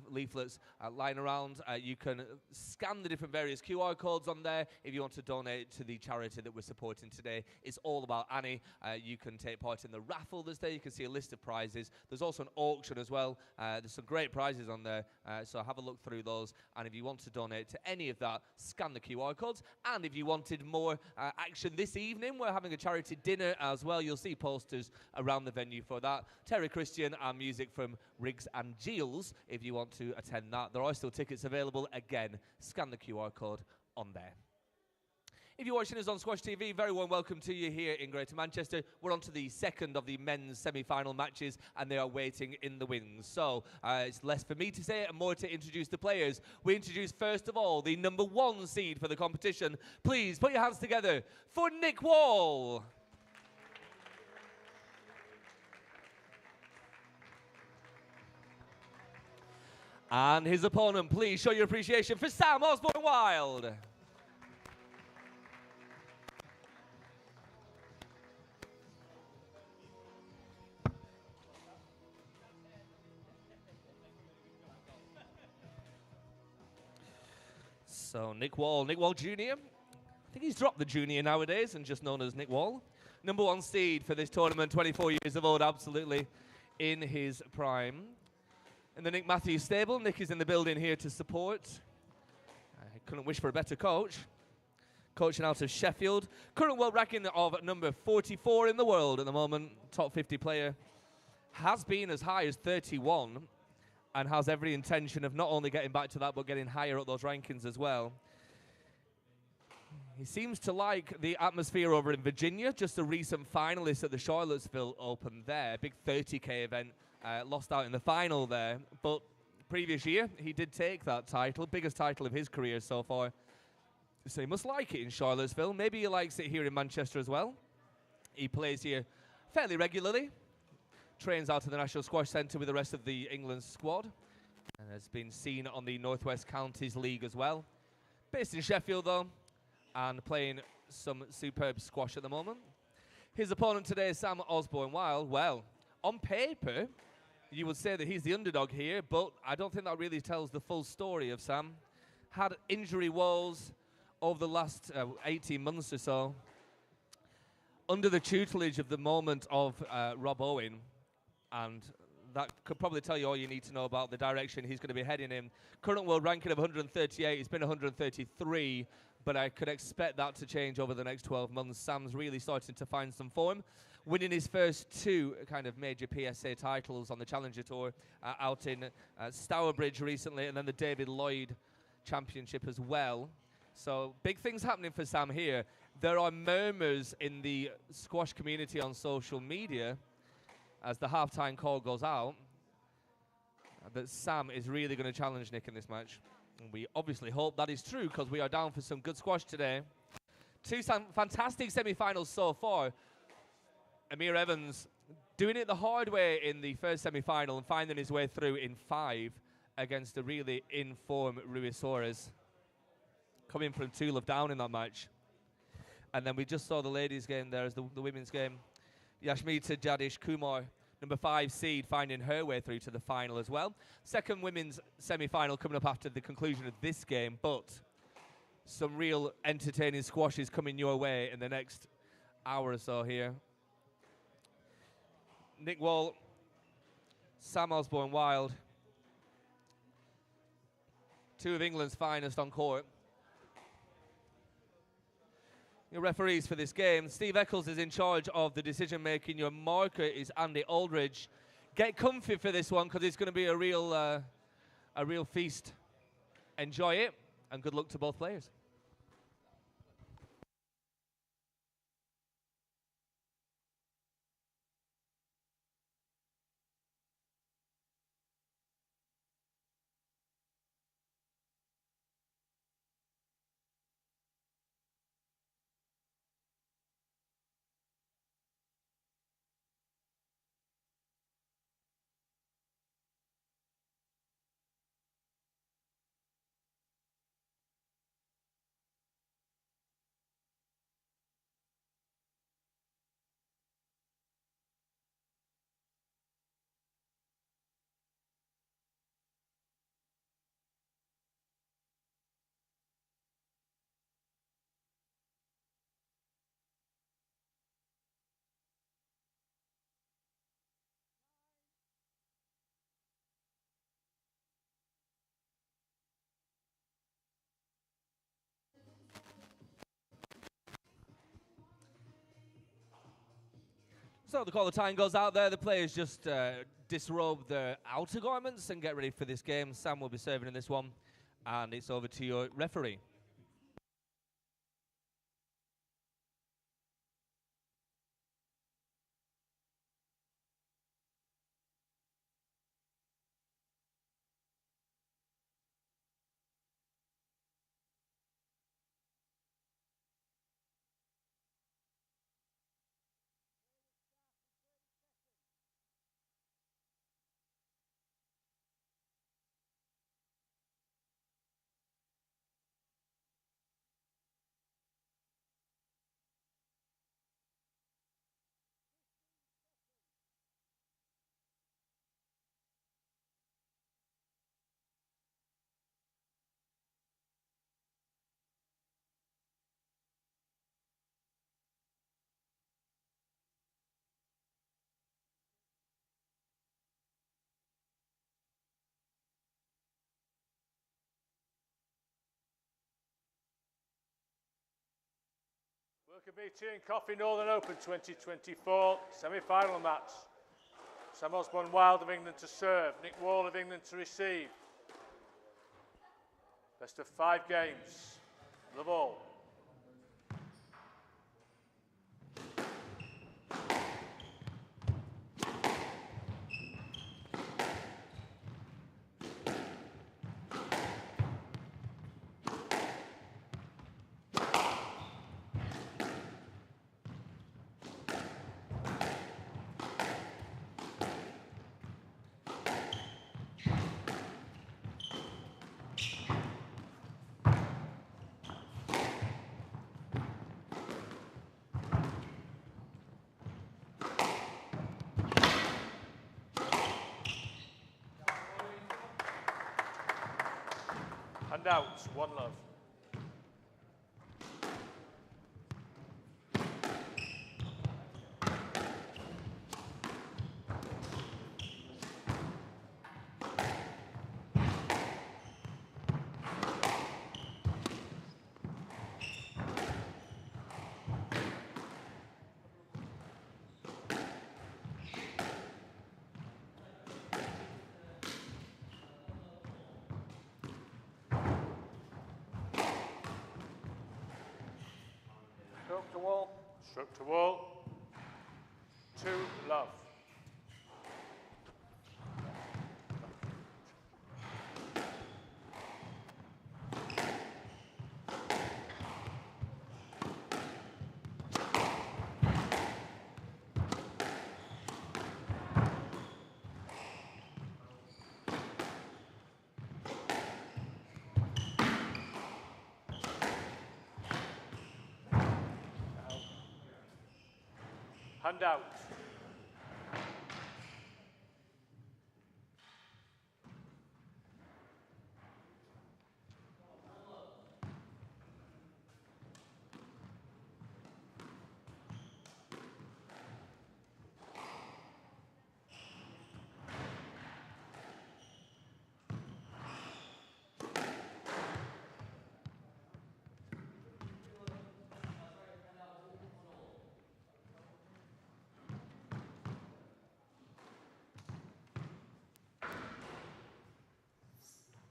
leaflets lying around. You can scan the different various QR codes on there if you want to donate to the charity that we're supporting today. It's all about Annie. You can take part in the raffle that's there. You can see a list of prizes. There's also an auction as well. There's some great prizes on there, so have a look through those. And if you want to donate to any of that, scan the QR codes. And if you wanted more action this evening, we're having a charity dinner as well. You'll see posters around the venue for that. Terry Christian and music from Riggs and Giles, if you want to attend that. There are still tickets available. Again, scan the QR code on there. If you're watching us on SquashTV, very warm welcome to you here in Greater Manchester. We're on to the second of the men's semi-final matches, and they are waiting in the wings. So it's less for me to say and more to introduce the players. We introduce, first of all, the number 1 seed for the competition. Please put your hands together for Nick Wall. And his opponent, please show your appreciation for Sam Osborne-Wild. So Nick Wall Jr. I think he's dropped the junior nowadays and just known as Nick Wall. Number 1 seed for this tournament, 24 years of old, absolutely in his prime. In the Nick Matthews stable, Nick is in the building here to support. I couldn't wish for a better coach. Coaching out of Sheffield. Current world ranking of number 44 in the world at the moment. Top 50 player. Has been as high as 31 and has every intention of not only getting back to that but getting higher up those rankings as well. He seems to like the atmosphere over in Virginia. Just a recent finalist at the Charlottesville Open there. Big 30K event. Lost out in the final there, but previous year he did take that title, biggest title of his career so far. So he must like it in Charlottesville. Maybe he likes it here in Manchester as well. He plays here fairly regularly, trains out of the National Squash Centre with the rest of the England squad, and has been seen on the Northwest Counties League as well. Based in Sheffield though, and playing some superb squash at the moment. His opponent today is Sam Osborne-Wild. Well, on paper, you would say that he's the underdog here, but I don't think that really tells the full story of Sam. Had injury woes over the last 18 months or so. Under the tutelage of the moment of Rob Owen, and that could probably tell you all you need to know about the direction he's going to be heading in. Current world ranking of 138, he's been 133, but I could expect that to change over the next 12 months. Sam's really starting to find some form, winning his first 2 kind of major PSA titles on the Challenger Tour out in Stourbridge recently, and then the David Lloyd Championship as well. So big things happening for Sam here. There are murmurs in the squash community on social media as the halftime call goes out that Sam is really going to challenge Nick in this match. And we obviously hope that is true because we are down for some good squash today. 2 fantastic semi-finals so far. Amir Evans doing it the hard way in the first semi-final and finding his way through in 5 against a really in-form Ruiz Suarez. Coming from 2 love down in that match. And then we just saw the ladies' game there as the women's game. Yashmita Jadish Kumar, number 5 seed, finding her way through to the final as well. Second women's semi-final coming up after the conclusion of this game, but some real entertaining squashes coming your way in the next hour or so here. Nick Wall, Sam Osborne-Wild, 2 of England's finest on court. Your referees for this game, Steve Eccles is in charge of the decision-making. Your marker is Andy Aldridge. Get comfy for this one because it's going to be a real feast. Enjoy it, and good luck to both players. So the call of time goes out there. The players just disrobe their outer garments and get ready for this game. Sam will be serving in this one, and it's over to your referee. Worker B Tea and Coffee Northern Open 2024 semi-final match. Sam Osborne Wild of England to serve, Nick Wall of England to receive. Best of 5 games. Love all. Handouts, one love. Stroke to wall. Stroke to wall. 2 love. Handout.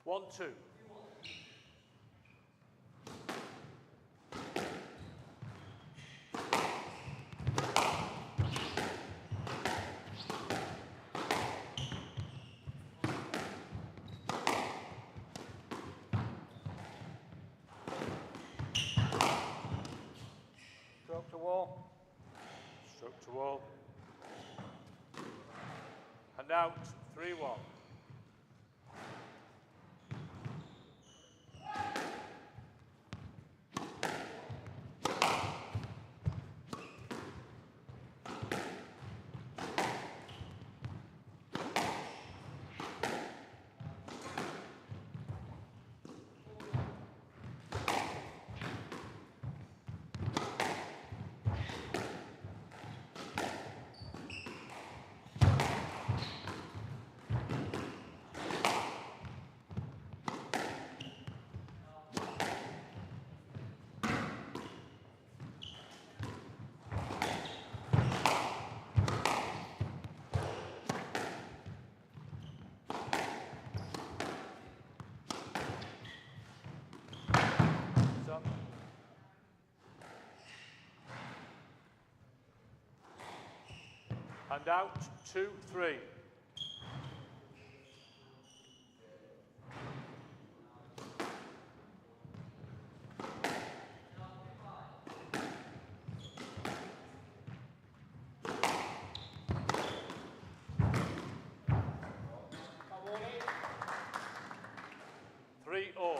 One, two. Stroke to wall. Stroke to wall. Handout. 3-1. Hand out, 2-3. Three all.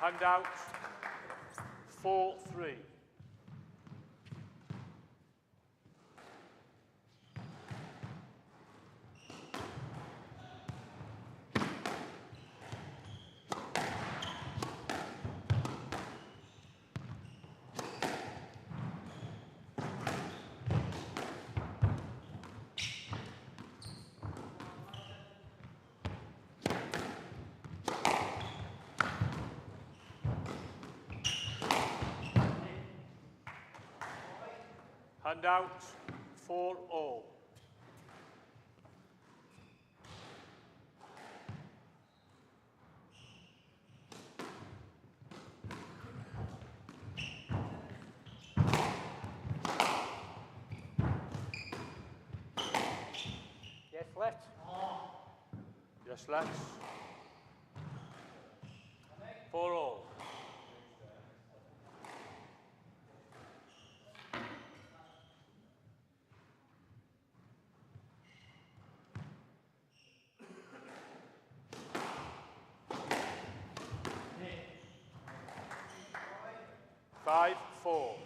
Hand out, 4-3. Hand out, 4 all. Yes, left. Yes, let's. 4 all. Five, 4.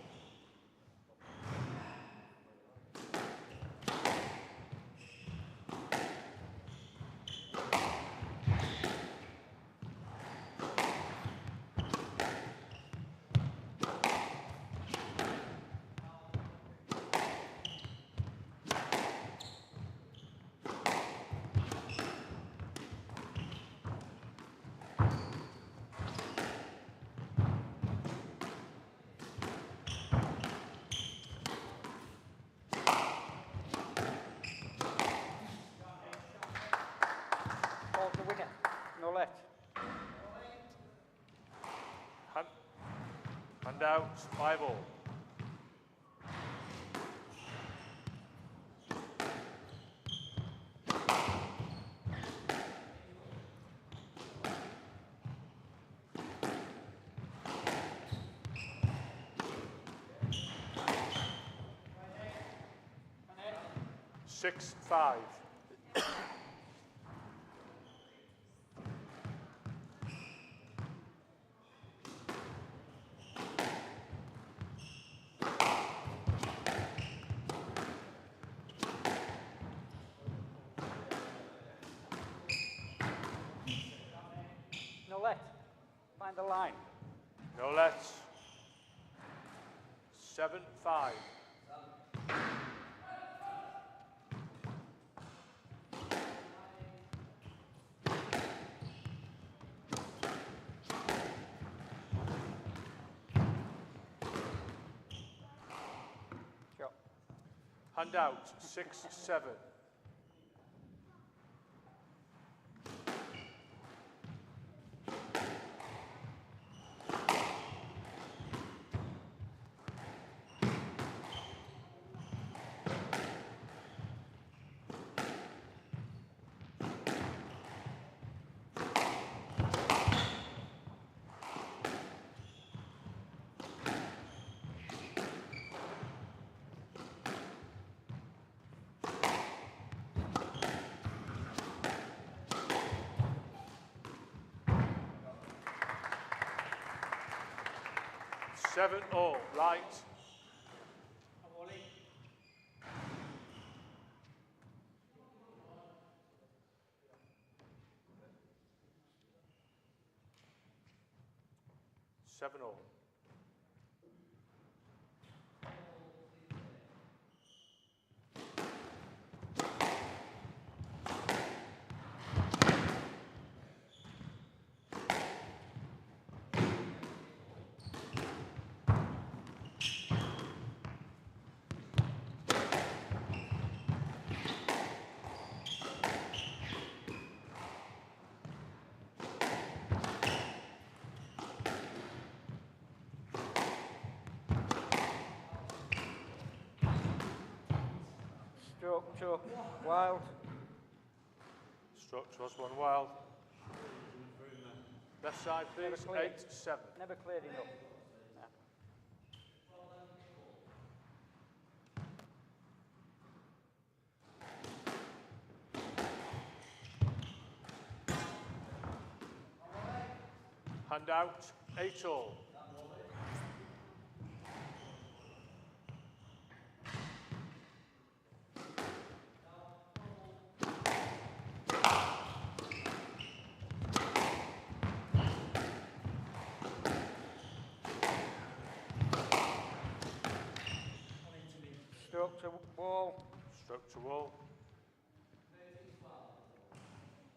Ball's the winner. No left. Hand out, 5 all. Six, 5. No left. Find the line. No lets. 7, 5. Sure. Hand out, 6, 7. Seven all, light. 7-all. Stroke to Wild. Stroke towards one wild. Left side, please. 8-7. Never cleared enough. Hand out. 8-all. Stroke to wall. Stroke to wall.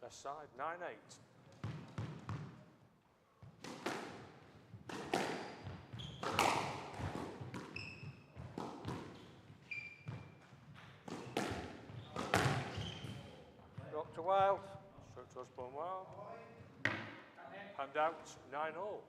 Left side, 9-8. Stroke to Wild. Stroke towards bone wild. Hand out, 9-all.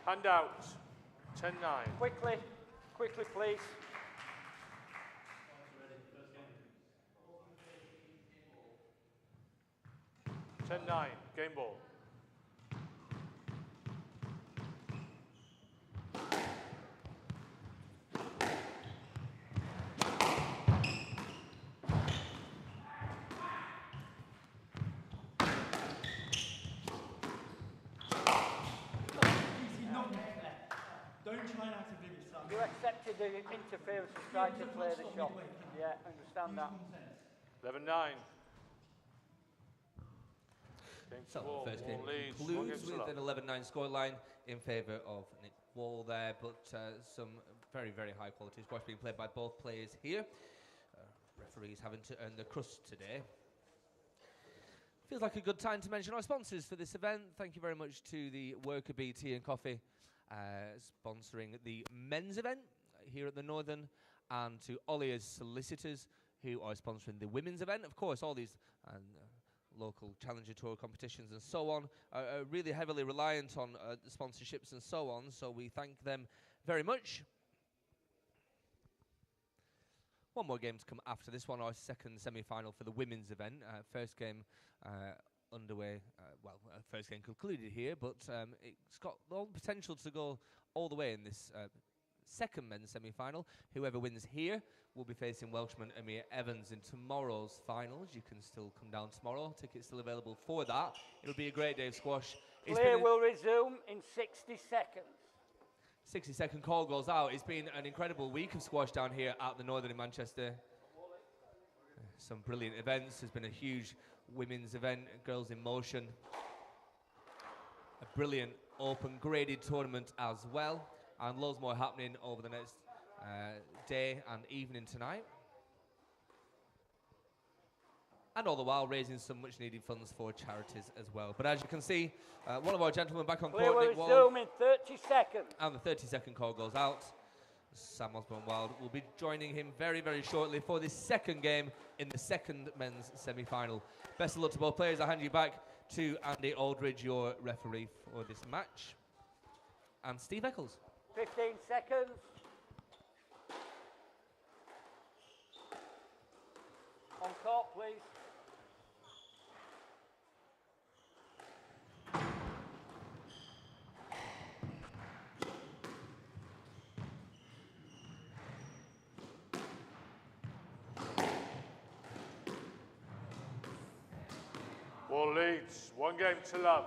Hand out, 10-9. Quickly, please. Game ball. You accepted the interference and tried to play the shot. Yeah, I understand that. 11-9. So the first game concludes with an 11-9 scoreline in favour of Nick Wall there, but some very, very high quality squash being played by both players here. Referees having to earn the crust today. Feels like a good time to mention our sponsors for this event. Thank you very much to the Worker Bee Tea and Coffee sponsoring the men's event here at the Northern, and to Olliers Solicitors who are sponsoring the women's event. Of course, all these local Challenger Tour competitions and so on are really heavily reliant on the sponsorships and so on, so we thank them very much. One more game to come after this one, our second semi-final for the women's event. First game underway, first game concluded here, but it's got all the potential to go all the way in this second men's semi-final. Whoever wins here will be facing Welshman Amir Evans in tomorrow's finals. You can still come down tomorrow. Tickets still available for that. It'll be a great day of squash. Play will resume in 60 seconds. 60-second call goes out. It's been an incredible week of squash down here at the Northern in Manchester. Some brilliant events. There's been a huge women's event, Girls in Motion. A brilliant open graded tournament as well. And loads more happening over the next day and evening tonight. And all the while raising some much needed funds for charities as well. But as you can see, one of our gentlemen back on court, Nick Wall, resume in 30 seconds. And the 30-second call goes out. Sam Osborne-Wild will be joining him very, very shortly for this second game in the second men's semi-final. Best of luck to both players. I'll hand you back to Andy Aldridge, your referee for this match. And Steve Eccles. 15 seconds. On court, please. All leads, 1 game to love.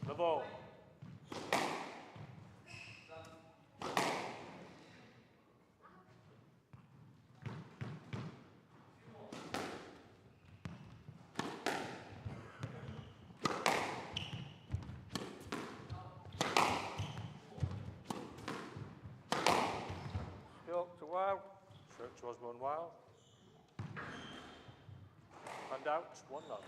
The ball. Stroke to Wild. Stroke to Osborne Wild. And out, 1 love.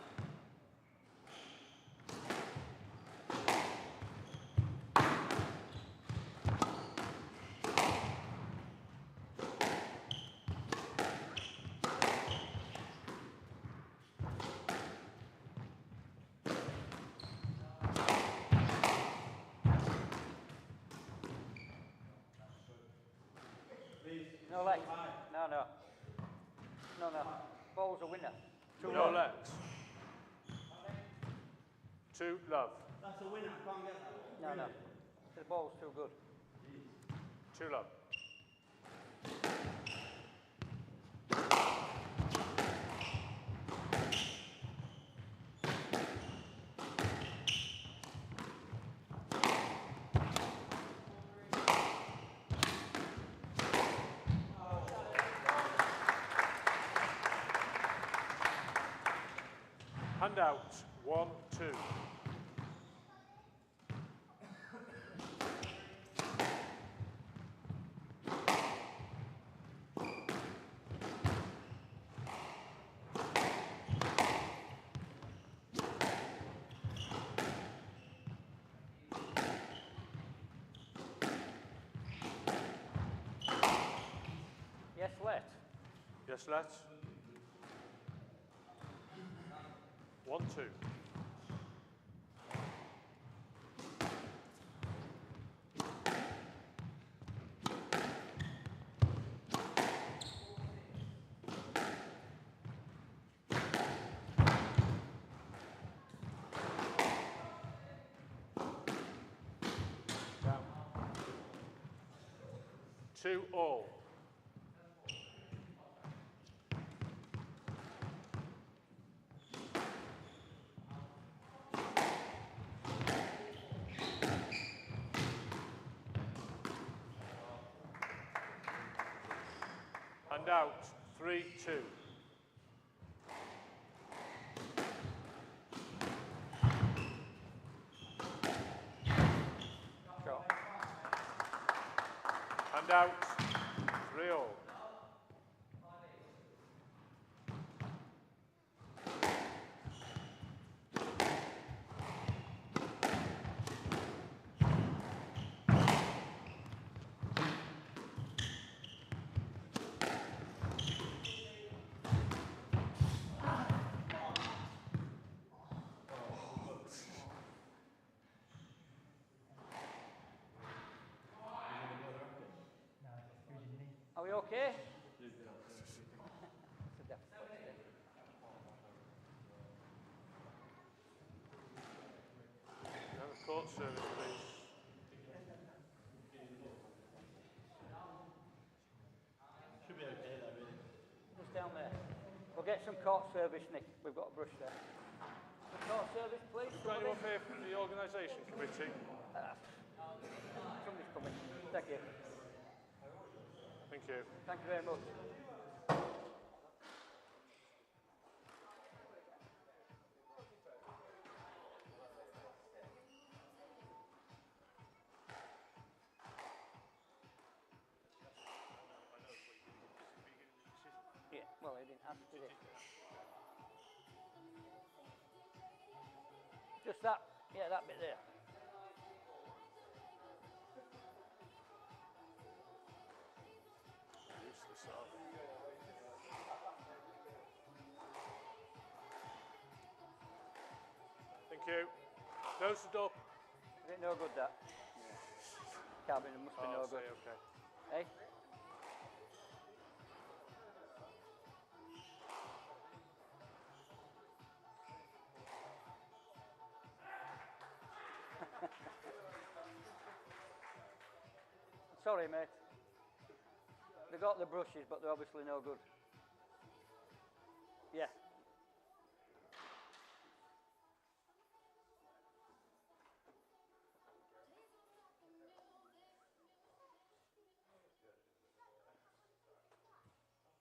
No legs. No, no. No, no. Ball's a winner. No lets. 2 love. No, no. The ball's too good. 2 love. And out, 1, 2. Yes, let. Yes, let. 1, 2. Down. 2 all. And out, 3, 2. Shot. And out, 3 all. Are we okay? Have a court service, please. Should be okay there, really. Just down there. We'll get some court service, Nick. We've got a brush there. Some court service, please. Got anyone here from the organisation committee? Somebody's coming. Thank you. Thank you. Thank you very much. Yeah, well, he didn't ask, did he? Just that, yeah, that bit there. Useless, aren't they? Thank you. Close the door. Is it no good, that? Can't be, must be no say good. okay. Hey? Sorry, mate. They got the brushes, but they're obviously no good. Yeah.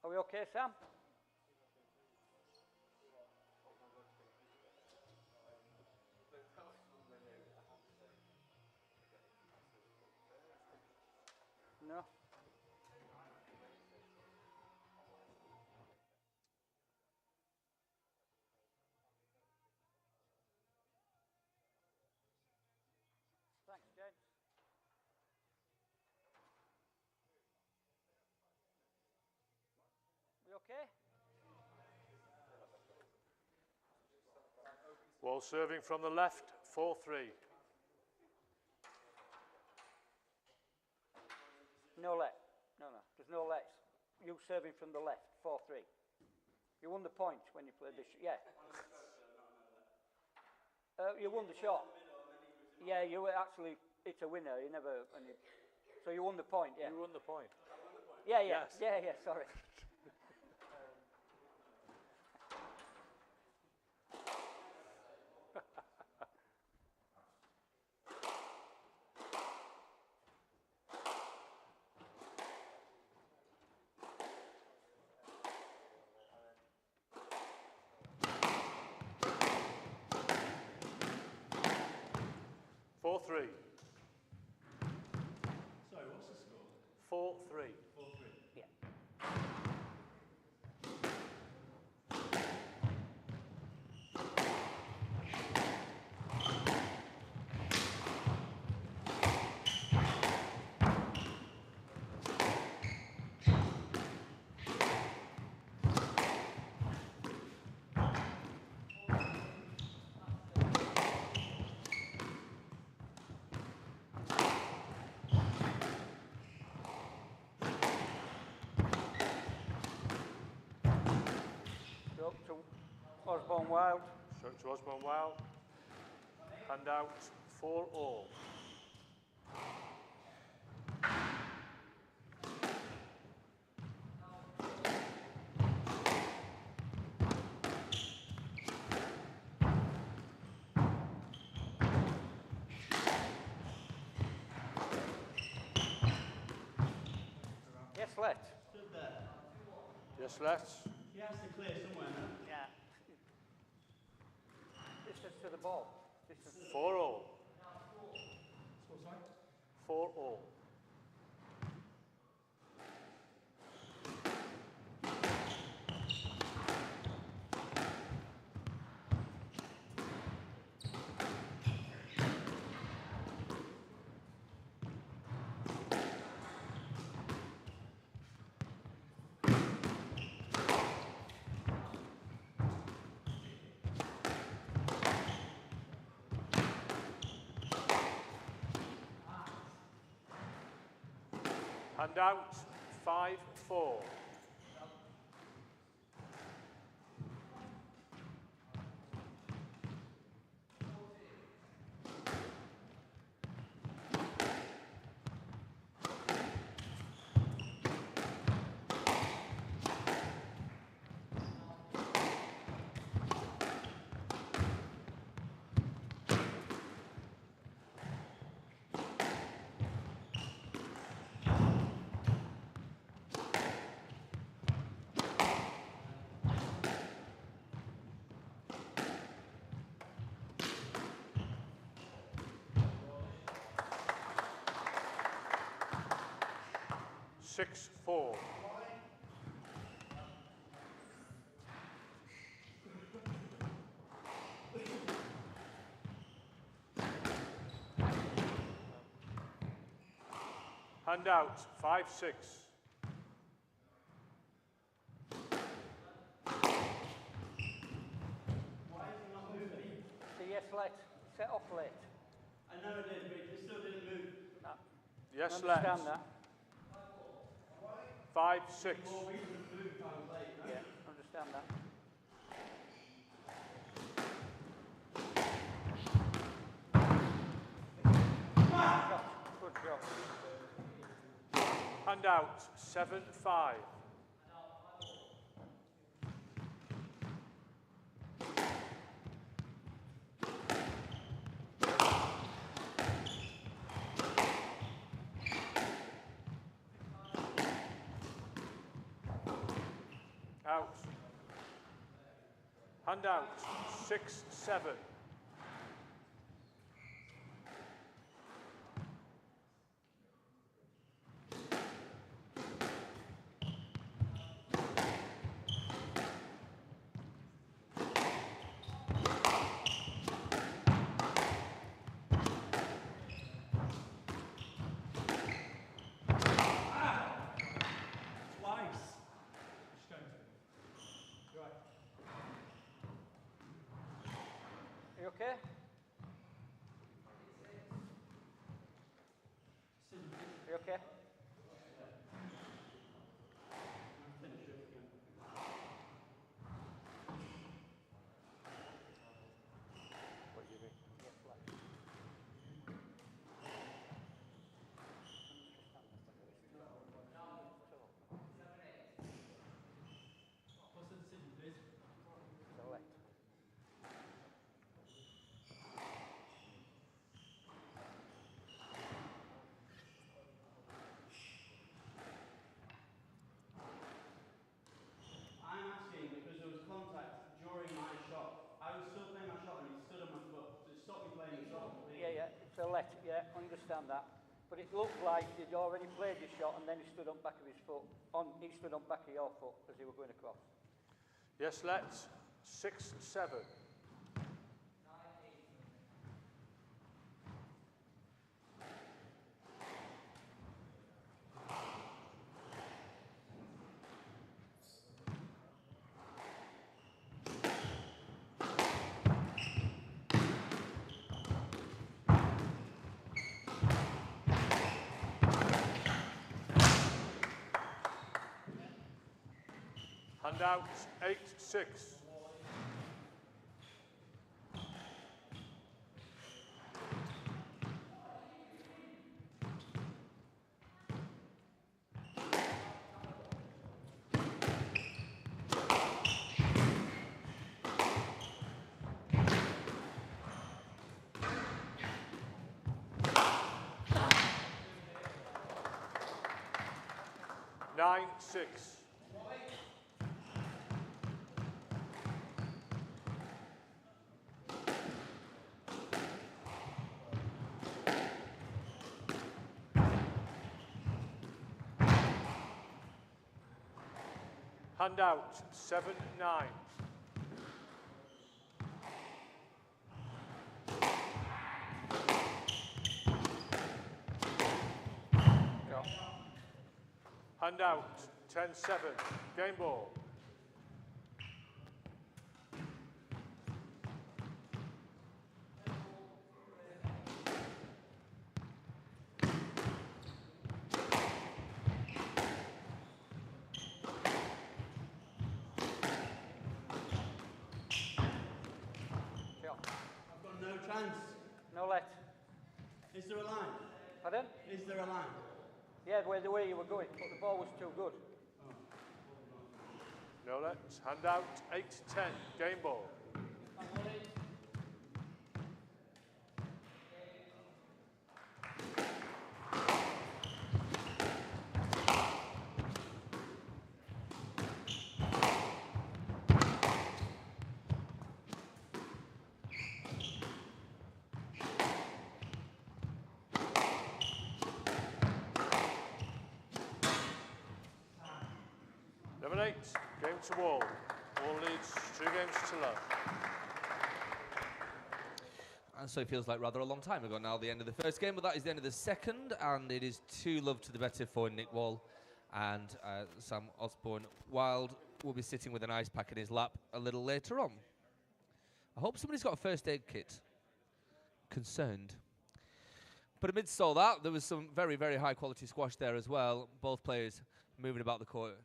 Are we okay, Sam? No. Thanks, James. We okay? Wall serving from the left, 4-3. No let. No. There's no lets. You serving from the left, 4-3. You won the point when you played this. Yeah. You won the shot. Yeah, you were actually. It's a winner. You never. So you won the point. Yeah. You won the point. Yeah. Yes. Yeah. Sorry. Four-three. Sorry, what's the score? 4-3. 4-3. Yeah. Up to Osborne Wild. Stroke to Osborne Wild. Hand out 4-all. Yes, let. Stood there. Yes, let's. He has to clear somewhere, no? Yeah. This is to the ball. This is 4-all. So sorry? 4-all. Hand out 5-4. Six, 4. Hand out 5-6. the yes, let. Set off late. I know it is, but it still didn't move. No. Yes, Understand let's. that. 5-6. More reason to move if I was late, no? Yeah, understand that. Good job. Hand out, 7-5. Out. Hand out, 6-7. Twice. Just going to. Right. Are you okay? Are you okay? What do you mean? What's the decision, please? Select. I'm asking because there was contact during my shot. I was still playing my shot and he stood on my foot. So it stopped me playing the shot. Yeah, select, yeah, understand that. But it looked like he'd already played his shot and then he stood on back of his foot. He stood on back of your foot as he were going across. Yes, let's. 6-7. Hand out, 8-6. Nine, 6. Hand out, 7-9. Hand out, 10-7. Game ball. I've got no chance. No let. Is there a line? Pardon? Is there a line? Yeah, the way you were going, but the ball was too good. No let's. Hand out, 8-10. Game ball. Number 8, game to all. All leads 2 games to love. And so it feels like rather a long time ago now, the end of the first game, but that is the end of the second, and it is 2-love to the better for Nick Wall and Sam Osborne. Wild will be sitting with an ice pack in his lap a little later on. I hope somebody's got a first aid kit. Concerned. But amidst all that, there was some very, very high quality squash there as well. Both players moving about the court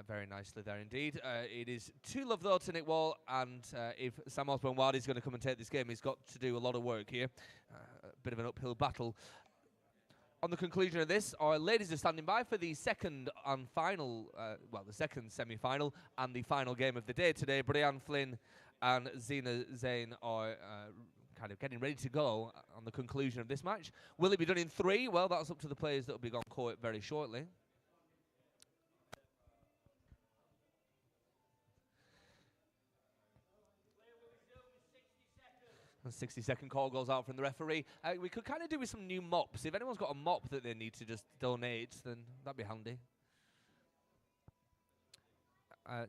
very nicely there indeed. It is 2-love though to Nick Wall, and if Sam Osborne Wild is going to come and take this game, he's got to do a lot of work here. A bit of an uphill battle. On the conclusion of this, our ladies are standing by for the second and final, the second semi-final and the final game of the day today. Brianne Flynn and Zena Zain are kind of getting ready to go on the conclusion of this match. Will it be done in 3? Well, that's up to the players that will be on court very shortly. A 60-second call goes out from the referee. We could kind of do with some new mops. If anyone's got a mop that they need to just donate, then that'd be handy.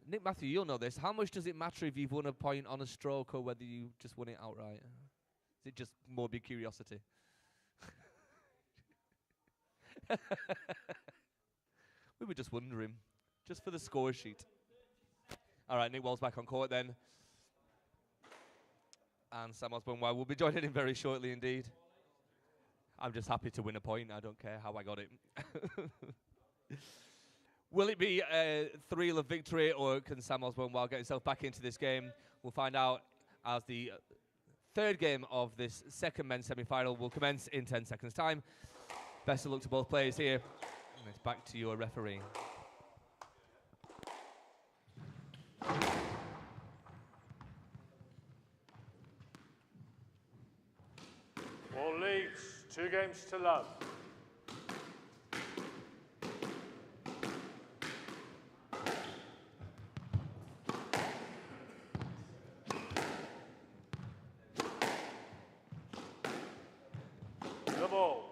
Nick Matthew, you'll know this. How much does it matter if you've won a point on a stroke or whether you just won it outright? Is it just morbid curiosity? We were just wondering, just for the score sheet. All right, Nick Wall's back on court then. And Sam Osborne will be joining in very shortly indeed. I'm just happy to win a point. I don't care how I got it. Will it be a thrill of victory, or can Sam Osborne get himself back into this game? We'll find out as the third game of this second men's semi-final will commence in 10 seconds' time. Best of luck to both players here. And it's back to your referee. All leads, 2 games to love. The ball.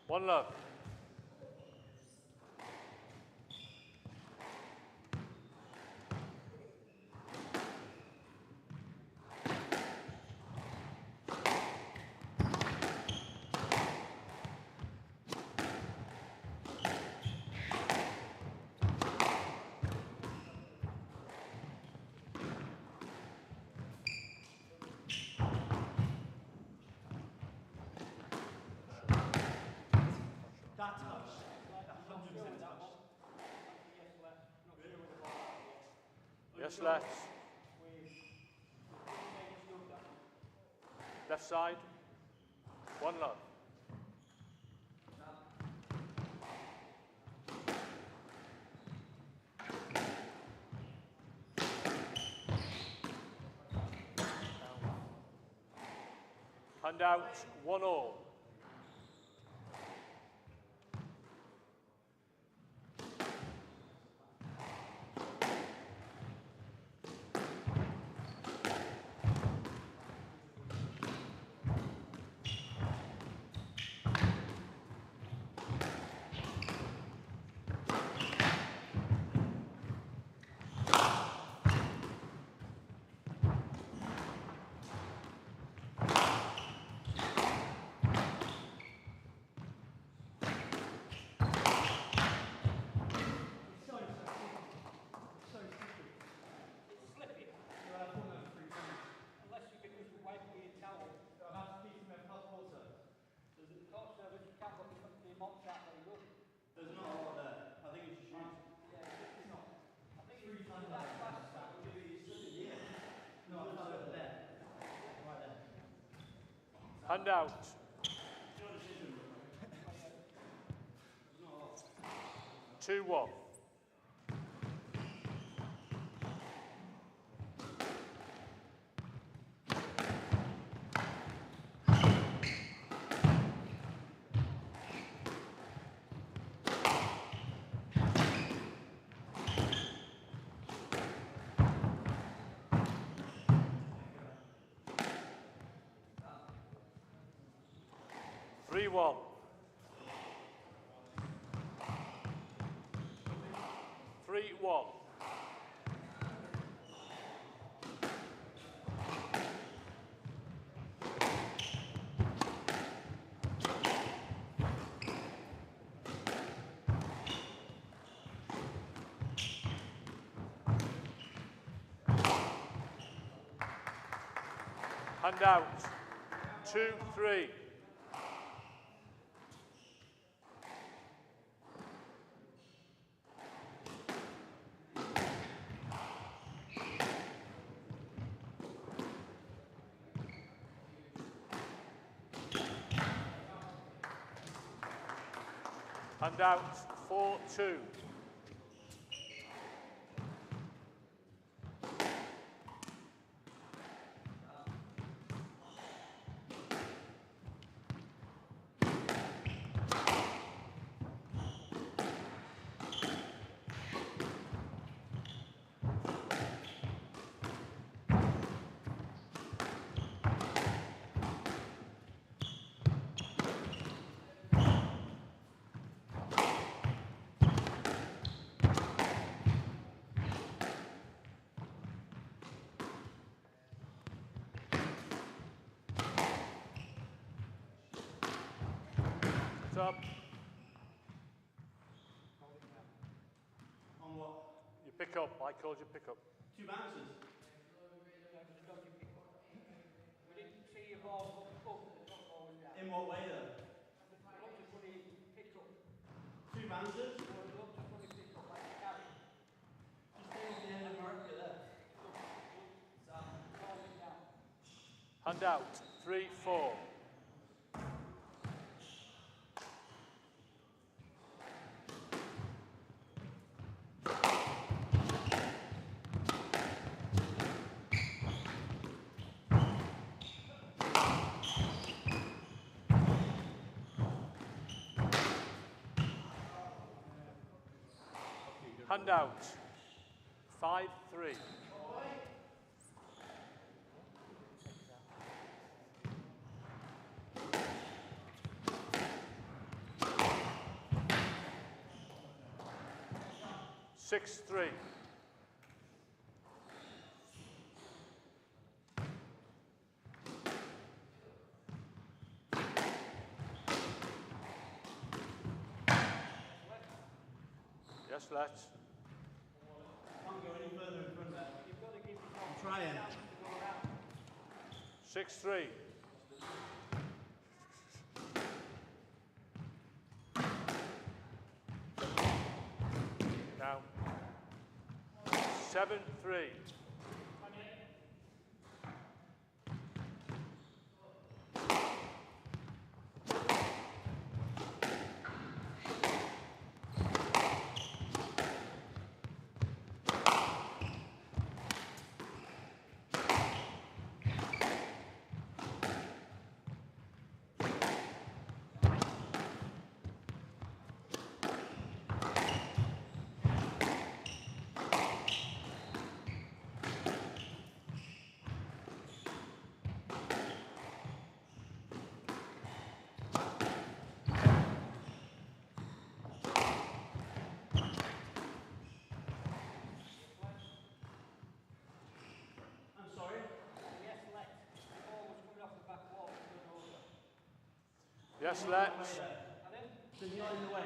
One love. Yes, left. Left side. One love. Hand out, 1-all. Hand out. Two, one. 3-1. Hand out. 2-3. Hand out. 4-2. Up. On what? You pick up. I called you pick up. 2 bounces. We didn't see your ball up. In what way though? Look to put it pick up. 2 bounces? Look to put it pick up like a carry. Just stay at the end of marker there. Hand out. 3-4. Hand out. 5-3. Six, 3. Yes, let's. Can't go any further in front there. I'm trying. 6-3. Now. 7-3. Yes, let's. So you're not in the way.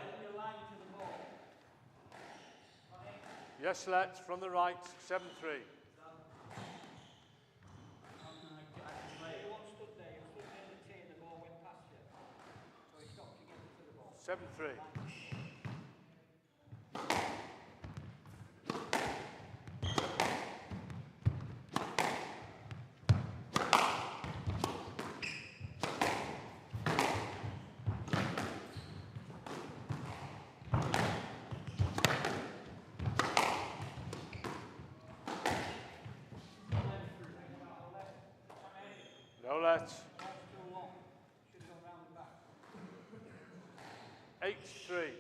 Yes, let's. From the right. 7-3. Seven, 3. No let's. 8-3.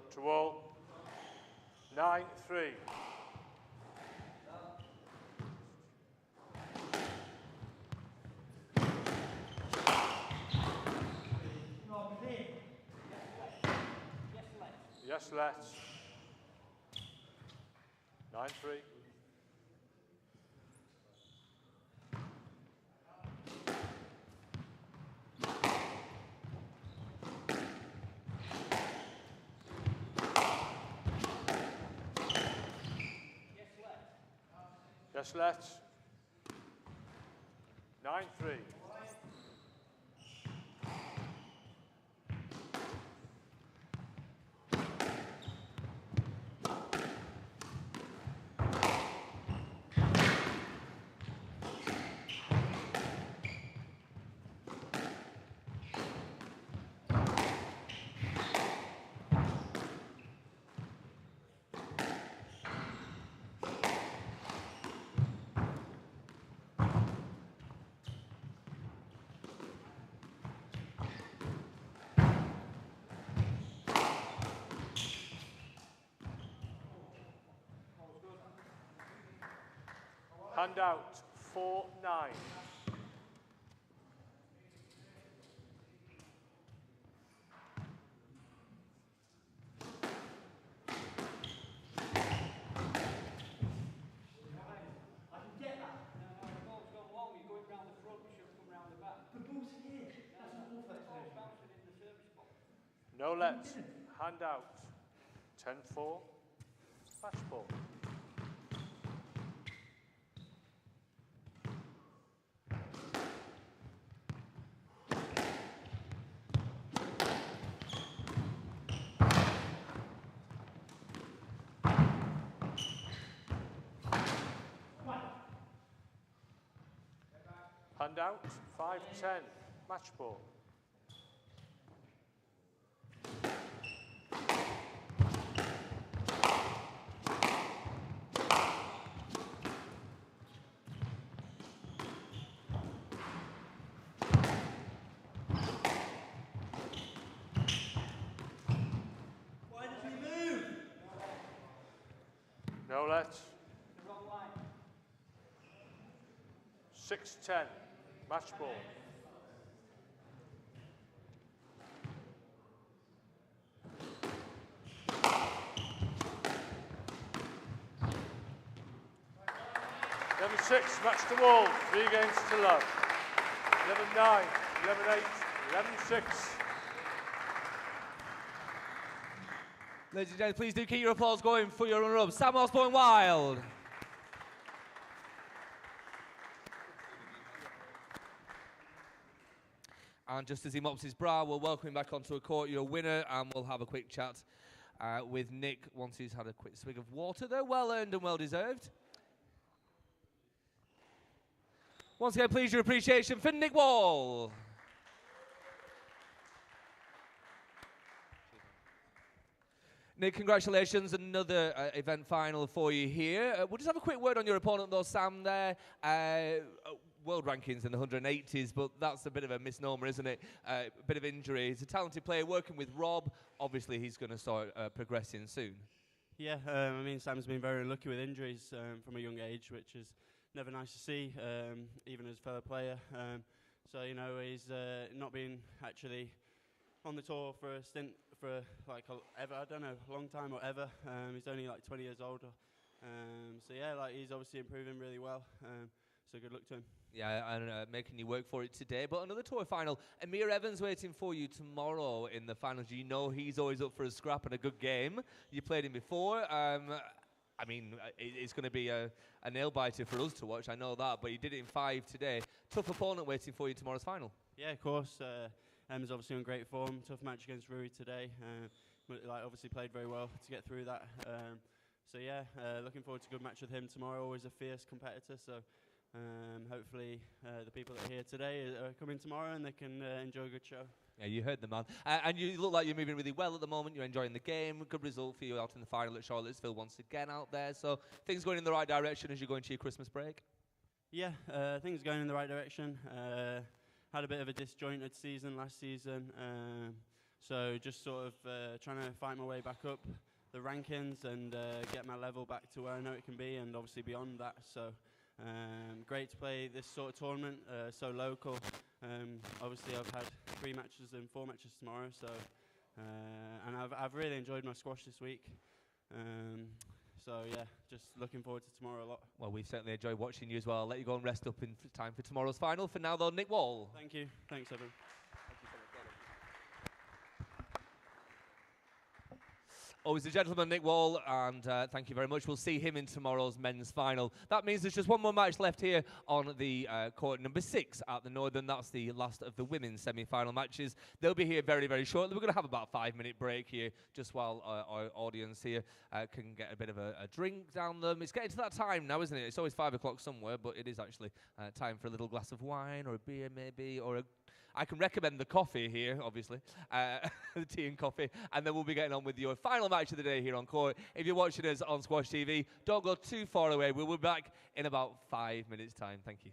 Broke to all. 9-3. Yes, let's. 9-3. Yes, let's. 9-3. Handout 4-9. No let. Handout 10-4. Match ball. Handout 5-10. Match ball. Why does he move? No let. 6-10. Match ball. Level 6, match to all. 3 games to love. 11-9, 11-8, 11-6. Ladies and gentlemen, please do keep your applause going for your runner-up, Sam Osborne Wild. And just as he mops his brow, we'll welcome him back onto a court, your winner, and we'll have a quick chat with Nick once he's had a quick swig of water there. Well earned and well deserved. Once again, please your appreciation for Nick Wall. Nick, congratulations. Another event final for you here. We'll just have a quick word on your opponent, though, Sam, there. World rankings in the 180s, but that's a bit of a misnomer, isn't it? A bit of injury. He's a talented player working with Rob. Obviously, he's going to start progressing soon. Yeah, I mean, Sam's been very unlucky with injuries from a young age, which is never nice to see, even as a fellow player. So, you know, he's not been actually on the tour for a stint for like ever, I don't know, a long time or ever. He's only like 20 years old. So yeah, like he's obviously improving really well. So good luck to him. Yeah, and making you work for it today. But another tour final. Amir Evans waiting for you tomorrow in the finals. You know he's always up for a scrap and a good game. You played him before. I mean, it's going to be a nail-biter for us to watch, I know that, but he did it in 5 today. Tough opponent waiting for you tomorrow's final. Yeah, of course. Em's obviously in great form. Tough match against Rui today. Like obviously played very well to get through that. So yeah, looking forward to a good match with him tomorrow. Always a fierce competitor. So hopefully the people that are here today are coming tomorrow and they can enjoy a good show. Yeah, you heard the man. And you look like you're moving really well at the moment. You're enjoying the game. Good result for you out in the final at Charlottesville once again out there. So things going in the right direction as you go into your Christmas break? Yeah, things going in the right direction. Had a bit of a disjointed season last season. So just sort of trying to fight my way back up the rankings and get my level back to where I know it can be, and obviously beyond that. So great to play this sort of tournament, so local. Obviously I've had 3 matches and 4 matches tomorrow, so and I've really enjoyed my squash this week. So yeah, just looking forward to tomorrow a lot. Well, we've certainly enjoyed watching you as well. I'll let you go and rest up in time for tomorrow's final. For now, though, Nick Wall. Thank you. Thanks, Evan. Always a gentleman, Nick Wall, and thank you very much. We'll see him in tomorrow's men's final. That means there's just one more match left here on the court number 6 at the Northern. That's the last of the women's semi-final matches. They'll be here very, very shortly. We're going to have about a 5-minute break here, just while our audience here can get a bit of a drink down them. It's getting to that time now, isn't it? It's always 5 o'clock somewhere, but it is actually time for a little glass of wine or a beer maybe, or I can recommend the coffee here, obviously, the tea and coffee, and then we'll be getting on with your final match of the day here on court. If you're watching us on Squash TV, don't go too far away. We'll be back in about 5 minutes' time. Thank you.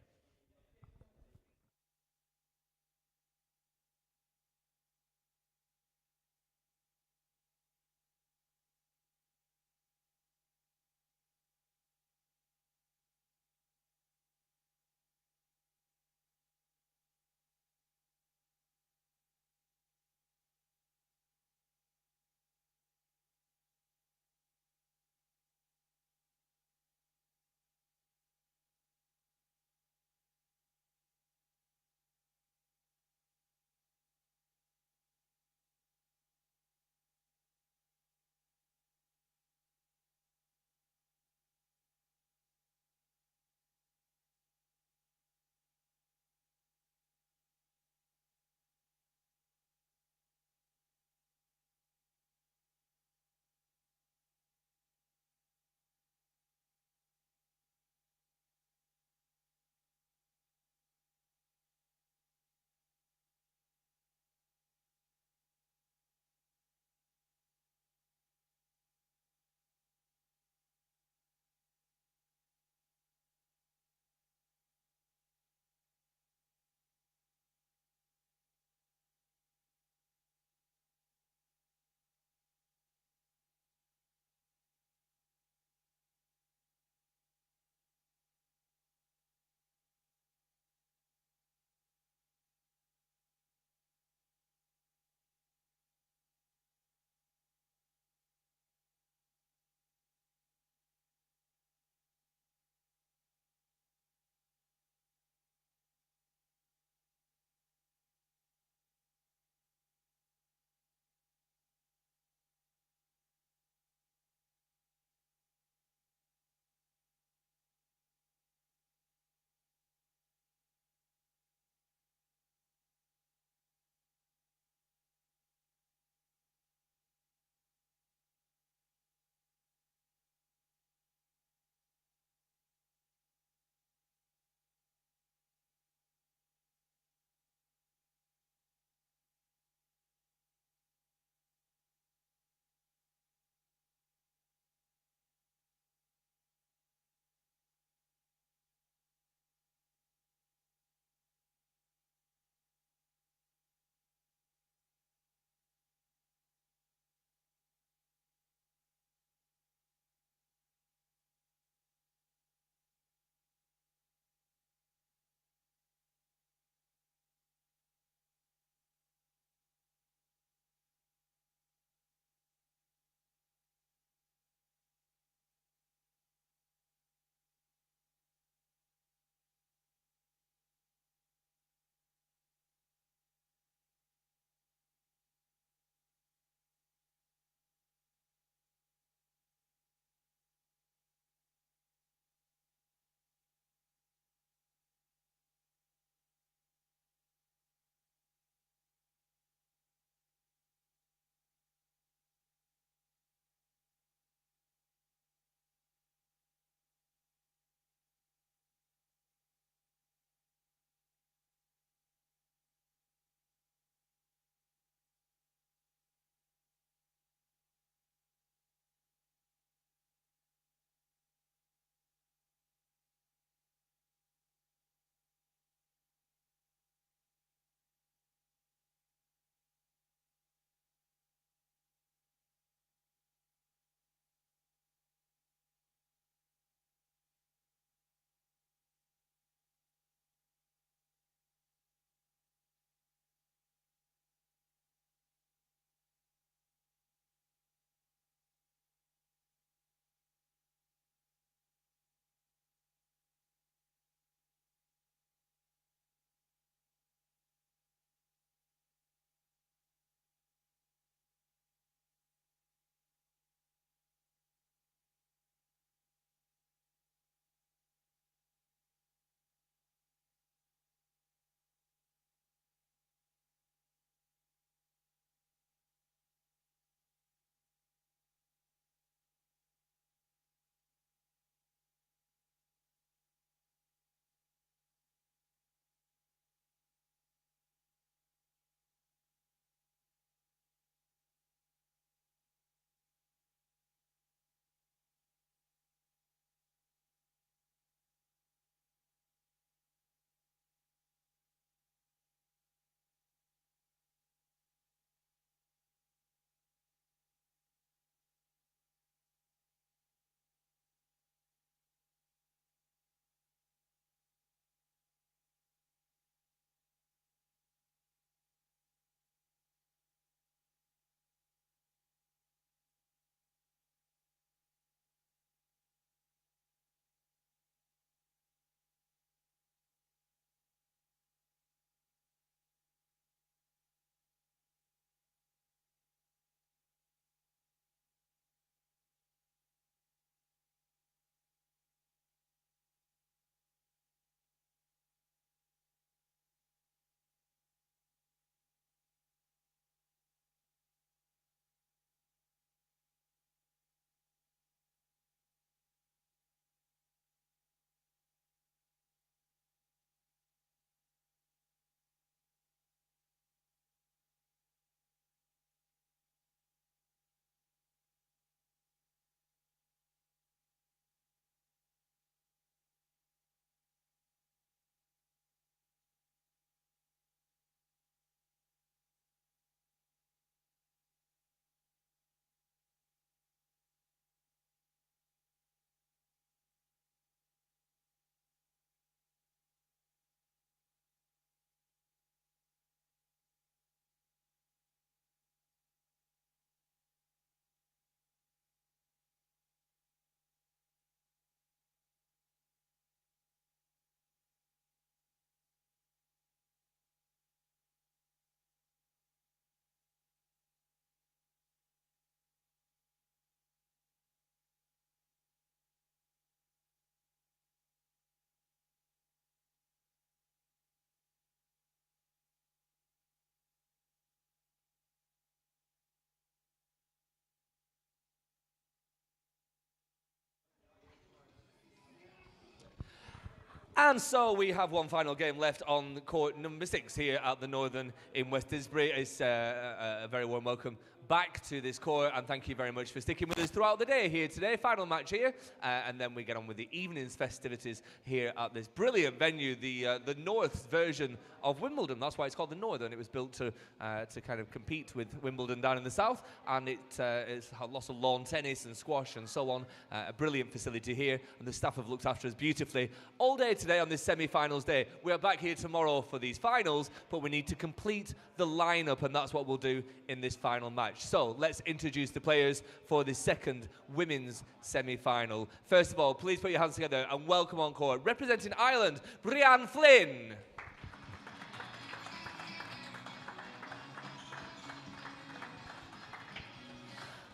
And so we have one final game left on court number 6 here at the Northern in West Disbury. It's a very warm welcome back to this court, and thank you very much for sticking with us throughout the day here today. Final match here, and then we get on with the evening's festivities here at this brilliant venue, the North's version of Wimbledon. That's why it's called the Northern. It was built to kind of compete with Wimbledon down in the south, and it's lots of lawn tennis and squash and so on. A brilliant facility here, and the staff have looked after us beautifully all day today on this semi-finals day. We are back here tomorrow for these finals, but we need to complete the lineup, and that's what we'll do in this final match. So let's introduce the players for the second women's semi-final. First of all, please put your hands together and welcome on court, representing Ireland, Brianne Flynn.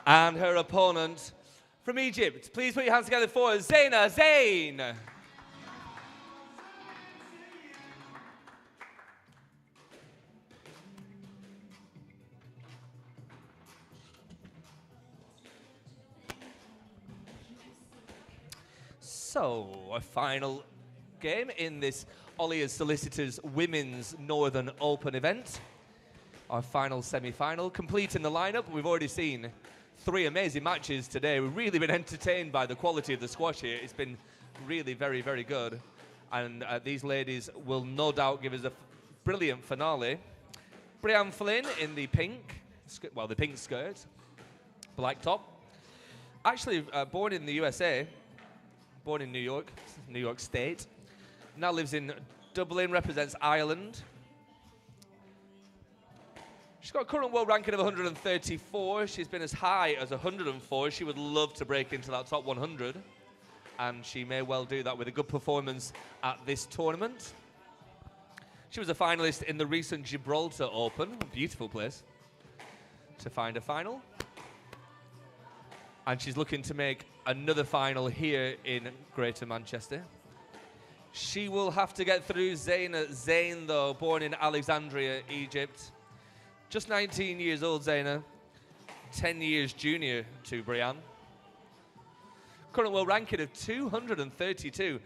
And her opponent from Egypt. Please put your hands together for Zaina Zain. So, a final game in this Olliers Solicitors Women's Northern Open event. Our final semi-final, complete in the lineup. We've already seen 3 amazing matches today. We've really been entertained by the quality of the squash here. It's been really very, very good. And these ladies will no doubt give us a brilliant finale. Brianne Flynn in the pink, the pink skirt, black top. Actually born in the USA, born in New York State. Now lives in Dublin, represents Ireland. She's got a current world ranking of 134. She's been as high as 104. She would love to break into that top 100. And she may well do that with a good performance at this tournament. She was a finalist in the recent Gibraltar Open. A beautiful place to find a final. And she's looking to make another final here in Greater Manchester. She will have to get through Zaina Zain, though, born in Alexandria, Egypt. Just 19 years old, Zaina. 10 years junior to Brianne. Current world ranking of 232,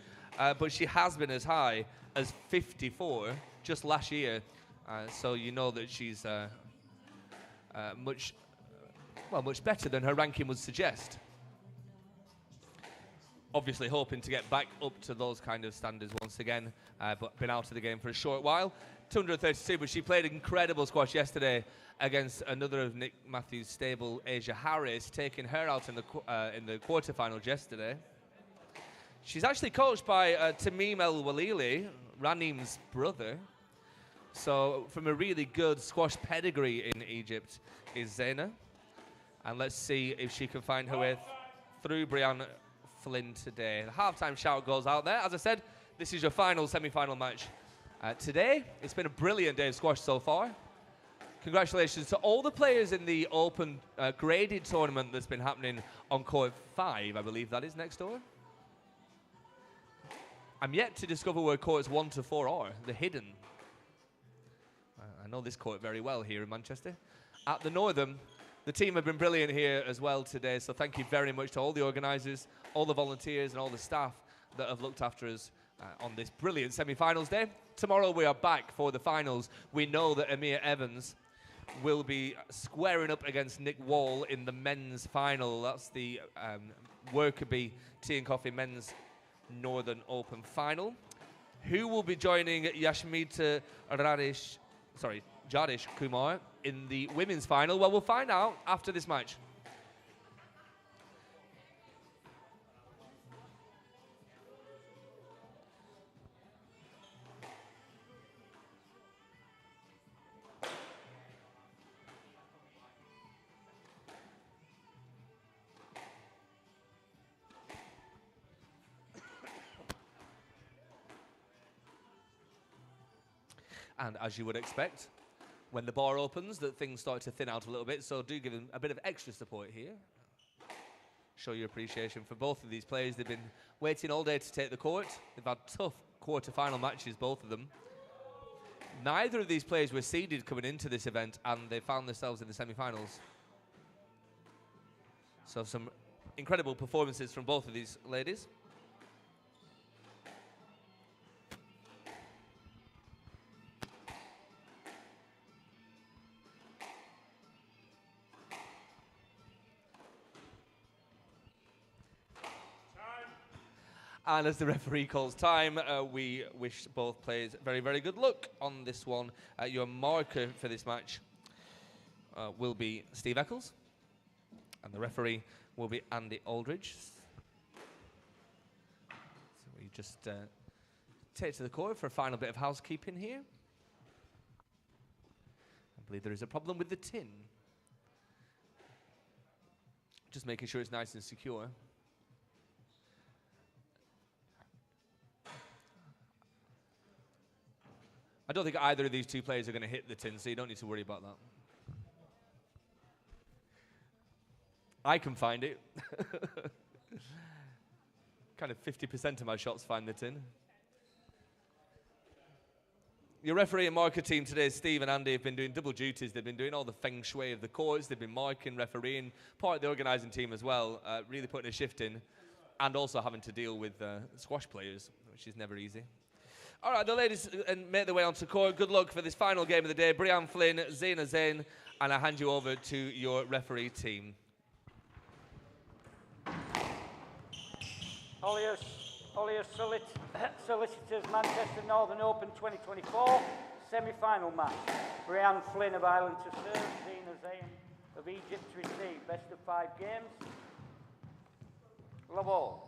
but she has been as high as 54 just last year. So you know that she's much better than her ranking would suggest. Obviously hoping to get back up to those kind of standards once again, but been out of the game for a short while. 232, but she played incredible squash yesterday against another of Nick Matthews' stable, Asia Harris, taking her out in the quarterfinals yesterday. She's actually coached by Tamim El Walili, Ranim's brother. So from a really good squash pedigree in Egypt is Zaina. And let's see if she can find her way through Brianne Flynn today. The halftime shout goes out there. As I said, this is your final semi-final match today. It's been a brilliant day of squash so far. Congratulations to all the players in the open graded tournament that's been happening on court 5, I believe that is next door. I'm yet to discover where courts 1 to 4 are. They're hidden. I know this court very well here in Manchester. At the Northern, the team have been brilliant here as well today, so thank you very much to all the organisers, all the volunteers and all the staff that have looked after us on this brilliant semi-finals day. Tomorrow we are back for the finals. We know that Amir Evans will be squaring up against Nick Wall in the men's final. That's the Workerbee Tea and Coffee Men's Northern Open final. Who will be joining Yashmita Jadish Kumar in the women's final? Well, we'll find out after this match. And as you would expect, when the bar opens, that things start to thin out a little bit, so do give them a bit of extra support here. Show your appreciation for both of these players. They've been waiting all day to take the court. They've had tough quarter-final matches, both of them. Neither of these players were seeded coming into this event, and they found themselves in the semi-finals. So some incredible performances from both of these ladies. And as the referee calls time, we wish both players very, very good luck on this one. Your marker for this match will be Steve Eccles, and the referee will be Andy Aldridge. So we just take to the court for a final bit of housekeeping here. I believe there is a problem with the tin. Just making sure it's nice and secure. I don't think either of these two players are going to hit the tin, so you don't need to worry about that. I can find it. Kind of 50% of my shots find the tin. Your referee and marker team today, Steve and Andy, have been doing double duties. They've been doing all the feng shui of the courts. They've been marking, refereeing, part of the organising team as well, really putting a shift in, and also having to deal with squash players, which is never easy. All right, the ladies make their way onto court. Good luck for this final game of the day. Brianne Flynn, Zaina Zain, and I hand you over to your referee team. Olliers Solicitors Manchester Northern Open 2024 semi-final match. Brianne Flynn of Ireland to serve, Zaina Zain of Egypt to receive. Best of 5 games. Love all.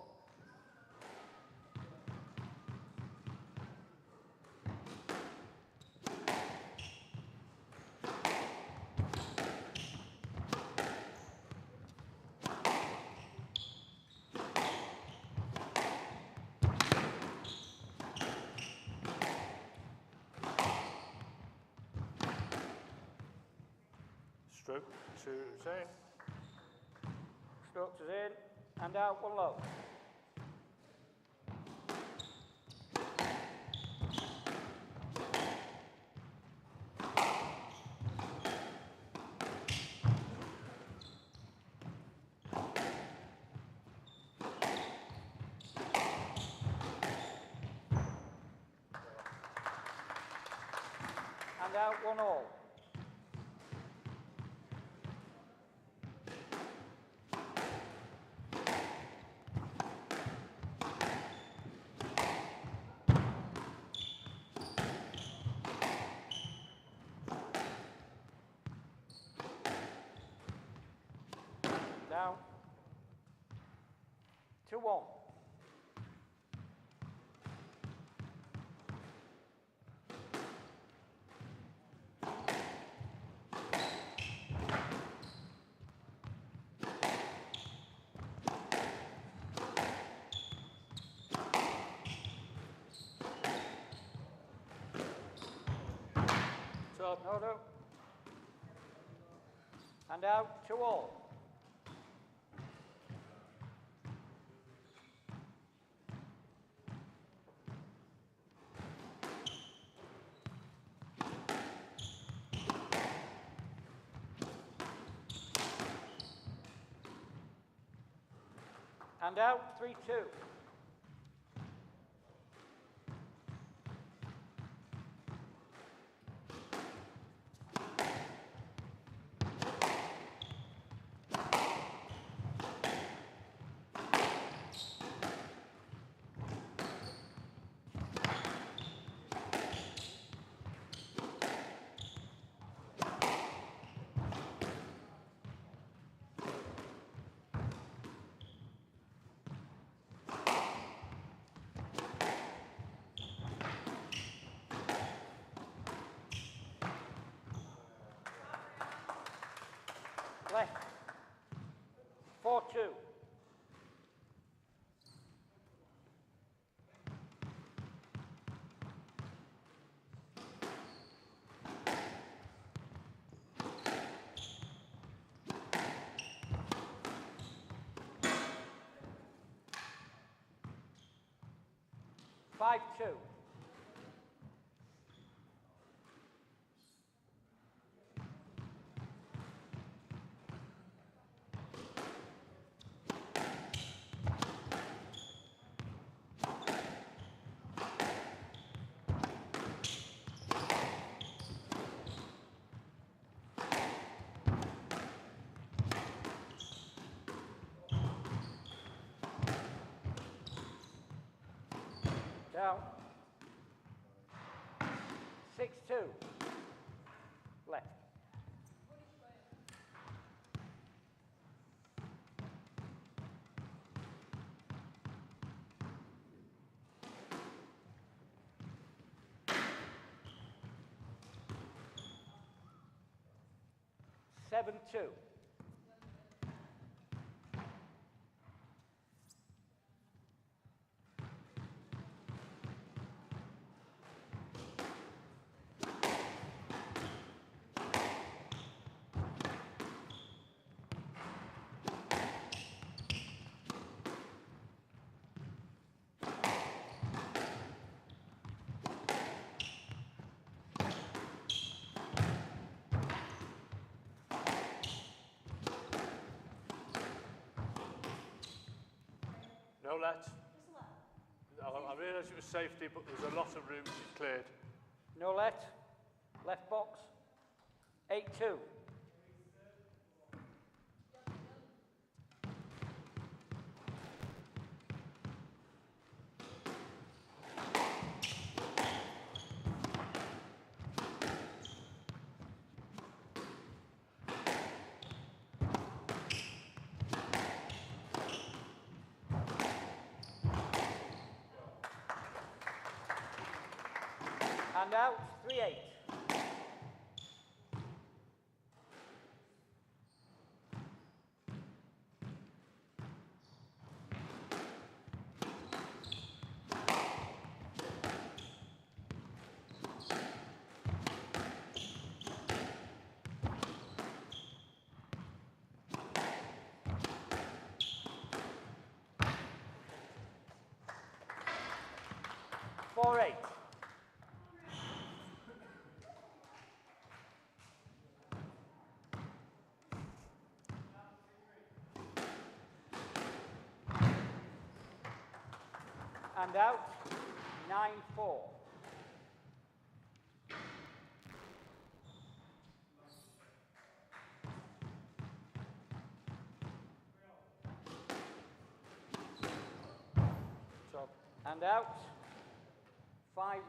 Stroke to Zain. Stroke to Zain. And out, 1 low. And out, 1 all. Down. 2-1. Top. No. And out, 2 all. And out, 3-2. Left. 4-2. Five, 2. out. 6-2. Left. Seven, two. No let. I realised it was safety, but there was a lot of room she's cleared. No let. Left box. 8-2. And out. 3-8. Four, 8. And out. 9-4. And out. 5-9.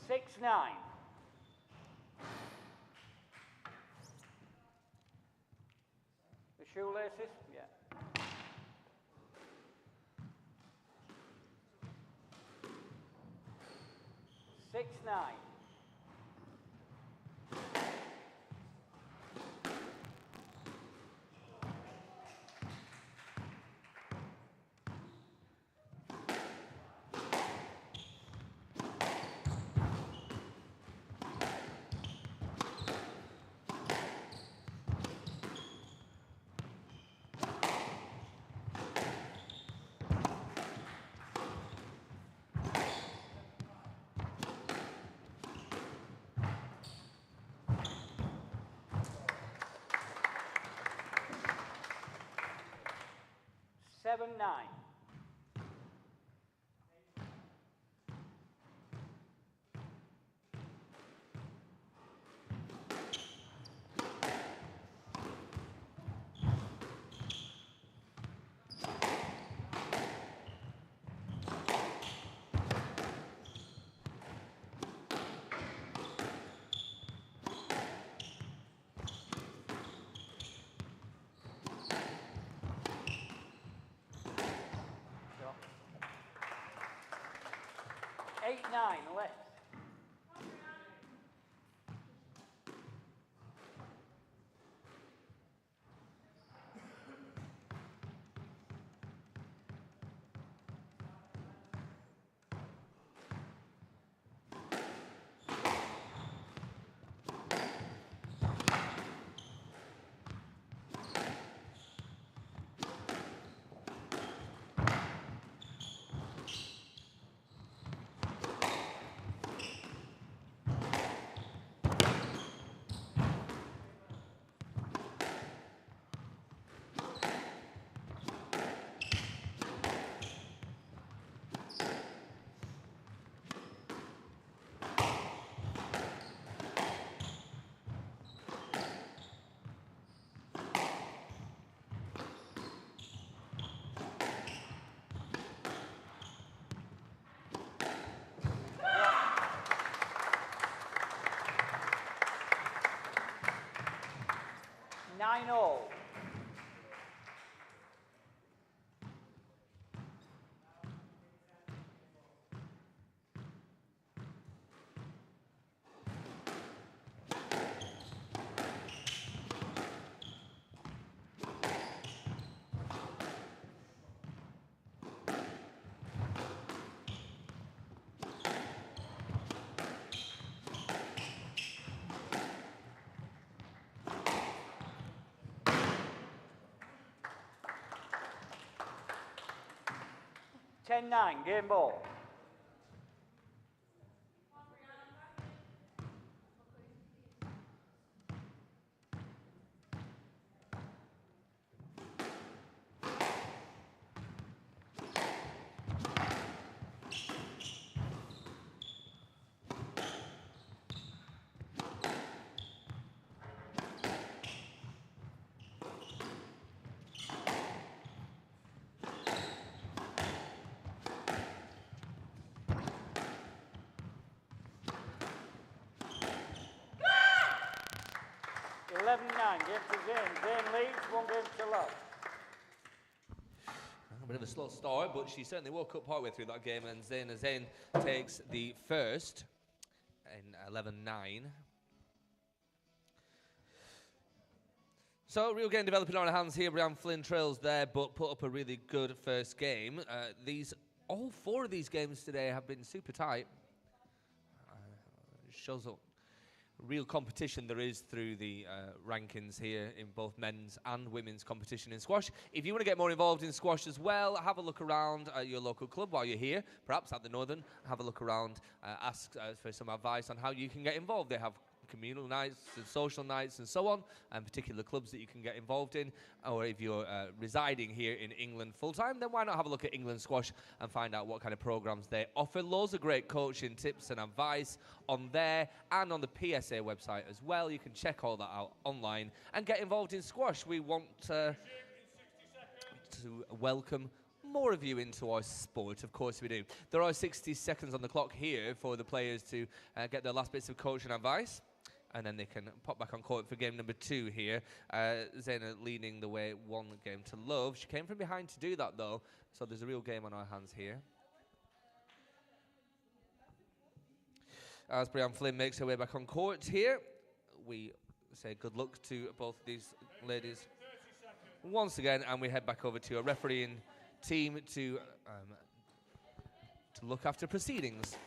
Six, 9. The shoelaces? Yeah. Six, 9. Seven, 9. Eight, 9, left. 9-all. Ten-9, game ball. Game to Zane. Zane leads, 1 game to love. A bit of a slow start, but she certainly woke up partway through that game, and Zane takes the first in 11-9. So, real game developing on our hands here. Brian Flynn trails there, but put up a really good first game. All 4 of these games today have been super tight. Shows up real competition there is through the rankings here in both men's and women's competition in squash. If you want to get more involved in squash as well, have a look around at your local club while you're here, perhaps at the Northern. Have a look around, ask for some advice on how you can get involved. They have communal nights and social nights and so on, and particular clubs that you can get involved in. Or if you're residing here in England full-time, then why not have a look at England Squash and find out what kind of programs they offer. Loads of great coaching tips and advice on there and on the PSA website as well. You can check all that out online and get involved in squash. We want to welcome more of you into our sport. Of course we do. There are 60 seconds on the clock here for the players to get their last bits of coaching advice, and then they can pop back on court for game number 2 here. Zena leading the way 1 game to love. She came from behind to do that though, so there's a real game on our hands here. As Brianne Flynn makes her way back on court here, we say good luck to both these ladies once again, and we head back over to a refereeing team to look after proceedings.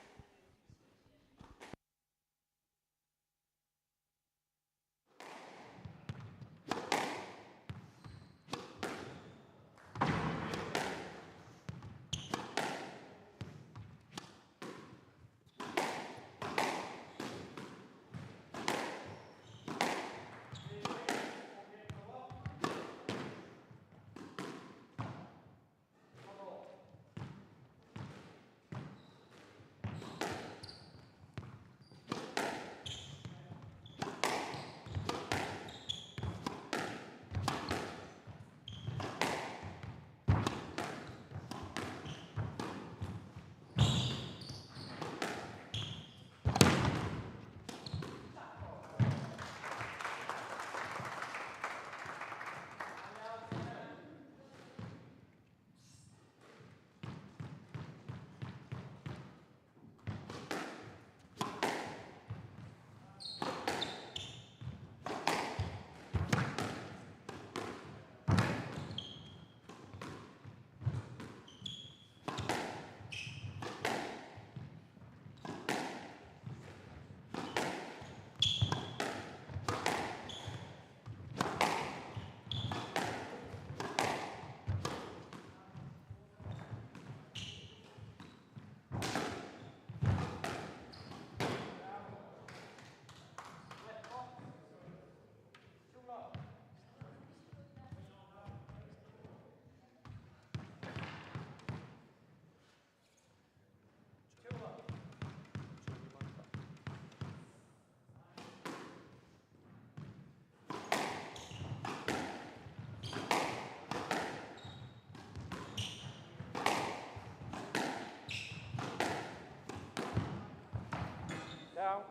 Down.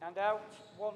And out, 1-2.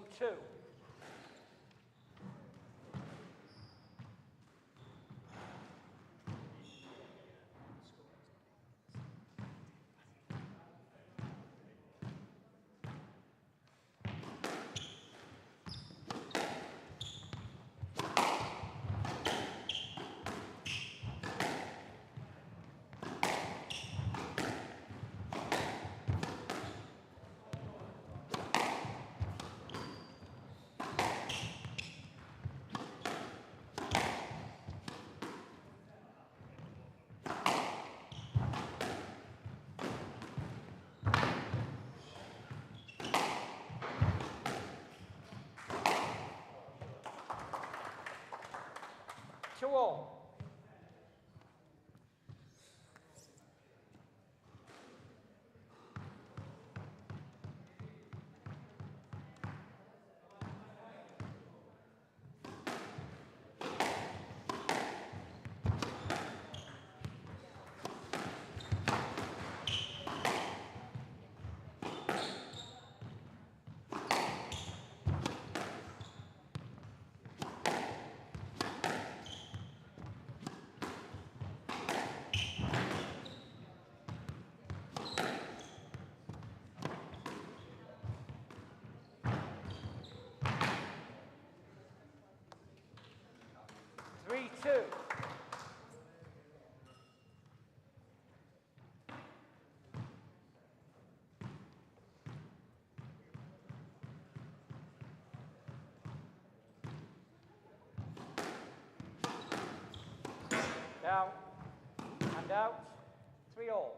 all. Three, two. Down and out. 3 all.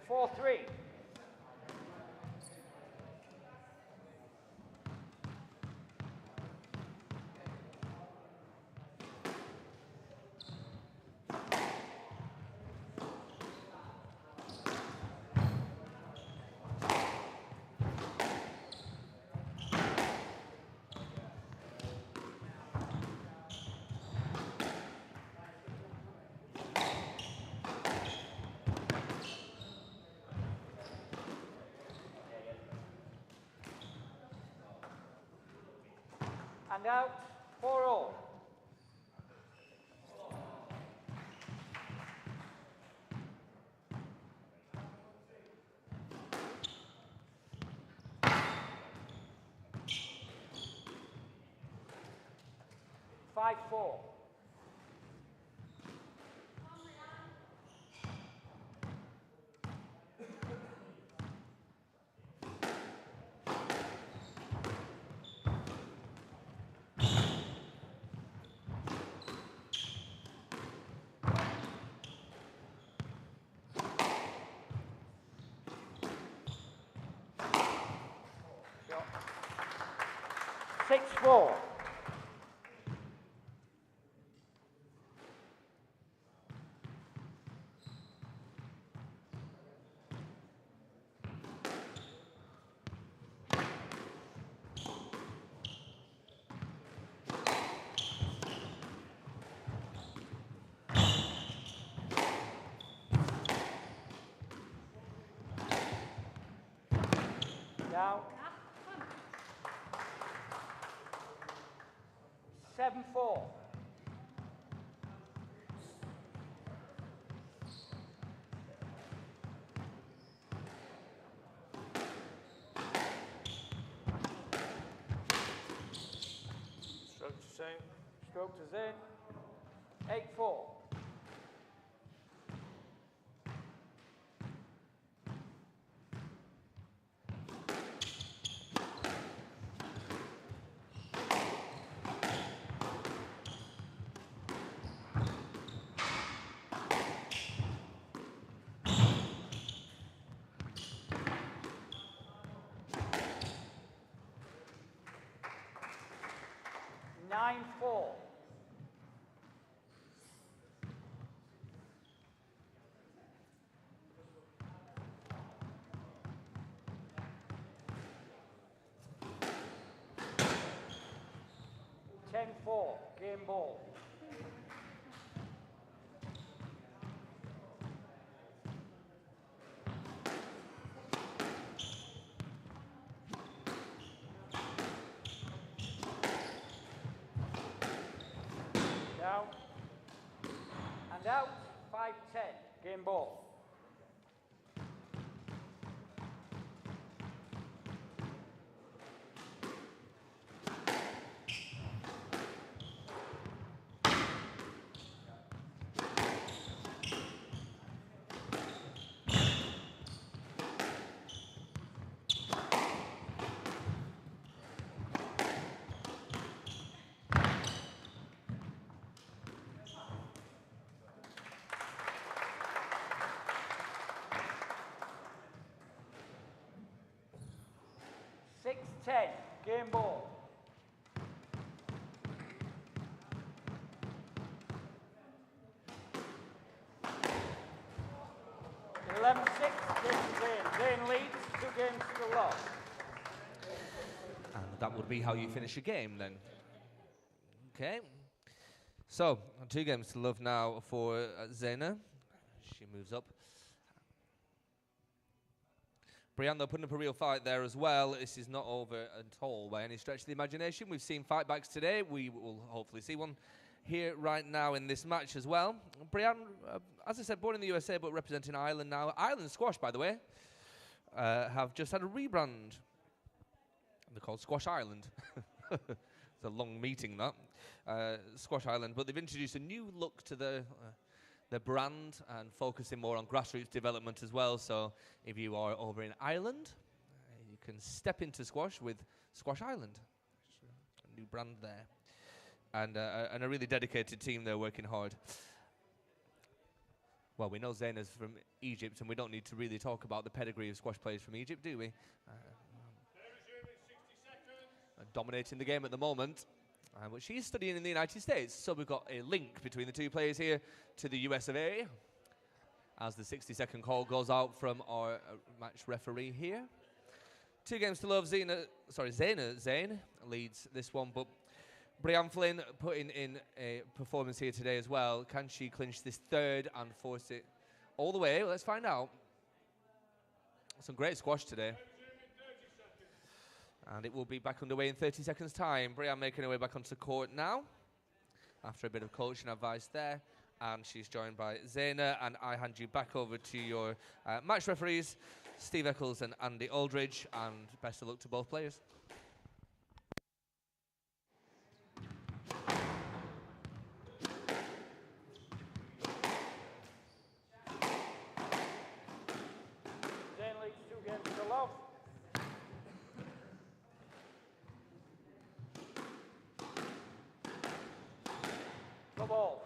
Four, three. And out, 4 all. Five, 4. Six, 4. Down. 7, 4. Stroke to same. Stroke is in. 8, 4. Nine, 4. Ten, 4. Game ball. Down and out. 5, 10. Game ball. 6-10, game ball. 11-6, Zane leads, 2 games to love. And that would be how you finish a game then. Okay. So, 2 games to love now for Zena. She moves up. Brianna putting up a real fight there as well. This is not over at all by any stretch of the imagination. We've seen fight backs today. We will hopefully see one here right now in this match as well. Brianna, as I said, born in the USA but representing Ireland now. Ireland Squash, by the way, have just had a rebrand. They're called Squash Ireland. It's a long meeting, that. Squash Ireland. But they've introduced a new look to the brand and focusing more on grassroots development as well. So if you are over in Ireland, you can step into squash with Squash Ireland. A new brand there. And a really dedicated team there working hard. Well, we know Zena's from Egypt, and we don't need to really talk about the pedigree of squash players from Egypt, do we? Dominating the game at the moment. But she's studying in the United States, so we've got a link between the 2 players here to the US of A. As the 60-second call goes out from our match referee here. 2 games to love. Zane leads this one, but Brianne Flynn putting in a performance here today as well. Can she clinch this 3rd and force it all the way? Well, let's find out. Some great squash today. And it will be back underway in 30 seconds' time. Brianne making her way back onto court now, after a bit of coaching advice there. And she's joined by Zena. And I hand you back over to your match referees, Steve Eccles and Andy Aldridge. And best of luck to both players. Zane leads 2 games to love. The ball.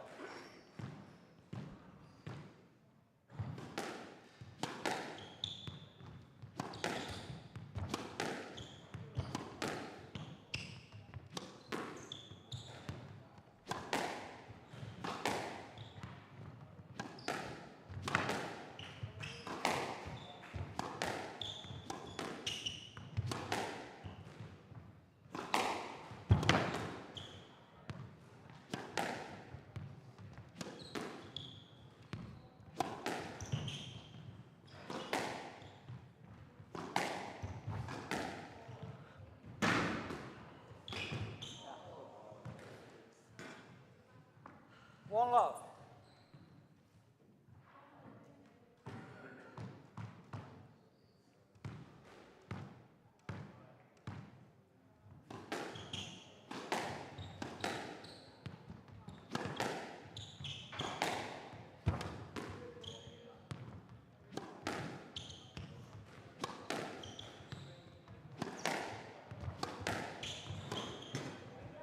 One love.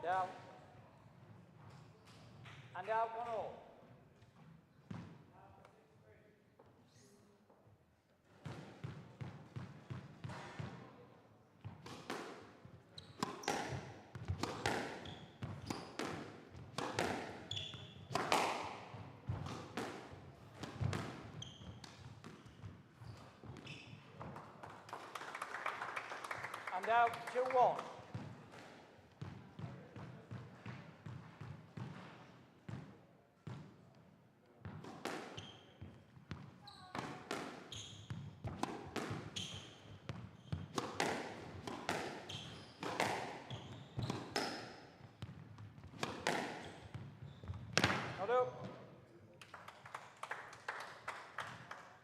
Down. And out 1-all. And out 2-1.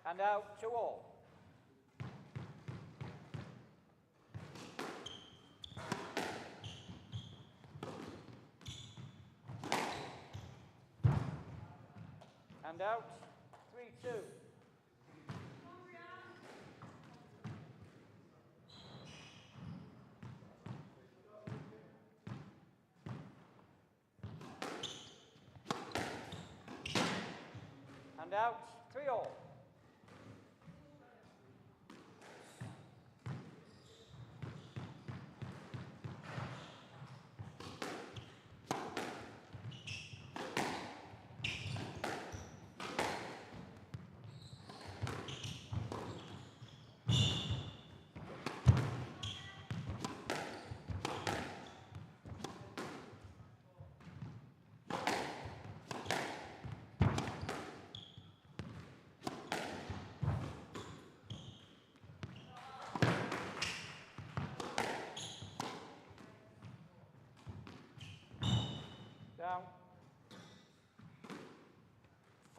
And out 2-all. And out 3-2. And out 3-all.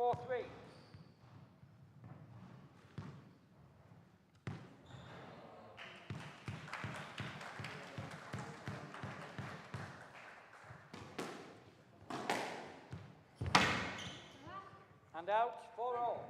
4-3. And out, 4-all.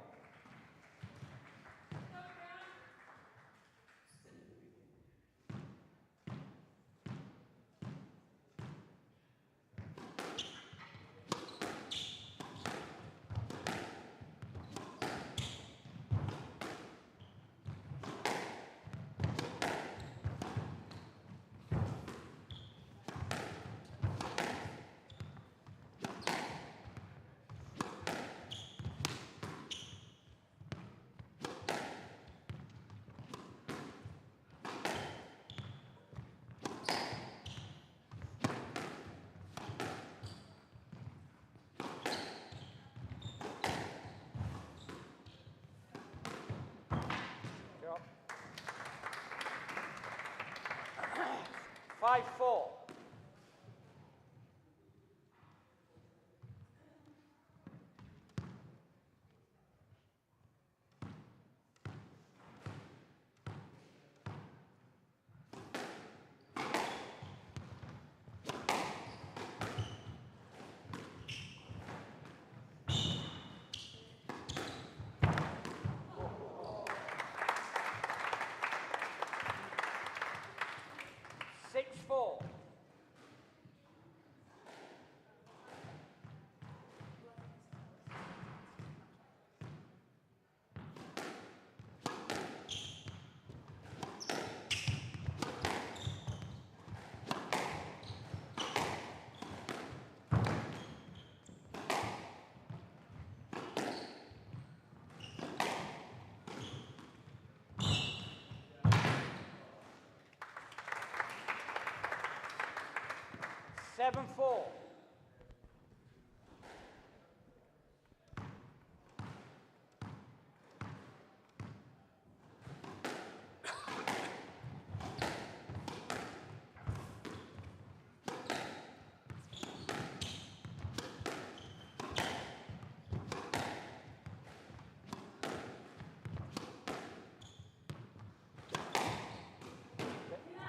Job. 5-4. Seven, 4.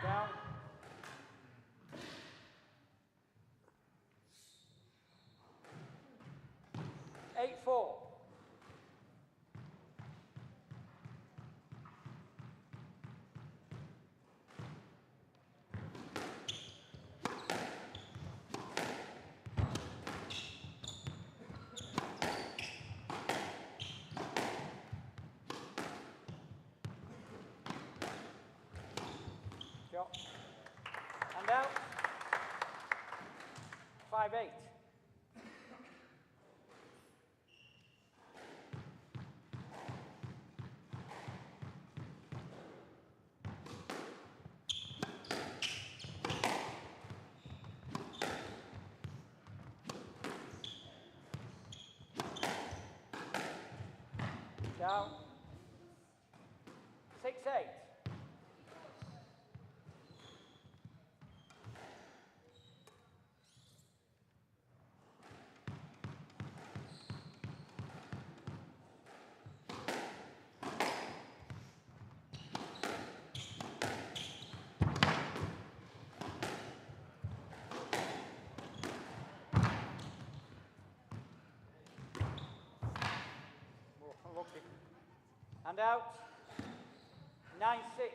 Down. 8-4. Shot. And out. 5-8. Down. 6-8. Unlucky. And out. 9-6.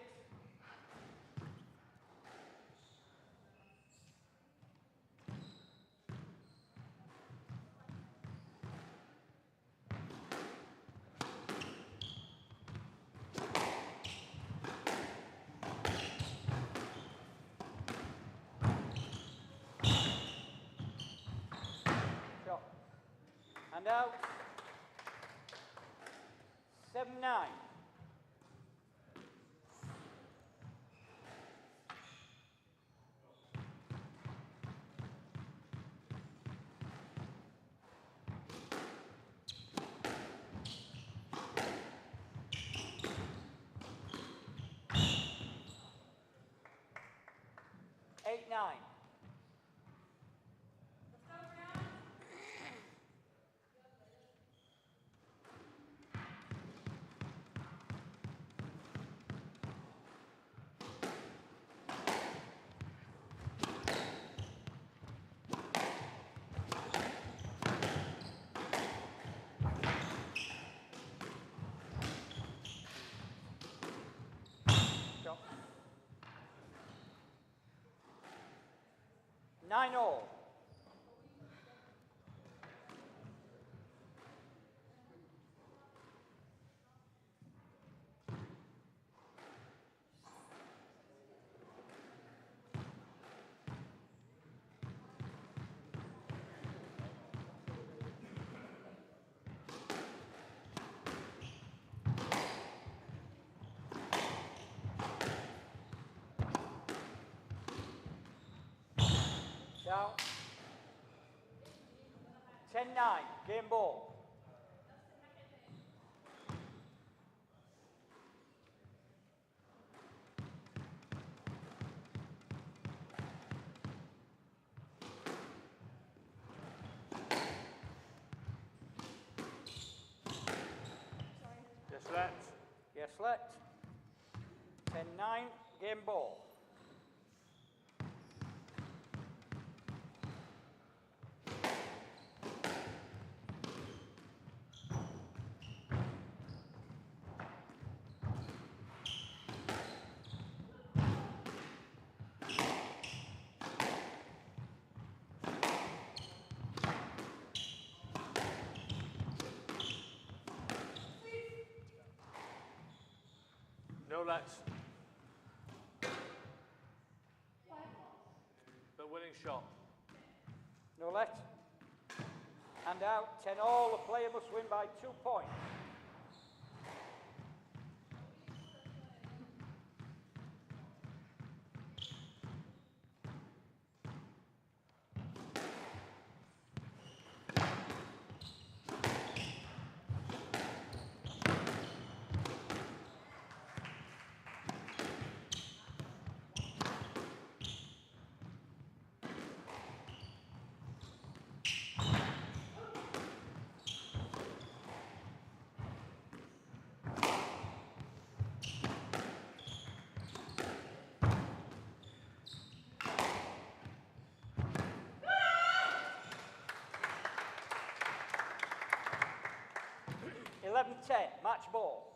Shot. And out. 7-9. Eight, 9. 9-all. Down. 10-9, game ball. Yes, let. Yes, let. 10-9, game ball. No let. The winning shot. No let. And out. 10-all. The player must win by 2 points. Match ball.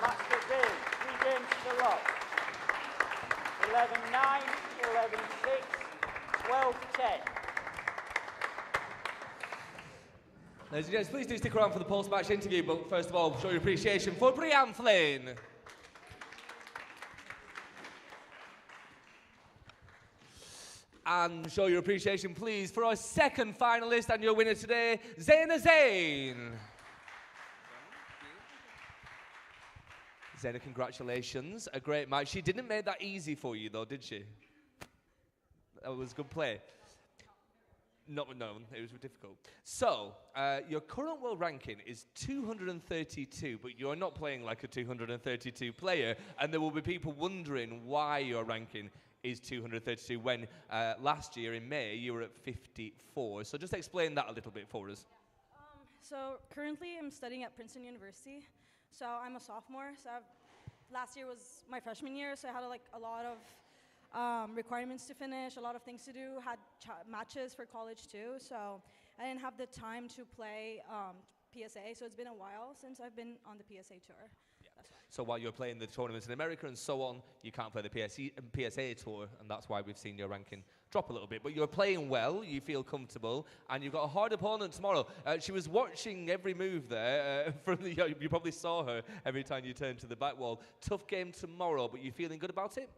Match the game. 3 games to love. 11-9, 11-6, 12-10. Ladies and gents, please do stick around for the post-match interview, but first of all, show your appreciation for Brianne Flynn. And show your appreciation, please, for our second finalist and your winner today, Zaina Zain. Zaina, congratulations. A great match. She didn't make that easy for you, though, did she? That was good play. No, it was difficult. So, your current world ranking is 232, but you're not playing like a 232 player, and there will be people wondering why your ranking is 232 when last year in May you were at 54. So just explain that a little bit for us. So currently I'm studying at Princeton University. So I'm a sophomore. So last year was my freshman year, so I had a lot of requirements to finish, a lot of things to do, had matches for college too. So I didn't have the time to play PSA. So it's been a while since I've been on the PSA tour. So while you're playing the tournaments in America and so on, you can't play the PSA tour, and that's why we've seen your ranking drop a little bit. But you're playing well, you feel comfortable, and you've got a hard opponent tomorrow. She was watching every move there. You probably saw her every time you turned to the back wall. Tough game tomorrow, but you feeling good about it?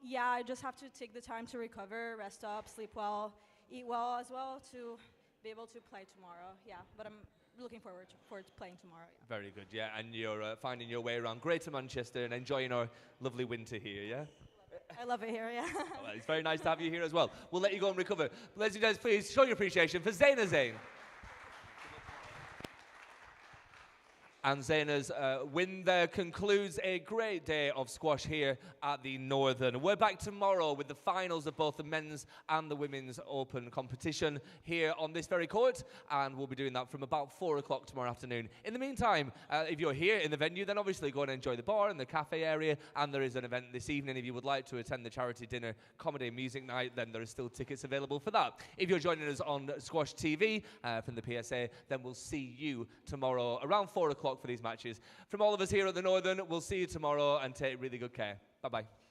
Yeah, I just have to take the time to recover, rest up, sleep well, eat well as well to be able to play tomorrow. Yeah, but I'm looking forward to playing tomorrow. Yeah. Very good, yeah. And you're finding your way around Greater Manchester and enjoying our lovely winter here, yeah? I love it here, yeah. Well, it's very nice to have you here as well. We'll let you go and recover. Ladies and gentlemen, please show your appreciation for Zaina Zain. And Zaina's win there concludes a great day of squash here at the Northern. We're back tomorrow with the finals of both the men's and the women's open competition here on this very court, and we'll be doing that from about 4 o'clock tomorrow afternoon. In the meantime, if you're here in the venue, then obviously go and enjoy the bar and the cafe area, and there is an event this evening. If you would like to attend the charity dinner, comedy and music night, then there are still tickets available for that. If you're joining us on SquashTV from the PSA, then we'll see you tomorrow around 4 o'clock for these matches. From all of us here at the Northern, we'll see you tomorrow, and take really good care. Bye-bye.